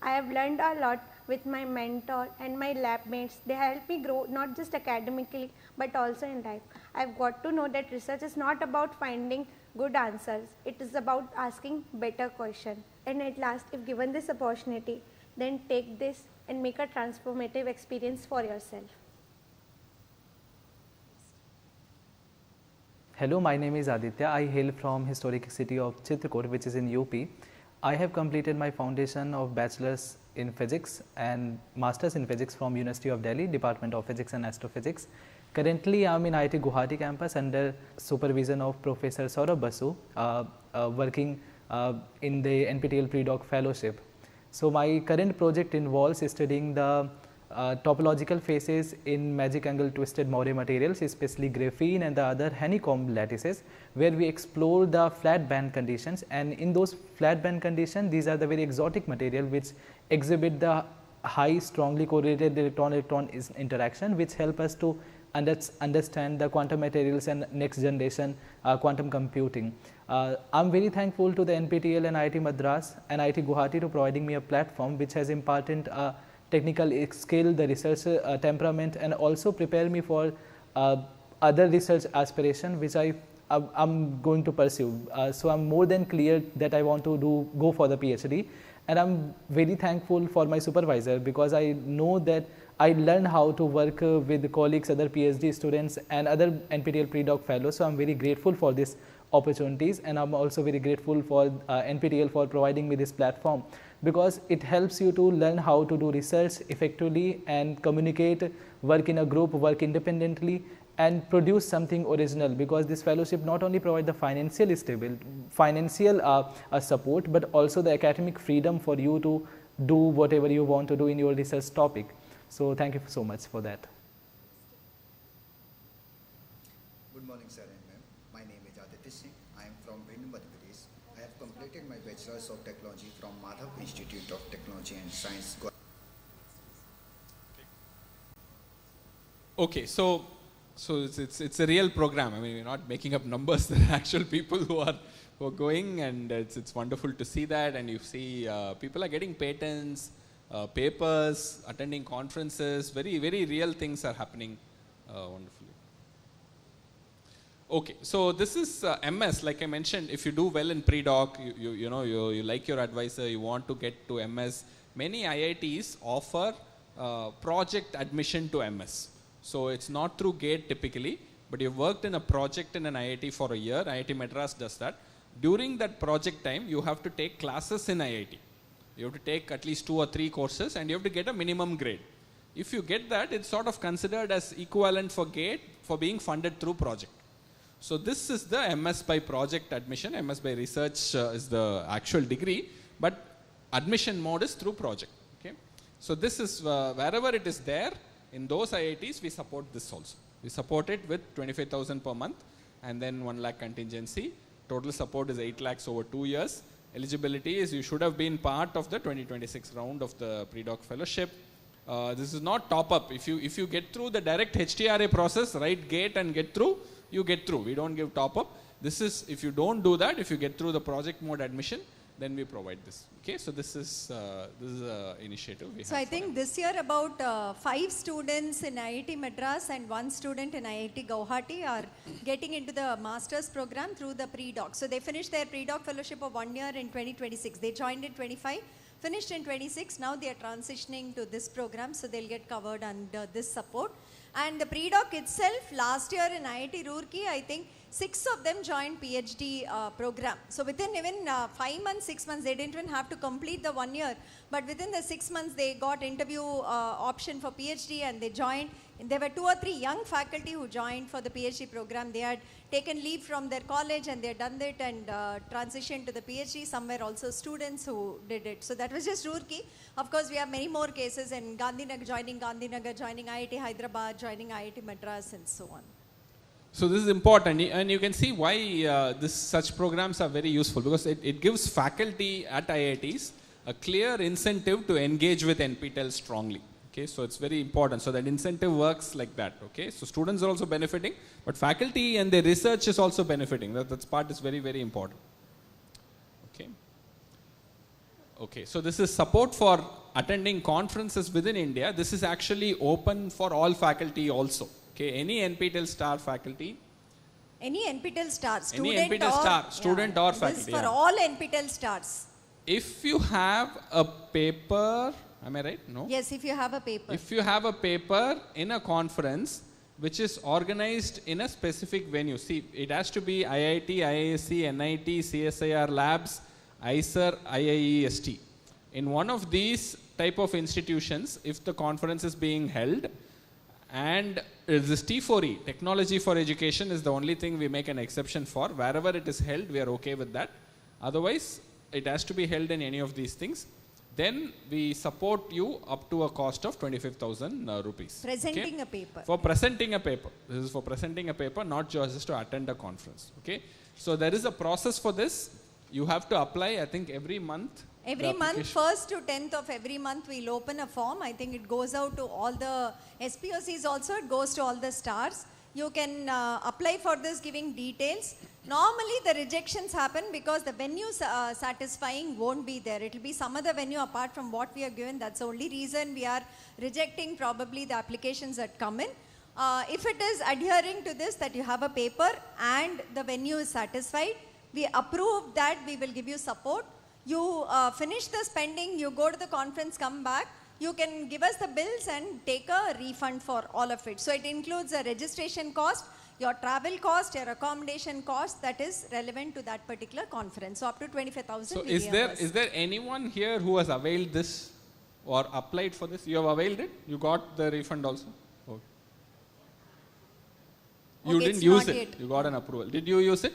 U: I have learned a lot with my mentor and my lab mates. They helped me grow not just academically but also in life. I have got to know that research is not about finding good answers. It is about asking better questions. And at last, if given this opportunity, then take this and make a transformative experience for yourself.
G: Hello, my name is Aditya. I hail from historic city of Chitrakoot, which is in UP. I have completed my foundation of bachelor's in physics and master's in physics from University of Delhi, Department of Physics and Astrophysics. Currently, I am in IIT Guwahati campus under supervision of Professor Saurabh Basu, working in the NPTEL Pre-Doc Fellowship. So my current project involves studying the topological faces in magic angle twisted moire materials, especially graphene, and the other honeycomb lattices, where we explore the flat band conditions. And in those flat band conditions, these are the very exotic material which exhibit the high strongly correlated electron-electron interaction, which help us to understand the quantum materials and next generation quantum computing. I am very thankful to the NPTEL and IIT Madras and IIT Guwahati to providing me a platform which has imparted technical skill, the research temperament, and also prepare me for other research aspiration which I'm going to pursue. So I'm more than clear that I want to go for the PhD, and I'm very thankful for my supervisor, because I know that I learned how to work with colleagues, other PhD students, and other NPTEL pre-doc fellows. So I'm very grateful for these opportunities, and I'm also very grateful for NPTEL for providing me this platform, because it helps you to learn how to do research effectively and communicate, work in a group, work independently, and produce something original. Because this fellowship not only provide the financial support, but also the academic freedom for you to do whatever you want to do in your research topic. So thank you so much for that.
E: Good morning, sir and ma'am. My name is Aditya Singh. I am from Bhindu, Madhya Pradesh. I have completed my Bachelor's of Technology from Madhav Institute of Technology and Science.
A: Okay, so it's a real program. I mean, we're not making up numbers. There are actual people who are going, and it's wonderful to see that. And you see people are getting patents, papers, attending conferences. Very, very real things are happening wonderfully. Okay, so this is MS. Like I mentioned, if you do well in pre-doc, you like your advisor, you want to get to MS. Many IITs offer project admission to MS. So it's not through GATE typically, but you've worked in a project in an IIT for a year. IIT Madras does that. During that project time, you have to take classes in IIT. You have to take at least 2 or 3 courses, and you have to get a minimum grade. If you get that, it's sort of considered as equivalent for GATE for being funded through project. So this is the MS by project admission. MS by research is the actual degree, but admission mode is through project. Okay. So this is wherever it is there in those IITs, we support this also. We support it with 25,000 per month, and then 1 lakh contingency. Total support is 8 lakhs over 2 years. Eligibility is you should have been part of the 2026 round of the pre-doc fellowship. This is not top up. If you get through the direct HTRA process, write GATE and get through, you get through. We don't give top up. This is, if you don't do that, if you get through the project mode admission, then we provide this. Okay, so this is an initiative we have.
B: So I think this year about 5 students in IIT Madras and 1 student in IIT Guwahati are getting into the master's program through the pre-doc. So they finished their pre-doc fellowship of 1 year in 2026. They joined in 25, finished in 26. Now they are transitioning to this program, so they'll get covered under this support. And the pre-doc itself, last year in IIT Roorkee, I think 6 of them joined PhD program. So within even 5 months, 6 months, they didn't even have to complete the 1 year. But within the 6 months, they got interview option for PhD, and they joined. And there were 2 or 3 young faculty who joined for the PhD program. They had taken leave from their college and they had done it and transitioned to the PhD. Some were also students who did it. So that was just Roorkee. Of course, we have many more cases in Gandhinagar, joining IIT Hyderabad, joining IIT Madras, and so on.
A: So this is important, and you can see why such programs are very useful, because it gives faculty at IITs a clear incentive to engage with NPTEL strongly. Okay, so it's very important. So that incentive works like that. Okay, so students are also benefiting, but faculty and their research is also benefiting. That part is very, very important. Okay. Okay, so this is support for attending conferences within India. This is actually open for all faculty also. Okay, any NPTEL star faculty.
B: Any NPTEL star,
A: student or faculty.
B: This is for all NPTEL stars.
A: If you have a paper, am I right? No?
B: Yes, if you have a paper.
A: If you have a paper in a conference which is organized in a specific venue. See, it has to be IIT, IISc, NIT, CSIR labs, ICER, IIEST. In one of these type of institutions, if the conference is being held, and this T4E, Technology for Education, is the only thing we make an exception for. Wherever it is held, we are okay with that. Otherwise, it has to be held in any of these things. then we support you up to a cost of 25,000 rupees.
B: Presenting a paper.
A: For presenting a paper. This is for presenting a paper, not just to attend a conference. Okay. So there is a process for this. You have to apply, I think, every month.
B: Every month, 1st to 10th of every month, we'll open a form. I think it goes out to all the SPOCs also. It goes to all the stars. You can apply for this giving details. Normally, the rejections happen because the venue satisfying won't be there. It will be some other venue apart from what we are given. That's the only reason we are rejecting probably the applications that come in. If it is adhering to this, that you have a paper and the venue is satisfied, we approve that, we will give you support. You finish the spending, you go to the conference, come back, you can give us the bills and take a refund for all of it. So it includes a registration cost, your travel cost, your accommodation cost that is relevant to that particular conference. So up to 25,000.
A: So is there anyone here who has availed this or applied for this? You have availed it? You got the refund also? Okay. You didn't use it. Yet. You got an approval. Did you use it?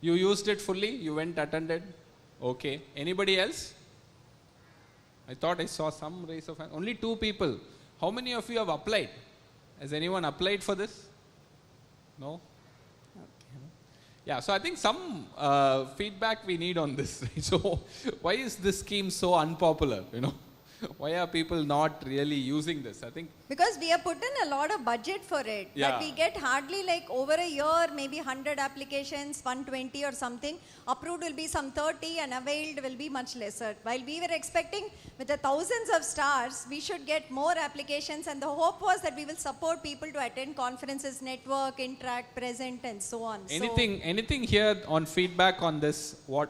A: You used it fully? You went, attended? Okay. Anybody else? I thought I saw some raise of hands. Only 2 people. How many of you have applied? Has anyone applied for this? No? Okay. Yeah, so I think some feedback we need on this. So why is this scheme so unpopular? You know, why are people not really using this? I think
B: because we have put in a lot of budget for it, but we get hardly like over a year, maybe 100 applications, 120 or something. Approved will be some 30 and availed will be much lesser. While we were expecting with the thousands of stars, we should get more applications, and the hope was that we will support people to attend conferences, network, interact, present, and so on.
A: Anything here on feedback on this? I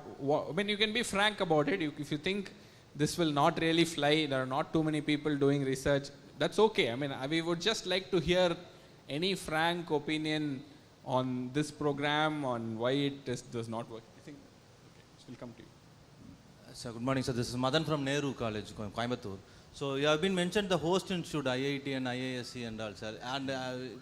A: mean, you can be frank about it. If you think this will not really fly, there are not too many people doing research, that's okay. I mean, we would just like to hear any frank opinion on this program, on why it does not work. I think, okay, we'll come to you.
H: Sir, good morning, sir. This is Madan from Nehru College, Coimbatore. So you have been mentioned the host institute, IIT and IISc and all, sir. And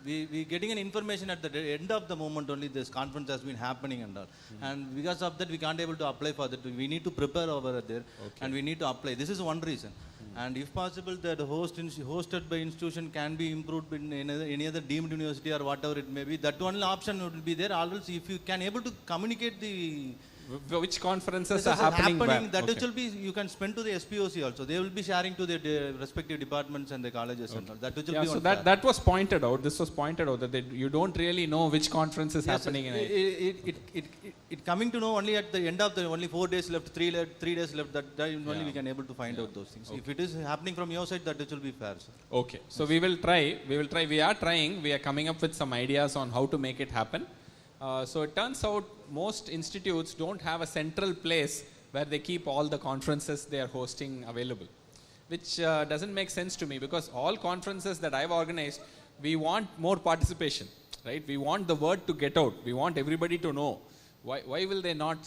H: we getting an information at the end of the moment only this conference has been happening and all. And because of that, we can't able to apply for that. We need to prepare over there and we need to apply. This is one reason. And if possible, that hosted by institution can be improved in any other deemed university or whatever it may be. That one option would be there. Always, if you can able to communicate the
A: which conferences are happening
H: that will be, you can spend to the SPOC also. They will be sharing to the respective departments and the colleges and all. That will be
A: so that was pointed out. This was pointed out that you don't really know which conference is happening in
H: it coming to know only at the end of the only 4 days left, 3 days left. That only we can able to find out those things. If it is happening from your side, that will be fair, sir.
A: Okay. So we will try. We are trying. We are coming up with some ideas on how to make it happen. So it turns out most institutes don't have a central place where they keep all the conferences they are hosting available, which doesn't make sense to me, because all conferences that I've organized, we want more participation, right? We want the word to get out. We want everybody to know. Why will they not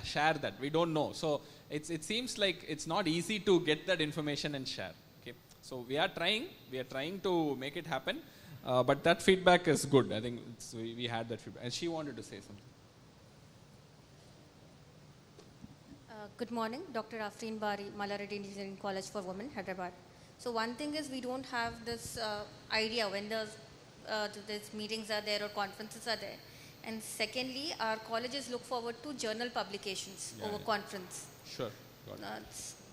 A: share that? We don't know. So it seems like it's not easy to get that information and share. Okay. So we are trying to make it happen. But that feedback is good. I think we had that feedback. And she wanted to say something.
J: Good morning, Dr. Afreen Bari, Mallareddy Engineering College for Women, Hyderabad. So one thing is we don't have this idea when these meetings are there or conferences are there. And secondly, our colleges look forward to journal publications over conference.
A: Sure.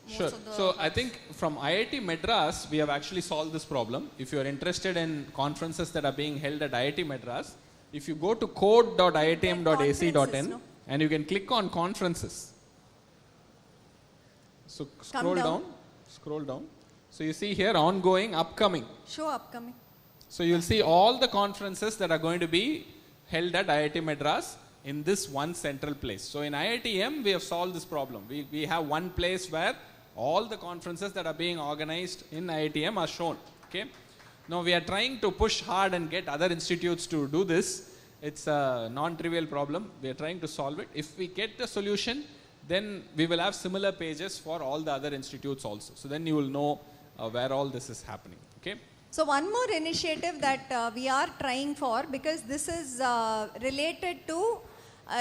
A: Sure. So I think from IIT Madras, we have actually solved this problem. If you are interested in conferences that are being held at IIT Madras, if you go to code.iitm.ac.in and you can click on conferences. So scroll down. So you see here ongoing, upcoming.
B: Show upcoming.
A: So you'll see all the conferences that are going to be held at IIT Madras in this one central place. So in IITM, we have solved this problem. We have one place where all the conferences that are being organized in IITM are shown. Okay. Now we are trying to push hard and get other institutes to do this. It's a non-trivial problem. We are trying to solve it. If we get the solution, then we will have similar pages for all the other institutes also. So then you will know where all this is happening. Okay.
B: So one more initiative that we are trying for, because this is related to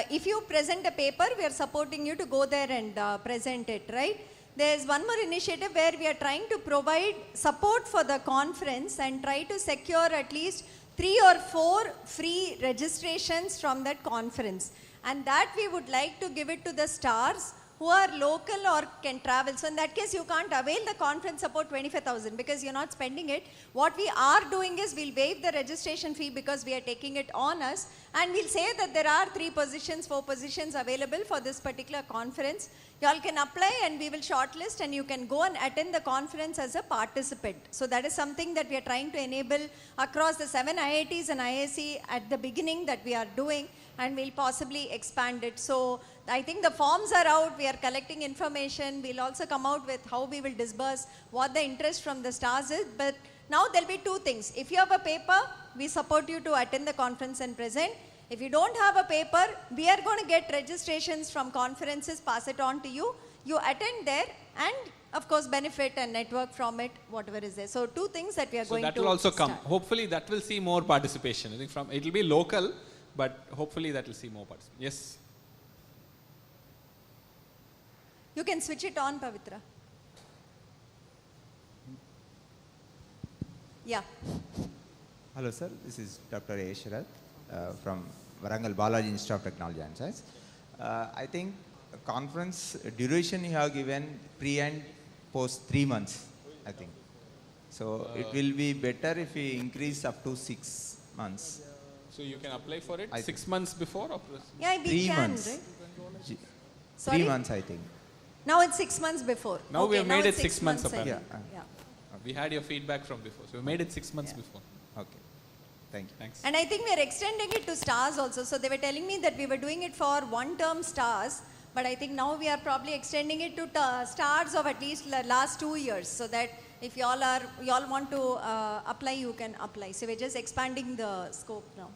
B: if you present a paper, we are supporting you to go there and present it, right? there's one more initiative where we are trying to provide support for the conference and try to secure at least 3 or 4 free registrations from that conference. And that we would like to give it to the stars who are local or can travel. So in that case, you can't avail the conference support 25,000 because you're not spending it. What we are doing is we'll waive the registration fee because we are taking it on us, and we'll say that there are 3 positions, 4 positions available for this particular conference. You all can apply and we will shortlist and you can go and attend the conference as a participant. So that is something that we are trying to enable across the 7 IITs and IISc at the beginning that we are doing, and we'll possibly expand it. So I think the forms are out, we are collecting information, we'll also come out with how we will disburse, what the interest from the stars is, but now there'll be 2 things. If you have a paper, we support you to attend the conference and present. If you don't have a paper, we are going to get registrations from conferences, pass it on to you, you attend there and of course benefit and network from it, whatever is there. So 2 things that we are going to
A: So that will also come.
B: start.
A: Hopefully that will see more participation. I think it will be local, but hopefully that will see more participation. Yes.
B: You can switch it on, Pavitra. Yeah.
K: Hello sir, this is Dr. A. Sharath from Varangal Balaji Institute of Technology and Science. I think conference duration you have given pre and post 3 months, I think. So it will be better if we increase up to 6 months.
A: So you can apply for it 6 months before or
B: Yeah, we
K: 3
B: can,
K: months.
B: right?
K: 3 months, I think.
B: Now it's 6 months before.
A: Now we have made it
B: it's
A: 6 months
B: ahead.
A: apparently. We had your feedback from before. So we made it 6 months before.
K: Okay. Thank you.
A: Thanks.
B: And I think we are extending it to stars also. So they were telling me that we were doing it for 1-term stars, but I think now we are probably extending it to stars of at least last 2 years, so that if you all want to apply, you can apply. So we're just expanding the scope now.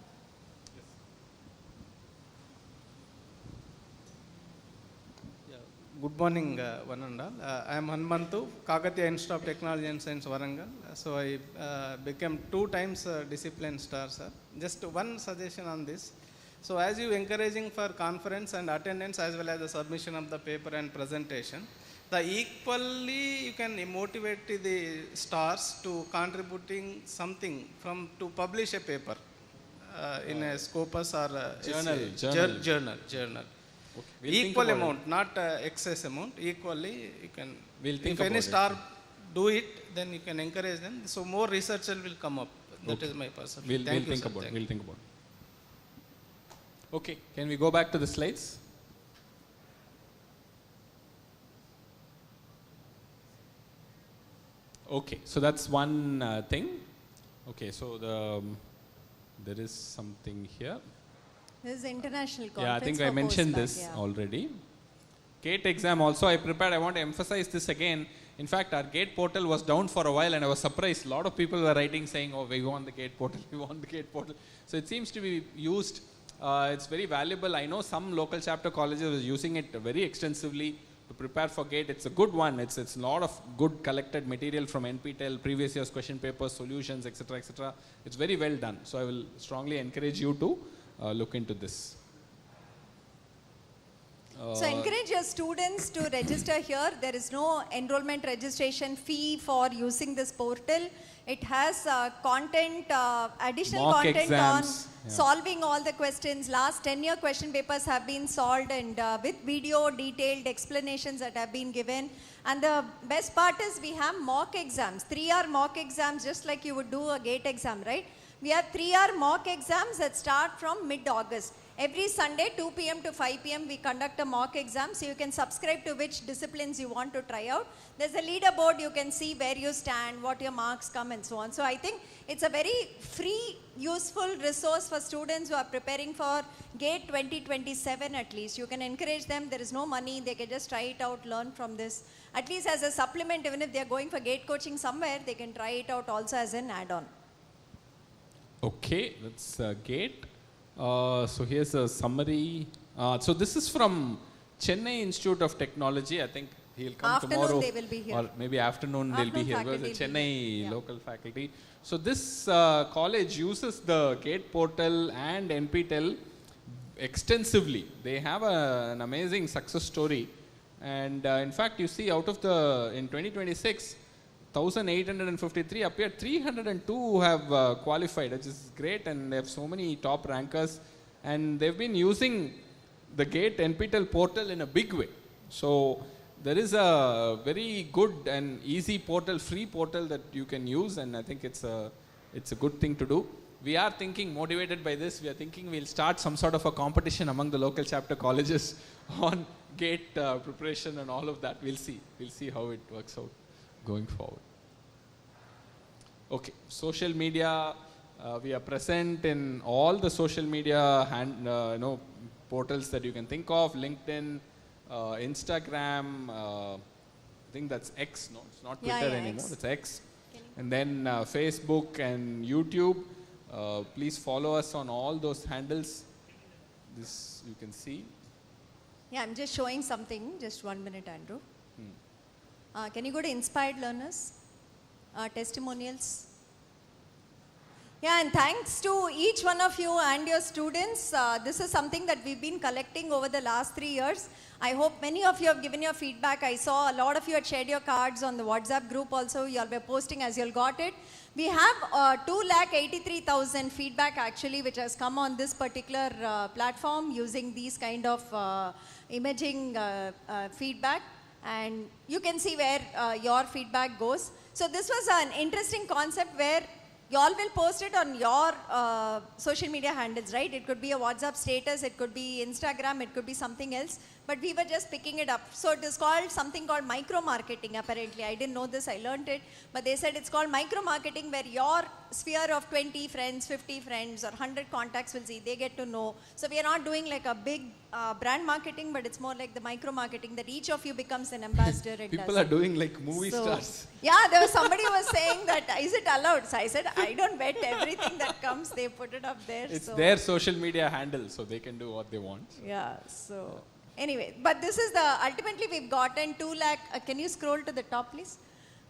L: Good morning, one and all. I am Hanmantu, Kakatiya Institute of Technology and Science, Varangal. So I became 2 times discipline star, sir. Just one suggestion on this. So as you encouraging for conference and attendance as well as the submission of the paper and presentation, the equally you can motivate the stars to contributing something to publish a paper in a Scopus or journal.
A: Okay. We'll
L: Equal amount, not excess amount. Equally, you can. If any star do it, then you can encourage them. So more research will come up. That is my perception.
A: We'll think about it. We'll think about it. Okay. Can we go back to the slides? Okay. So that's one thing. Okay. So there is something here.
B: This is international conference.
A: Yeah, I think I mentioned this already. GATE exam also I prepared. I want to emphasize this again. In fact, our GATE portal was down for a while and I was surprised. A lot of people were writing saying, oh, we want the GATE portal, we want the GATE portal. So it seems to be used. It's very valuable. I know some local chapter colleges are using it very extensively to prepare for GATE. It's a good one. It's a lot of good collected material from NPTEL, previous year's question papers, solutions, etc., etc. It's very well done. So I will strongly encourage you to look into this.
B: So encourage your students to register here. There is no enrollment registration fee for using this portal. It has content, additional
A: Mock
B: content
A: exams,
B: on solving all the questions. Last 10-year question papers have been solved, and with video detailed explanations that have been given. And the best part is we have mock exams, 3-hour mock exams, just like you would do a GATE exam, right? We have 3-hour mock exams that start from mid-August. Every Sunday, 2 p.m. to 5 p.m., we conduct a mock exam, so you can subscribe to which disciplines you want to try out. There's a leaderboard, you can see where you stand, what your marks come, and so on. So I think it's a very free, useful resource for students who are preparing for GATE 2027 at least. You can encourage them, there is no money, they can just try it out, learn from this. At least as a supplement, even if they're going for GATE coaching somewhere, they can try it out also as an add-on.
A: Okay, that's GATE. So here's a summary. So this is from Chennai Institute of Technology. I think he'll come
B: Afternoon
A: tomorrow.
B: they will be here.
A: Or maybe afternoon they'll be here.
B: Faculty
A: Because the
B: will be
A: Chennai
B: here.
A: local faculty. So this college uses the GATE portal and NPTEL extensively. They have an amazing success story. And in fact, you see out of in 2026, 1,853 appeared, 302 have qualified, which is great, and they have so many top rankers. And they've been using the GATE NPTEL portal in a big way. So there is a very good and easy portal, free portal that you can use, and I think it's a good thing to do. We are thinking, motivated by this, we are thinking we'll start some sort of a competition among the local chapter colleges on GATE preparation and all of that. We'll see how it works out going forward. Okay, social media, we are present in all the social media portals that you can think of, LinkedIn, Instagram, I think that's X, no, it's not Twitter anymore, X. It's X. And then Facebook and YouTube. Please follow us on all those handles. This you can see.
B: Yeah, I'm just showing something. Just 1 minute, Andrew. Can you go to Inspired Learners? Testimonials. Yeah, and thanks to each one of you and your students. This is something that we've been collecting over the last 3 years. I hope many of you have given your feedback. I saw a lot of you had shared your cards on the WhatsApp group also. You all were posting as you all got it. We have 283,000 feedback actually, which has come on this particular platform using these kind of imaging feedback. And you can see where your feedback goes. So this was an interesting concept where you all will post it on your social media handles, right? It could be a WhatsApp status, it could be Instagram, it could be something else. But we were just picking it up. So it is called something called micro marketing apparently. I didn't know this, I learned it. But they said it's called micro marketing, where your sphere of 20 friends, 50 friends or 100 contacts will see, they get to know. So we are not doing like a big brand marketing, but it's more like the micro marketing that each of you becomes an ambassador. And
A: people are doing like movie stars.
B: Yeah, there was somebody who was saying that, is it allowed? So I said, I don't bet everything that comes, they put it up there.
A: It's their social media handle, so they can do what they want.
B: Yeah, so anyway, but this is ultimately we've gotten 2 lakh, can you scroll to the top please?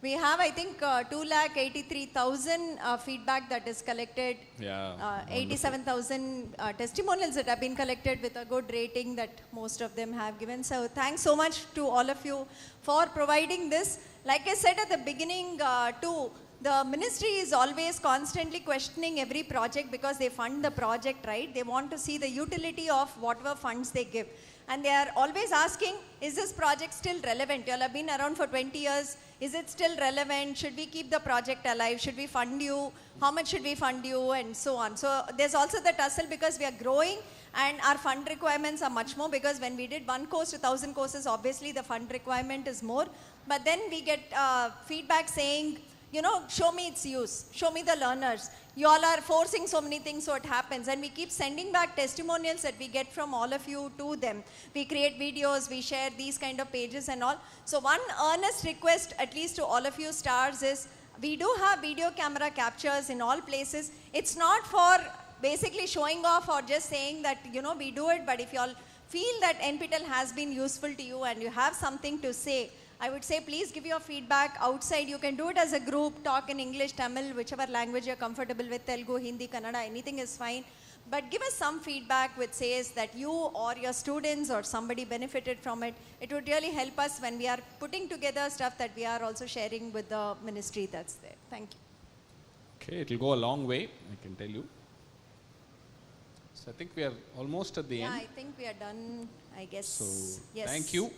B: We have, I think, 283,000 feedback that is collected.
A: Yeah.
B: 87,000 testimonials that have been collected with a good rating that most of them have given. So thanks so much to all of you for providing this. Like I said at the beginning too, the ministry is always constantly questioning every project because they fund the project, right? They want to see the utility of whatever funds they give. And they are always asking, is this project still relevant? You all have been around for 20 years. Is it still relevant? Should we keep the project alive? Should we fund you? How much should we fund you? And so on. So there's also the tussle because we are growing and our fund requirements are much more, because when we did 1 course to 1,000 courses, obviously the fund requirement is more. But then we get feedback saying, you know, show me its use, show me the learners. You all are forcing so many things, so it happens. And we keep sending back testimonials that we get from all of you to them. We create videos, we share these kind of pages and all. So one earnest request, at least to all of you stars, is we do have video camera captures in all places. It's not for basically showing off or just saying that, you know, we do it, but if you all feel that NPTEL has been useful to you and you have something to say, I would say please give your feedback outside. You can do it as a group, talk in English, Tamil, whichever language you're comfortable with, Telugu, Hindi, Kannada, anything is fine. But give us some feedback which says that you or your students or somebody benefited from it. It would really help us when we are putting together stuff that we are also sharing with the ministry that's there. Thank you.
A: Okay, it will go a long way, I can tell you. So I think we are almost at the end.
B: Yeah, I think we are done, I guess.
A: So
B: yes.
A: Thank you.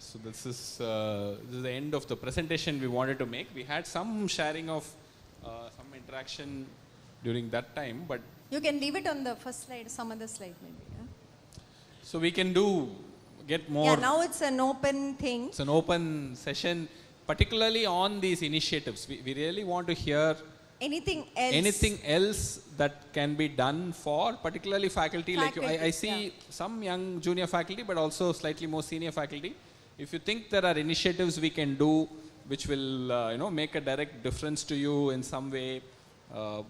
A: So this is the end of the presentation we wanted to make. We had some sharing of some interaction during that time, but
B: you can leave it on the first slide, some other slide maybe. Yeah?
A: So we can get more.
B: Yeah, now it's an open thing.
A: It's an open session, particularly on these initiatives. We really want to hear
B: anything else
A: that can be done for particularly faculty like you. I see some young junior faculty, but also slightly more senior faculty. If you think there are initiatives we can do which will make a direct difference to you in some way,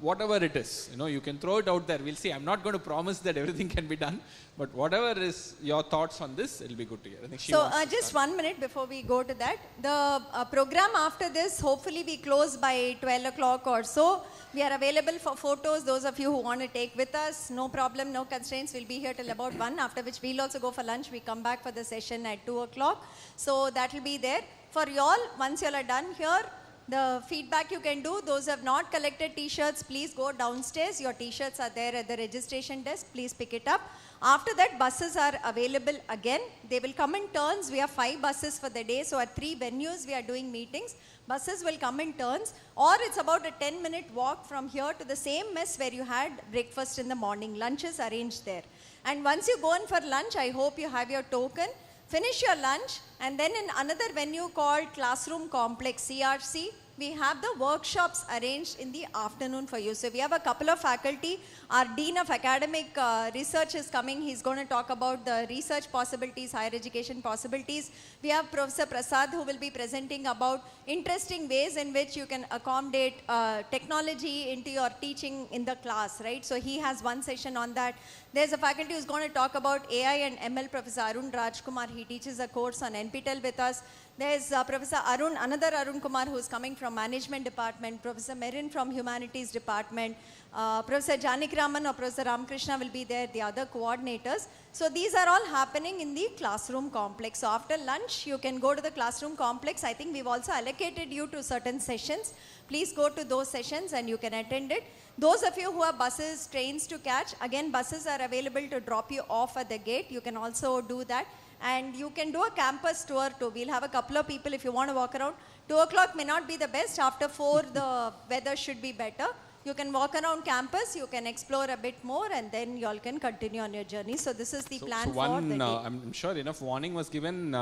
A: whatever it is, you can throw it out there. We'll see. I'm not going to promise that everything can be done, but whatever is your thoughts on this, it'll be good to hear. I think
B: so just 1 minute before we go to that. The program after this, hopefully we close by 12 o'clock or so. We are available for photos. Those of you who want to take with us, no problem, no constraints. We'll be here till about 1, after which we'll also go for lunch. We come back for the session at 2 o'clock. So that will be there. For y'all, once y'all are done here, the feedback you can do, those who have not collected t-shirts, please go downstairs. Your t-shirts are there at the registration desk. Please pick it up. After that, buses are available again. They will come in turns. We have 5 buses for the day. So at 3 venues, we are doing meetings. Buses will come in turns, or it's about a 10-minute walk from here to the same mess where you had breakfast in the morning. Lunch is arranged there. And once you go in for lunch, I hope you have your token. Finish your lunch, and then in another venue called Classroom Complex, CRC, we have the workshops arranged in the afternoon for you. So we have a couple of faculty. Our Dean of Academic Research is coming. He's going to talk about the research possibilities, higher education possibilities. We have Professor Prasad, who will be presenting about interesting ways in which you can accommodate technology into your teaching in the class, right? So he has one session on that. There's a faculty who's going to talk about AI and ML, Professor Arun Rajkumar. He teaches a course on NPTEL with us. There's Professor Arun, another Arun Kumar, who's coming from Management Department. Professor Merin from Humanities Department. Professor Janik Raman or Professor Ramakrishna will be there, the other coordinators. So these are all happening in the classroom complex. So after lunch, you can go to the classroom complex. I think we've also allocated you to certain sessions. Please go to those sessions and you can attend it. Those of you who have buses, trains to catch, again, buses are available to drop you off at the gate. You can also do that. And you can do a campus tour too. We'll have a couple of people if you want to walk around. 2 o'clock may not be the best. After 4, the weather should be better. You can walk around campus, you can explore a bit more, and then you all can continue on your journey. So this is the plan for the day.
A: I'm sure enough warning was given.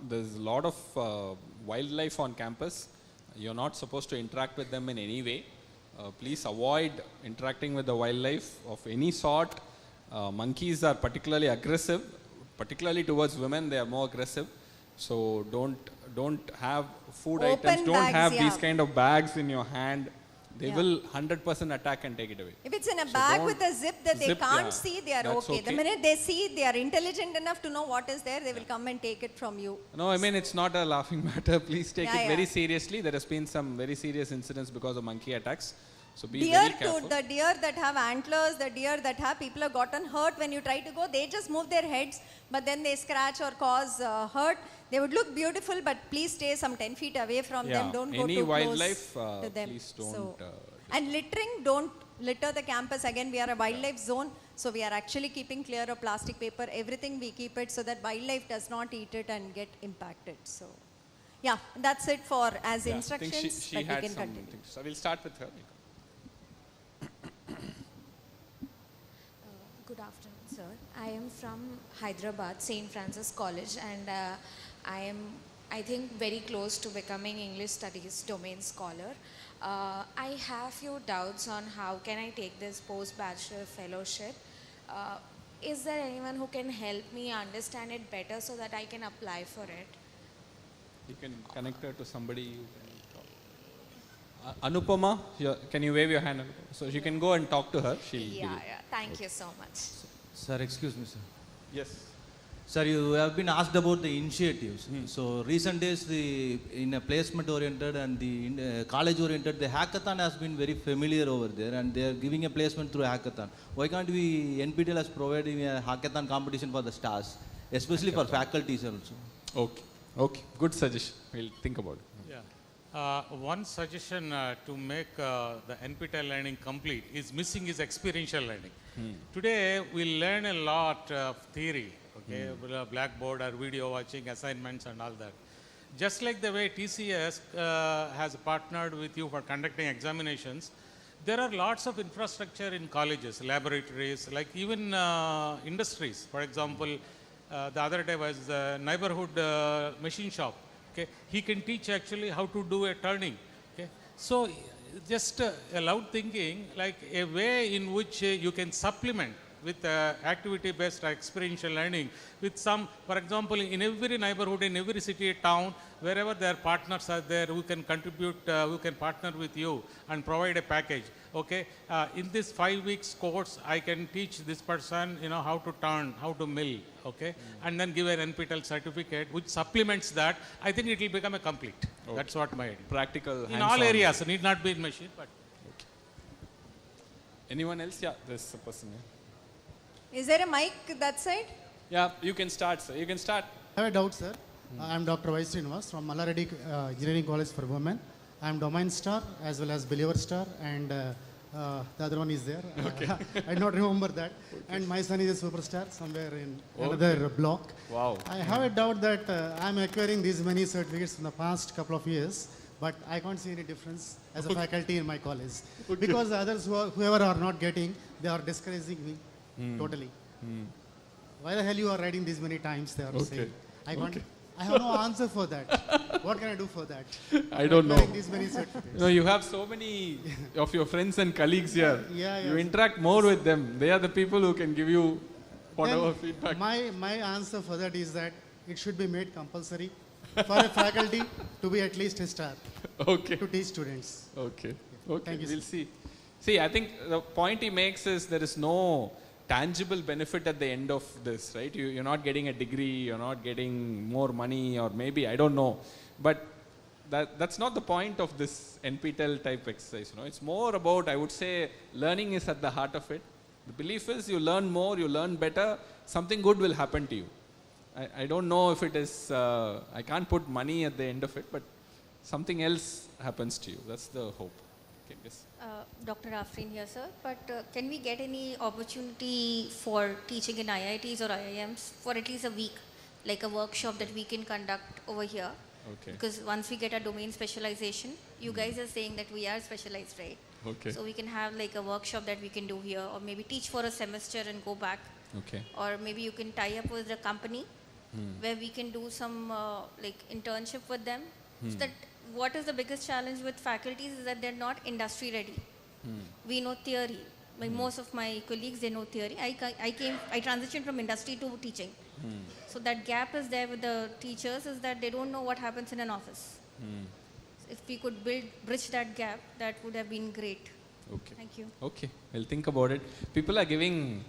A: There's a lot of wildlife on campus. You're not supposed to interact with them in any way. Please avoid interacting with the wildlife of any sort. Monkeys are particularly aggressive. Particularly towards women, they are more aggressive. So don't have food items. Don't have these kind of bags in your hand. They will 100% attack and take it away.
B: If it's in a bag with a zip that they can't see, they are okay. The minute they see, they are intelligent enough to know what is there, they will come and take it from you.
A: No, I mean, it's not a laughing matter. Please take it very seriously. There has been some very serious incidents because of monkey attacks. So be very careful.
B: The deer that have antlers, the deer that have, people have gotten hurt when you try to go. They just move their heads, but then they scratch or cause hurt. They would look beautiful, but please stay some 10 feet away from them. Don't go too
A: wildlife,
B: close to them.
A: Please don't.
B: And littering, don't litter the campus. Again, we are a wildlife zone, so we are actually keeping clear of plastic, paper, everything we keep it so that wildlife does not eat it and get impacted. So, yeah, that's it for as instructions.
A: I think she
B: but
A: had
B: we can
A: some
B: continue.
A: things. So we'll start with her.
M: Good afternoon, sir. I am from Hyderabad, St. Francis College, and I think, very close to becoming English Studies domain scholar. I have few doubts on how can I take this post-bachelor fellowship. Is there anyone who can help me understand it better so that I can apply for it?
A: You can connect her to somebody. You can talk. Anupama, can you wave your hand? So you can go and talk to her. She'll give you.
M: Thank you so much.
H: Sir, excuse me, sir.
A: Yes.
H: Sir, you have been asked about the initiatives. So recent days, in a placement oriented and the college oriented, the hackathon has been very familiar over there, and they are giving a placement through hackathon. Why can't we, NPTEL is providing a hackathon competition for the stars, especially for faculties also?
A: Okay. Good suggestion. We'll think about it.
I: Yeah. One suggestion to make the NPTEL learning complete is missing is experiential learning. Today we learn a lot of theory. Okay, blackboard or video watching, assignments and all that. Just like the way TCS has partnered with you for conducting examinations, there are lots of infrastructure in colleges, laboratories, like even industries. For example, the other day was the neighborhood machine shop. Okay, he can teach actually how to do a turning. Okay, so just a loud thinking, like a way in which you can supplement with activity-based experiential learning, with some, for example, in every neighborhood, in every city, town, wherever their partners are there who can contribute, who can partner with you and provide a package. Okay, in this 5 weeks course, I can teach this person, how to turn, how to mill, okay, and then give an NPTEL certificate which supplements that. I think it will become a complete. Okay. That's what my idea.
A: Practical,
I: in all areas, it need not be in machine, but.
A: Okay. Anyone else? Yeah, there's a person here.
B: Is there a mic that side?
A: Yeah, you can start, sir. You can start.
N: I have a doubt, sir. I'm Dr. Y. Srinivas from Mallareddy Engineering College for Women. I'm Domain Star as well as Believer Star, and the other one is there.
A: Okay.
N: I don't remember that. Okay. And my son is a superstar somewhere in another block.
A: Wow.
N: I have a doubt that I'm acquiring these many certificates in the past couple of years, but I can't see any difference as a faculty in my college. Okay. Because the others, whoever are not getting, they are discouraging me totally. Why the hell you are writing these many times, they are saying. I can't. I have no answer for that. What can I do for that?
A: I don't know.
N: These many certificates.
A: You have so many of your friends and colleagues here.
N: Yeah,
A: you interact more with them. They are the people who can give you whatever feedback.
N: My answer for that is that it should be made compulsory for a faculty to be at least a star.
A: Okay.
N: To teach students.
A: Okay. Okay.
N: Thank you.
A: We'll see. See, I think the point he makes is there is no tangible benefit at the end of this, right? You're not getting a degree, you're not getting more money, or maybe, I don't know. But that's not the point of this NPTEL type exercise. It's more about, I would say, learning is at the heart of it. The belief is you learn more, you learn better, something good will happen to you. I don't know if it is, I can't put money at the end of it, but something else happens to you. That's the hope. Okay, yes.
J: Dr. Afreen here, sir. But can we get any opportunity for teaching in IITs or IIMs for at least a week, like a workshop that we can conduct over here?
A: Okay.
J: Because once we get a domain specialization, you guys are saying that we are specialized, right?
A: Okay.
J: So we can have like a workshop that we can do here, or maybe teach for a semester and go back.
A: Okay.
J: Or maybe you can tie up with a company where we can do some like internship with them. So that what is the biggest challenge with faculties is that they're not industry ready. We know theory. Like most of my colleagues, they know theory. I transitioned from industry to teaching. So that gap is there with the teachers, is that they don't know what happens in an office. If we could bridge that gap, that would have been great.
A: Okay.
J: Thank you.
A: Okay, we'll think about it. People are giving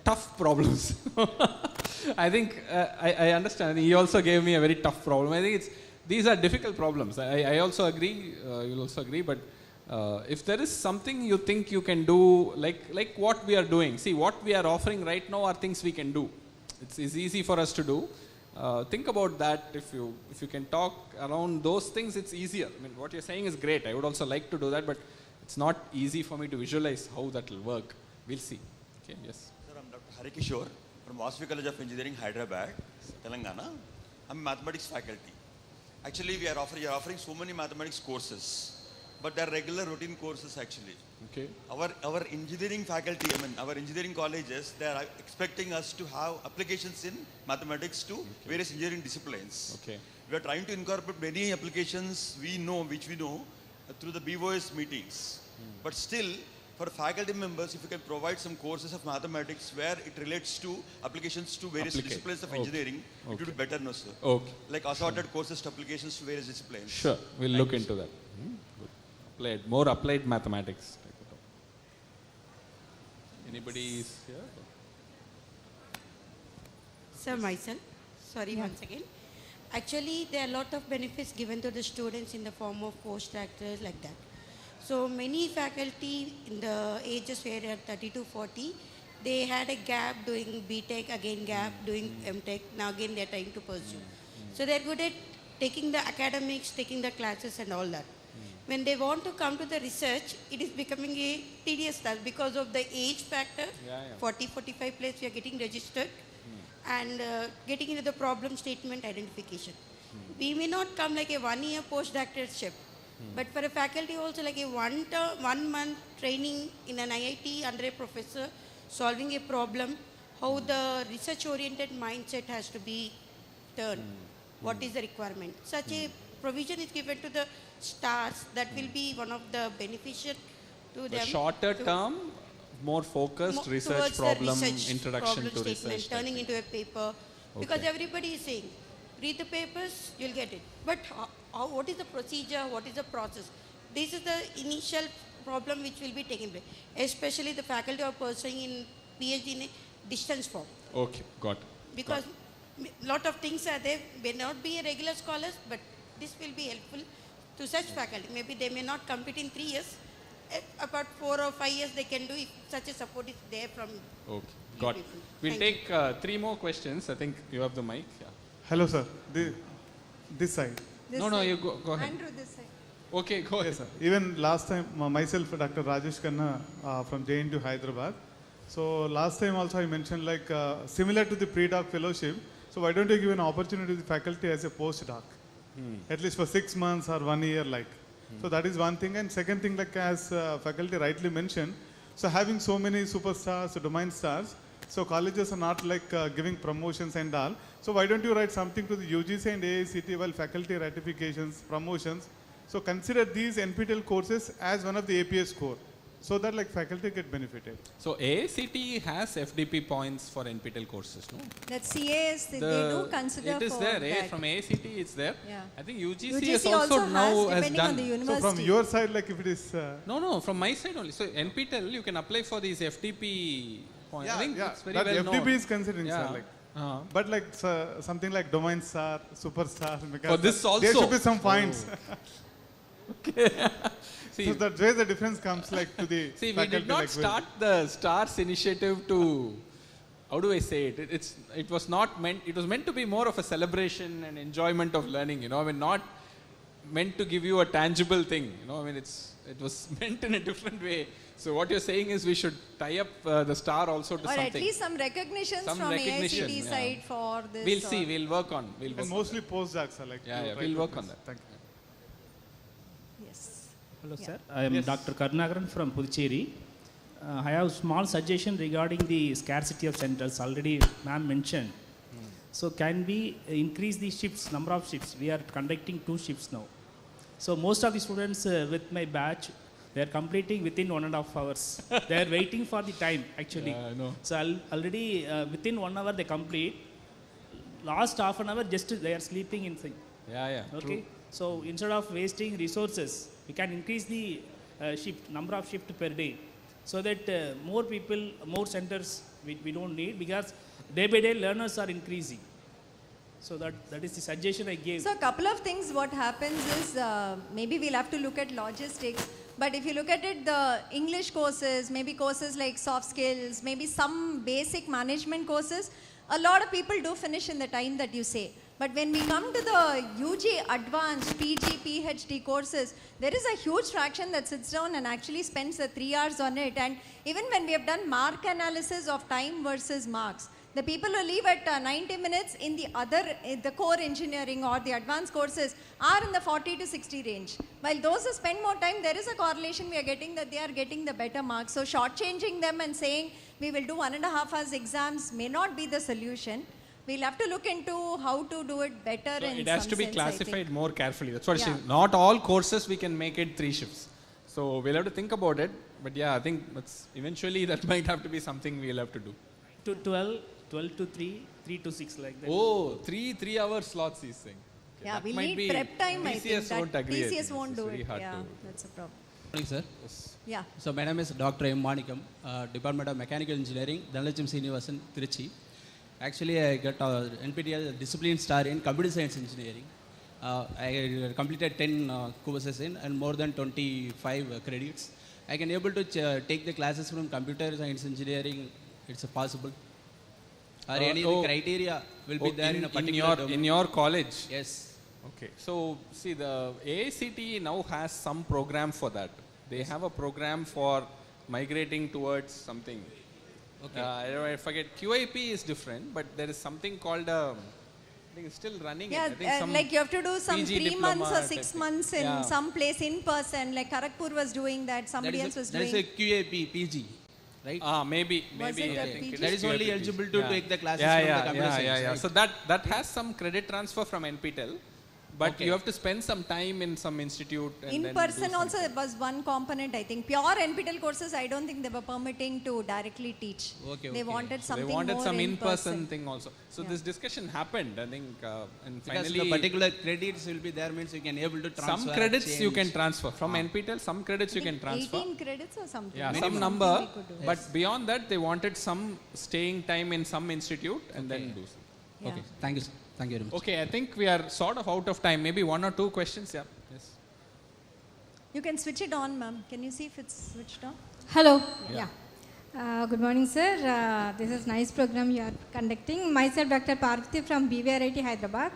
A: tough problems. I think I understand. He also gave me a very tough problem. I think these are difficult problems. I also agree. You'll also agree. But if there is something you think you can do, like what we are doing. See, what we are offering right now are things we can do. It's easy for us to do. Think about that. If you can talk around those things, it's easier. I mean, what you're saying is great. I would also like to do that, but it's not easy for me to visualize how that will work. We'll see. Okay. Yes.
O: Sir, I'm Dr. Harikishore from Vasavi College of Engineering, Hyderabad, Telangana. I'm a mathematics faculty. Actually, we are offering so many mathematics courses, but they're regular routine courses actually.
A: Okay.
O: Our engineering faculty, our engineering colleges, they are expecting us to have applications in mathematics to various engineering disciplines.
A: Okay.
O: We are trying to incorporate many applications which we know through the BOS meetings. But still, for faculty members, if you can provide some courses of mathematics where it relates to applications to various disciplines of engineering, it would be better, no sir?
A: Okay.
O: Like assorted courses to applications to various disciplines.
A: Sure, we'll look into that. Good. More applied mathematics. Anybody is here?
P: Sir, myself. Sorry, once again. Actually, there are a lot of benefits given to the students in the form of postdoctorate like that. So many faculty in the ages where they are 30 to 40, they had a gap doing BTech, again gap doing MTech, now again they are trying to pursue. So they are good at taking the academics, taking the classes and all that. When they want to come to the research, it is becoming a tedious task because of the age factor. 40, 45 plus we are getting registered and getting into the problem statement identification. We may not come like a 1 year postdoctorateship, but for a faculty also like a 1 month training in an IIT under a professor, solving a problem, how the research oriented mindset has to be turned, what is the requirement. Such a provision is given to the stars, that will be one of the beneficial to them.
A: A shorter term more focused research
P: towards the
A: problem,
P: research
A: introduction
P: problem
A: to
P: statement,
A: research.
P: turning into a paper, because everybody is saying, read the papers, you'll get it. But what is the procedure, what is the process? This is the initial problem which will be taken place, especially the faculty are pursuing in PhD in a distance form.
A: Okay, got it.
P: Because lot of things are there, may not be a regular scholars, but this will be helpful to such faculty. Maybe they may not complete in 3 years, about 4 or 5 years they can do if such a support is there from
A: Okay, got it. We'll take 3 more questions. I think you have the mic. Yeah.
Q: Hello, sir. This side.
A: No, you go ahead.
B: Andrew, this side.
Q: Okay, go ahead. Yes, sir. Even last time, myself, Dr. Rajesh Khanna from JNTU Hyderabad. So last time also I mentioned like similar to the pre-doc fellowship. So why don't you give an opportunity to the faculty as a postdoc, at least for 6 months or 1 year, like. So that is one thing. And second thing, like as faculty rightly mentioned, so having so many superstars, domain stars, so colleges are not like giving promotions and all. So why don't you write something to the UGC and AICT while faculty ratifications, promotions. So consider these NPTEL courses as one of the APS core, so that like faculty get benefited.
A: So AICT has FDP points for NPTEL courses, no?
B: That CAS, they do consider
A: it is
B: for
A: there,
B: that.
A: from AICT it's there.
B: Yeah.
A: I think UGC,
B: UGC
A: is also now has
B: depending on
A: done.
B: the
Q: So
B: university.
Q: from your side, like if it is...
A: No, from my side only. So NPTEL, you can apply for these FDP points. I think it's very
Q: that
A: well
Q: FDP
A: known.
Q: is considering,
A: Yeah.
Q: sir, like. But like something like domain star, superstar, because
A: For this also.
Q: there should be some points.
A: See,
Q: so that's where the difference comes, like to the
A: see, we
C: faculty
A: did not
C: like
A: start the STARS initiative to, how do I say it? It was not meant, it was meant to be more of a celebration and enjoyment of learning, I mean, not meant to give you a tangible thing, I mean, it was meant in a different way. So what you're saying is we should tie up the STAR also to
B: or
A: something.
B: at least some recognitions
A: Some
B: from
A: recognition,
B: AICT
A: yeah.
B: side for this.
A: We'll see, we'll work on.
Q: And mostly postdocs are like.
A: Yeah, we'll work on that.
Q: Thank you.
B: Yes.
R: Hello,
B: Yeah.
R: sir. I am Dr. Karnagaran from Puducherry. I have a small suggestion regarding the scarcity of centers. Already ma'am mentioned. So can we increase the shifts, number of shifts? We are conducting 2 shifts now. So most of the students with my batch, they are completing within 1.5 hours. They are waiting for the time actually.
A: Yeah, I know.
R: So already within 1 hour they complete. Last half an hour just they are sleeping inside.
A: Yeah,
R: Okay.
A: true.
R: So instead of wasting resources, we can increase the number of shift per day, so that more people, more centers we don't need, because day by day learners are increasing. So that is the suggestion I gave.
B: So a couple of things, what happens is maybe we'll have to look at logistics. But if you look at it, the English courses, maybe courses like soft skills, maybe some basic management courses, a lot of people do finish in the time that you say. But when we come to the UG advanced PG, PhD courses, there is a huge fraction that sits down and actually spends the 3 hours on it. And even when we have done mark analysis of time versus marks, the people who leave at 90 minutes in the core engineering or the advanced courses are in the 40 to 60 range. While those who spend more time, there is a correlation we are getting that they are getting the better marks. So shortchanging them and saying we will do 1.5 hours exams may not be the solution. We'll have to look into how to do it better.
A: So
B: in
A: it has
B: some
A: to be
B: sense,
A: classified more carefully. That's what
B: Yeah.
A: I'm saying. Not all courses we can make it 3 shifts. So we'll have to think about it. But yeah, I think eventually that might have to be something we'll have to do.
R: To 12 to 3, 3 to 6 like that.
A: Oh, 3-hour slots he's saying. Okay,
B: Yeah,
A: that
B: we'll
A: might
B: need
A: be
B: prep time, I think.
A: TCS won't
B: That
A: agree. I
B: TCS
A: think.
B: won't
A: It's
B: do
A: very
B: it.
A: hard
B: Yeah,
A: to-
B: that's a problem.
S: Morning, sir.
B: Yeah.
S: So my name is Dr. M. Manikam, Department of Mechanical Engineering, Dhanalacham Srinivasan, Trichy. Actually, I got NPTEL Discipline Star in Computer Science Engineering. I completed 10 courses and more than 25 credits. I can able to take the classes from Computer Science Engineering. It's possible. Or any criteria will be there in a particular domain.
A: In your college?
S: Yes.
A: Okay. So, see, the AICT now has some program for that. They have a program for migrating towards something.
S: Okay.
A: I forget. QIP is different, but there is something called I think it's still running.
B: Yeah,
A: I think some
B: like you have to do some
A: PG
B: 3
A: diploma
B: months or
A: type
B: 6
A: thing.
B: months in
A: Yeah.
B: some place in person. Like Kharagpur was doing that. Somebody else was
S: That is
B: doing.
S: a QAP, PG, right?
A: Maybe.
B: Was it a
A: I think
B: PG?
A: it
S: That is only
A: QAP.
S: eligible to take the classes
A: yeah,
S: from
A: yeah,
S: the computer
A: yeah,
S: science,
A: yeah.
S: right?
A: So that has some credit transfer from NPTEL. But you have to spend some time in some institute. And
B: In
A: then
B: person
A: do
B: also there was one component, I think. Pure NPTEL courses, I don't think they were permitting to directly teach. They wanted something
A: They wanted
B: more
A: some
B: in-person
A: thing also. So this discussion happened, I think, and
S: Because
A: finally...
S: the particular credits will be there means you can able to transfer.
A: Some credits you can transfer. From NPTEL, some credits you can transfer.
B: 18 credits or something.
A: Yeah, some number. But beyond that, they wanted some staying time in some institute and then do something.
S: Okay, thank you, sir. Thank you very much.
A: Okay, I think we are sort of out of time. Maybe one or two questions. Yeah. Yes.
B: You can switch it on, ma'am. Can you see if it's switched on?
D: Hello.
A: Yeah.
D: Good morning, sir. This is nice program you are conducting. Myself, Dr. Parvati from BVRIT, Hyderabad.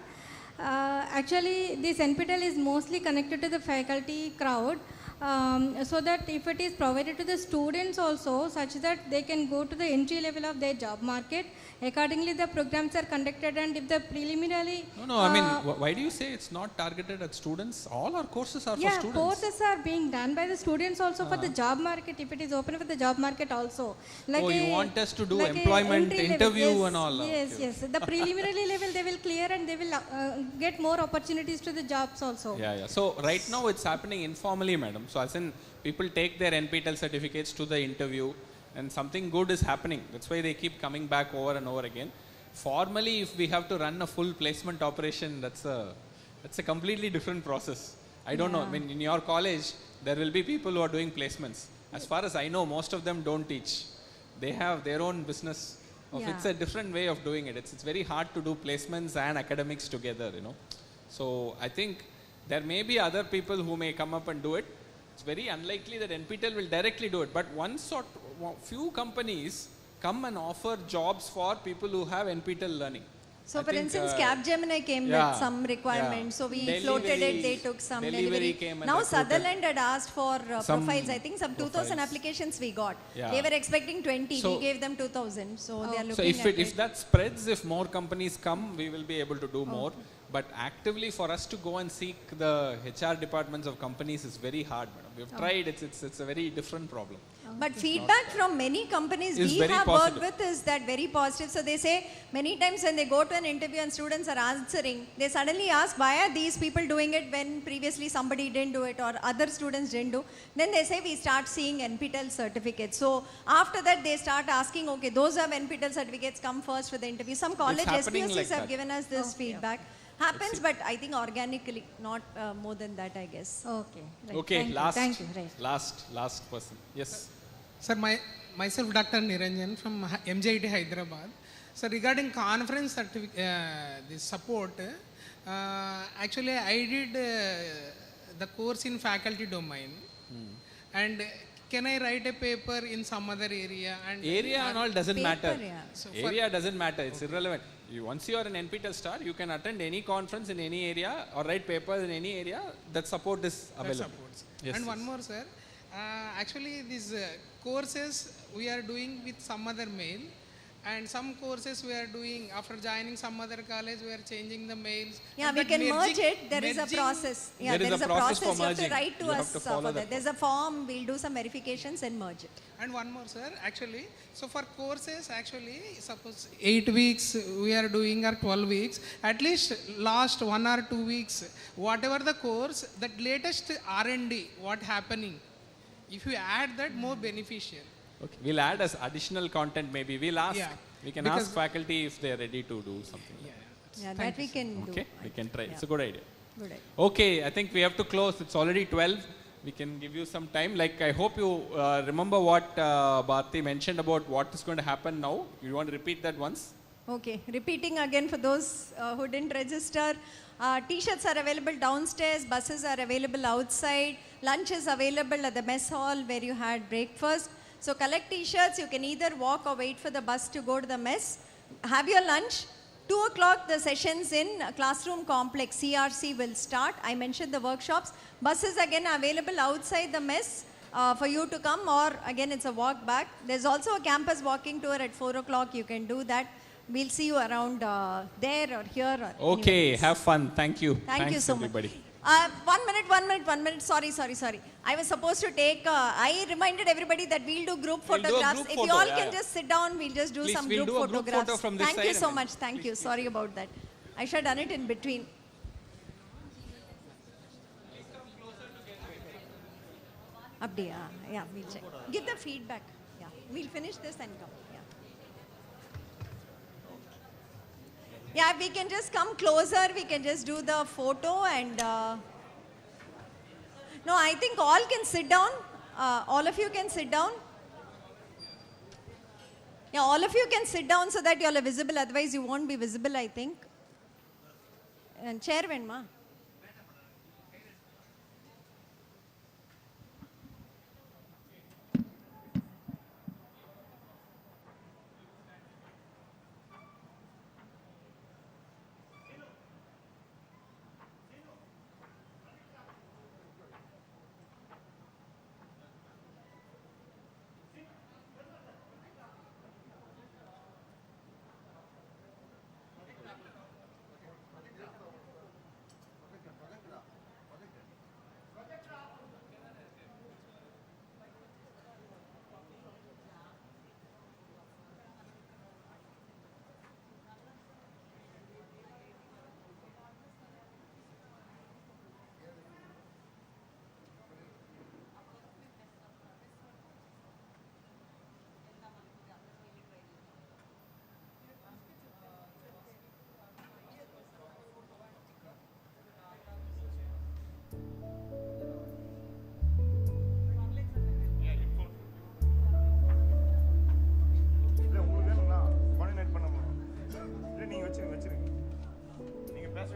D: Actually, this NPTEL is mostly connected to the faculty crowd. So that if it is provided to the students also, such that they can go to the entry level of their job market, accordingly the programs are conducted, and if the preliminary...
A: No, I mean, why do you say it's not targeted at students? All our courses are for students.
D: Courses are being done by the students also for the job market, if it is open for the job market also. Like
A: you want us to do employment interview and all?
D: Yes, yes. The preliminary level they will clear and they will get more opportunities to the jobs also.
A: Yeah. So right now it's happening informally, madam. So as in people take their NPTEL certificates to the interview and something good is happening. That's why they keep coming back over and over again. Formally, if we have to run a full placement operation, that's a completely different process. I don't know. I mean, in your college, there will be people who are doing placements. As far as I know, most of them don't teach. They have their own business. It's a different way of doing it. It's very hard to do placements and academics together, you know. So I think there may be other people who may come up and do it. It's very unlikely that NPTEL will directly do it. But few companies come and offer jobs for people who have NPTEL learning.
B: So for instance, Capgemini came with some requirements. So we floated it, they took some delivery. Now Sutherland had asked for profiles. I think some 2,000 applications we got. They were expecting 20, we gave them 2,000. So they are looking at
A: if that spreads, if more companies come, we will be able to do more. But actively for us to go and seek the HR departments of companies is very hard, madam. We have tried, it's a very different problem.
B: But feedback from many companies we have worked with is that very positive. So they say many times when they go to an interview and students are answering, they suddenly ask, why are these people doing it when previously somebody didn't do it or other students didn't do? Then they say we start seeing NPTEL certificates. So after that they start asking, okay, those have NPTEL certificates, come first for the interview. Some college SPSCs have given us this feedback. Happens, but I think organically, not more than that, I guess.
D: Okay. Right.
A: Okay,
D: Thank you. Right.
A: last person. Yes.
F: Sir, myself Dr. Niranjan from MJIT Hyderabad. So regarding conference this support, actually I did the course in faculty domain. And can I write a paper in some other area? And
A: area and all doesn't matter.
F: So
A: area doesn't matter. It's irrelevant. Once you are an NPTEL star, you can attend any conference in any area or write papers in any area. That support is available.
F: Yes, and one more, sir. Actually, these courses we are doing with some other mail, and some courses we are doing after joining some other college. We are changing the mails.
B: Yeah, we can merge it. There is a process. Yeah, there is a process. You have to write to us for that. There's a form. We'll do some verifications and merge it.
F: And one more, sir. Actually, so for courses, actually, suppose 8 weeks we are doing or 12 weeks. At least last 1 or 2 weeks, whatever the course, that latest R&D, what happening. If you add that, more beneficial.
A: Okay. We'll add as additional content maybe. We'll ask. We can ask faculty if they're ready to do something.
B: That we can do.
A: Okay, we can try. It's a good idea.
B: Good idea.
A: Okay, I think we have to close. It's already 12. We can give you some time. Like, I hope you remember what Bharti mentioned about what is going to happen now. You want to repeat that once?
B: Okay, repeating again for those who didn't register. T-shirts are available downstairs, buses are available outside, lunch is available at the mess hall where you had breakfast. So collect T-shirts, you can either walk or wait for the bus to go to the mess. Have your lunch. 2 o'clock the sessions in classroom complex CRC will start. I mentioned the workshops. Buses again available outside the mess for you to come, or again it's a walk back. There's also a campus walking tour at 4 o'clock. You can do that. We'll see you around there or here. Or
A: okay, have fun. Thank you.
B: Thanks
A: you
B: so
A: everybody.
B: much. 1 minute. Sorry. I was supposed to take, I reminded everybody that we'll do group photographs. If you all can just sit down, we'll just do some group photographs.
A: Group photo from this
B: Thank you so much. Thank you. Sorry about that. I should have done it in between. Abdiya, yeah, we'll check. Give the feedback. Yeah, we'll finish this and come. Yeah, we can just come closer. We can just do the photo and. No, I think all can sit down. All of you can sit down. Yeah, all of you can sit down so that you all are visible. Otherwise, you won't be visible, I think. And chair Venma.
T: வச்சிருங்க நீங்க பேச